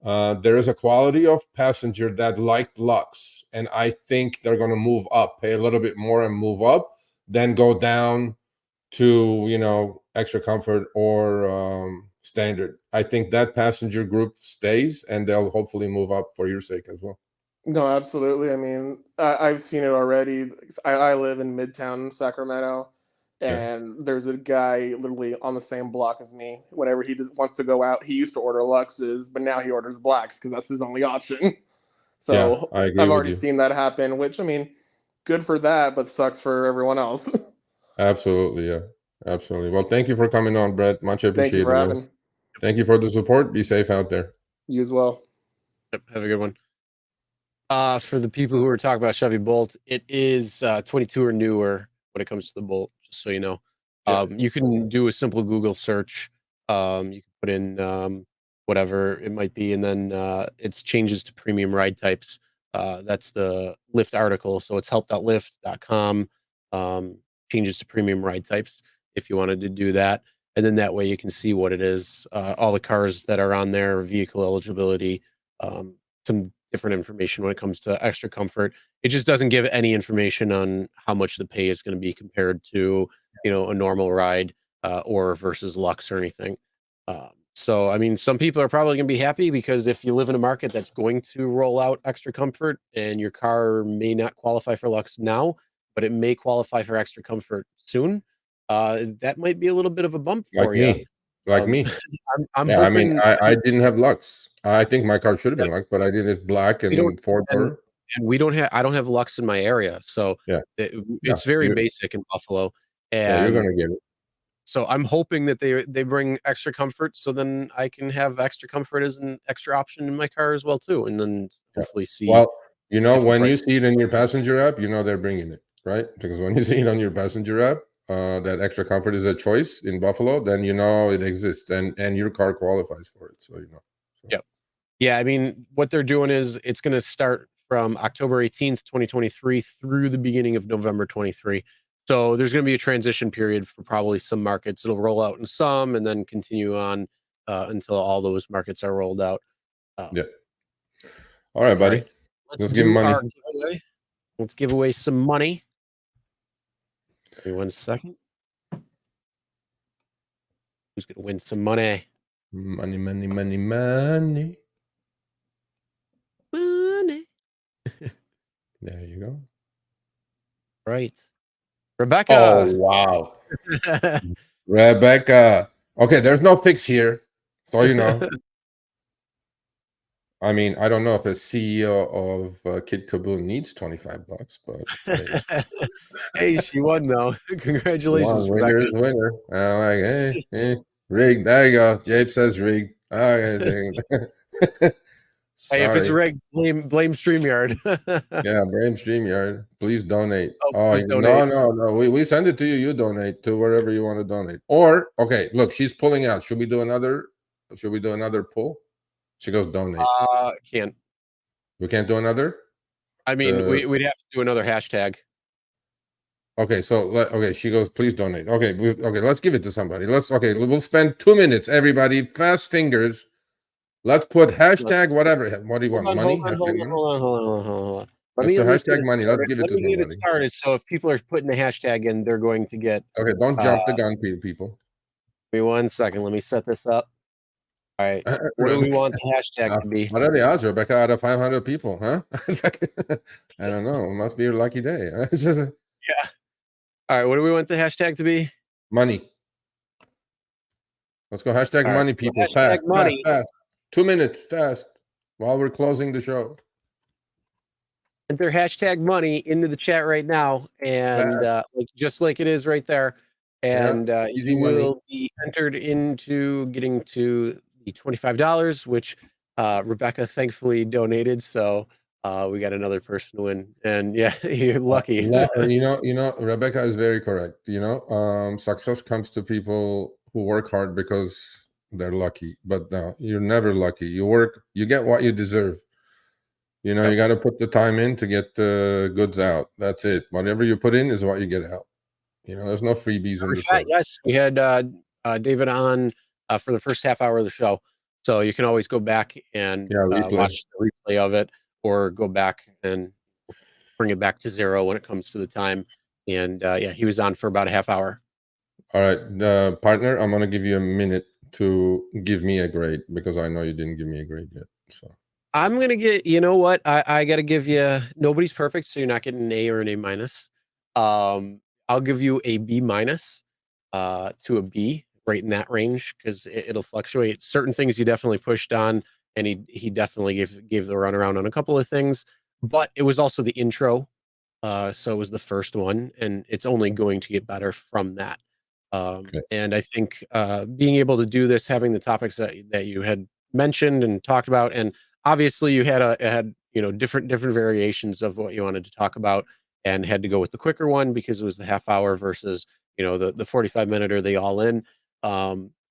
there is a quality of passenger that liked Lux, and I think they're going to move up, pay a little bit more and move up, then go down to, you know, extra comfort or standard. I think that passenger group stays, and they'll hopefully move up for your sake as well. No, absolutely. I mean, I've seen it already. I live in Midtown Sacramento, and there's a guy literally on the same block as me. Whenever he wants to go out, he used to order Luxes, but now he orders Blacks because that's his only option. So I agree I've with already you. seen that happen, which, I mean, good for that, but sucks for everyone else. Absolutely, yeah. Absolutely. Well, thank you for coming on, Brett. Much Thank you appreciated, for man. having. Thank you for the support. Be safe out there. You as well. Yep, have a good one. For the people who are talking about Chevy Bolt, it is 22 or newer when it comes to the Bolt, just so you know. You can do a simple Google search. You can put in whatever it might be, and then it's changes to premium ride types. That's the Lyft article. So it's help.lyft.com, changes to premium ride types if you wanted to do that. And then that way you can see what it is, all the cars that are on there, vehicle eligibility, some different information when it comes to extra comfort. It just doesn't give any information on how much the pay is going to be compared to, you know, a normal ride or versus Lux or anything. So, I mean, some people are probably going to be happy because if you live in a market that's going to roll out extra comfort and your car may not qualify for Lux now, but it may qualify for extra comfort soon, that might be a little bit of a bump for you. Like me. I'm Yeah, I mean, hoping. I didn't have Lux. I think my car should have been Lux, but I did. It's black and four-door. And we don't have. I don't have Lux in my area, so it's very basic in Buffalo. And you're gonna get it. So I'm hoping that they bring extra comfort, so then I can have extra comfort as an extra option in my car as well too, and then hopefully see. Well, you know, when you see it in your passenger app, you know they're bringing it, right? Because when you see it on your passenger app, that extra comfort is a choice in Buffalo, then you know it exists, and your car qualifies for it. So you know. Yep. Yeah, I mean, what they're doing is it's going to start from October 18th, 2023 through the beginning of November 23. So there's going to be a transition period for probably some markets. It'll roll out in some and then continue on until all those markets are rolled out. Yeah. All right, buddy. Right. Let's give him money. Giveaway. Let's give away some money. Give me 1 second. Who's going to win some money? Money, money, money, money. Money. There you go. Right. Rebecca. Oh, wow. Rebecca. Okay, there's no fix here. So you know. I mean, I don't know if a CEO of Kid Kaboom needs $25, but hey, she won though. Congratulations, Rebecca. Winner's winner. I'm like, hey, rigged. There you go. Jabe says rigged. Okay. Hey, if it's rigged, blame StreamYard. Yeah, blame StreamYard. Please donate. Please donate. No. We send it to you. You donate to wherever you want to donate. Or okay, look, she's pulling out. Should we do another pull? She goes donate. Can't. We can't do another? I mean, we'd have to do another hashtag. Okay, so she goes, please donate. Okay, let's give it to somebody. We'll spend 2 minutes, everybody. Fast fingers. Let's put hashtag whatever. What do you want? Money? Hold on. Let's do hashtag money. Let's give it to somebody. Let me get it started. So if people are putting the hashtag in, they're going to get. Okay, don't jump the gun, people. Give me 1 second. Let me set this up. All right. What do we want the hashtag to be? What are the odds, Rebecca, out of 500 people, huh? I don't know. It must be your lucky day. It's just yeah. All right. What do we want the hashtag to be? Money. Let's go hashtag money, so people. Hashtag money. Fast. 2 minutes, fast. While we're closing the show. Enter hashtag money into the chat right now, and just like it is right there, and you will be entered into getting to the $25, which Rebecca thankfully donated. So we got another person to win, and yeah, you're lucky. you know, Rebecca is very correct. You know, success comes to people who work hard because they're lucky. But no, you're never lucky. You work, you get what you deserve. You know, you got to put the time in to get the goods out. That's it. Whatever you put in is what you get out. You know, there's no freebies in this world. Yes, we had David on for the first half hour of the show, so you can always go back and watch the replay of it, or go back and bring it back to zero when it comes to the time. And yeah, he was on for about a half hour. All right, partner, I'm gonna give you a minute to give me a grade, because I know you didn't give me a grade yet. So I'm gonna get, you know what, I gotta give you, nobody's perfect, so you're not getting an A or an A minus. I'll give you a B minus to a B, right in that range, because it'll fluctuate. Certain things he definitely pushed on, and he definitely gave the runaround on a couple of things, but it was also the intro. So it was the first one, and it's only going to get better from that. And I think being able to do this, having the topics that you had mentioned and talked about, and obviously you had you know, different variations of what you wanted to talk about, and had to go with the quicker one because it was the half hour versus, you know, the 45 minute or the all in.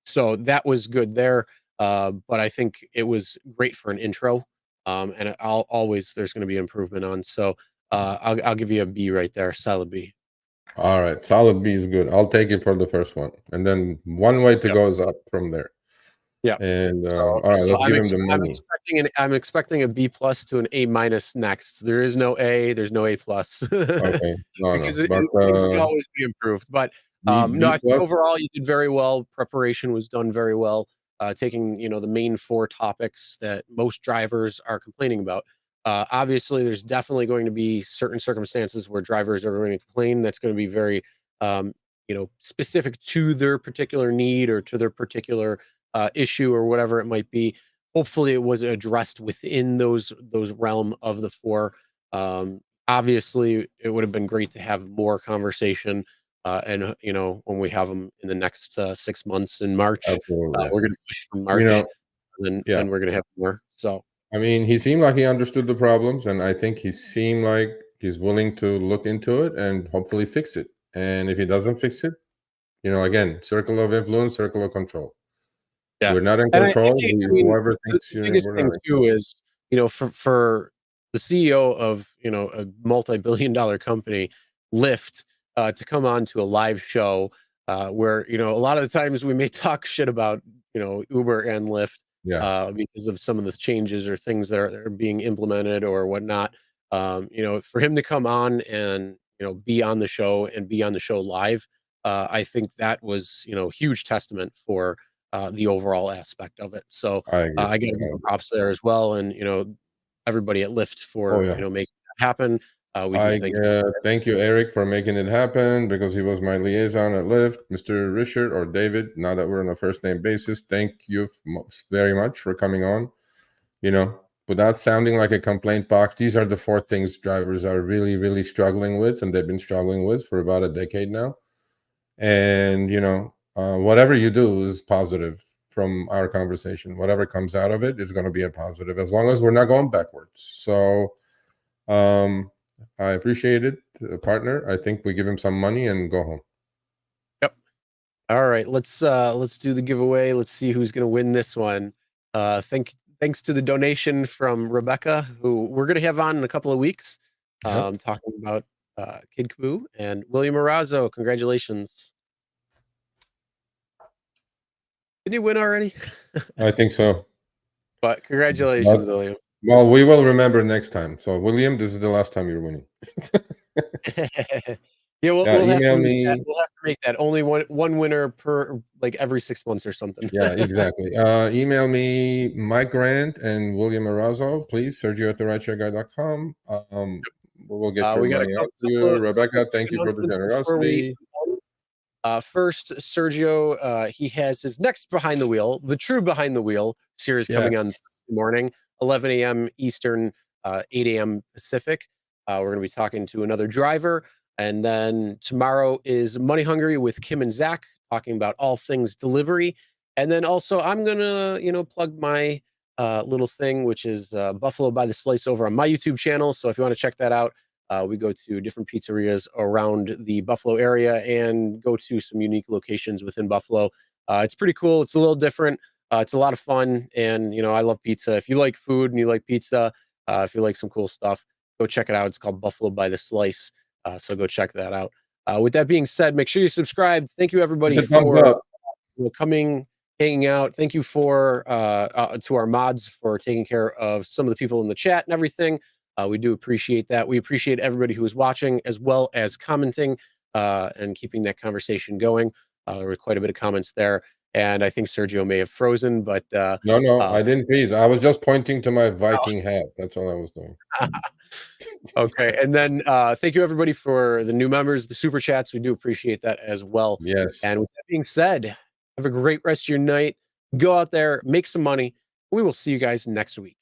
So that was good there. But I think it was great for an intro. And I'll always, there's going to be improvement on. So I'll give you a B right there, solid B. all right, solid B is good. I'll take it for the first one, and then one way to go is up from there. Yeah. And So, all right, let's give him the money. I'm expecting a B plus to an A minus next. There is no A, there's no A plus. Okay, no, Because but things can always be improved. But no, I think overall you did very well. Preparation was done very well. Taking, you know, the main 4 topics that most drivers are complaining about. Obviously, there's definitely going to be certain circumstances where drivers are going to complain. That's going to be very, you know, specific to their particular need or to their particular issue or whatever it might be. Hopefully, it was addressed within those realm of the 4. Obviously, it would have been great to have more conversation. And you know, when we have them in the next 6 months in March, we're going to push from March, you know, and then we're going to have more. So I mean, he seemed like he understood the problems, and I think he seemed like he's willing to look into it and hopefully fix it. And if he doesn't fix it, you know, again, circle of influence, circle of control. yeah, We're not in and control. I mean, Whoever the thinks biggest we're thing not in too is, you know, for the CEO of, you know, a multi-billion-dollar company, Lyft, to come on to a live show where, you know, a lot of the times we may talk shit about, you know, Uber and Lyft because of some of the changes or things that are being implemented or whatnot. You know, for him to come on and, you know, be on the show and be on the show live, I think that was, you know, huge testament for the overall aspect of it. So I got to give him props there as well, and you know, everybody at Lyft for you know, making that happen. We do thank you, Eric, for making it happen, because he was my liaison at Lyft. Mr. Risher, or David, now that we're on a first name basis, thank you very much for coming on. You know, without sounding like a complaint box, these are the 4 things drivers are really, really struggling with, and they've been struggling with for about a decade now. And you know, whatever you do is positive from our conversation. Whatever comes out of it is going to be a positive, as long as we're not going backwards. So I appreciate it, partner. I think we give him some money and go home. Yep. All right, let's do the giveaway. Let's see who's going to win this one. Thanks to the donation from Rebecca, who we're going to have on in a couple of weeks, talking about Kid Kaboo, and William Arazo. Congratulations. Did you win already? I think so. But congratulations, William. Well, we will remember next time. So, William, this is the last time you're winning. Yeah, we'll have email to me. We'll have to make that only one winner per, like, every 6 months or something. Yeah, exactly. Email me Mike Grant and William Arazo, please. Sergio at therideshareguy.com. We'll get your money out to you. Rebecca, thank you for the generosity. First, Sergio, he has his next Behind the Wheel, the true Behind the Wheel series coming on morning, 11 a.m. Eastern, 8 a.m. Pacific. We're going to be talking to another driver. And then tomorrow is Money Hungry with Kim and Zach, talking about all things delivery. And then also I'm going to, you know, plug my little thing, which is Buffalo by the Slice over on my YouTube channel. So if you want to check that out, we go to different pizzerias around the Buffalo area and go to some unique locations within Buffalo. It's pretty cool. It's a little different. It's a lot of fun. And, you know, I love pizza. If you like food and you like pizza, If you like some cool stuff, go check it out. It's called Buffalo by the Slice. So go check that out. With that being said, make sure you subscribe. Thank you everybody for coming, hanging out. Thank you for to our mods for taking care of some of the people in the chat and everything. We do appreciate that. We appreciate everybody who is watching as well as commenting and keeping that conversation going. There were quite a bit of comments there. And I think Sergio may have frozen, but no, I didn't freeze. I was just pointing to my Viking hat. That's all I was doing. Okay, and then thank you everybody for the new members, the super chats. We do appreciate that as well. Yes. And with that being said, have a great rest of your night. Go out there, make some money. We will see you guys next week.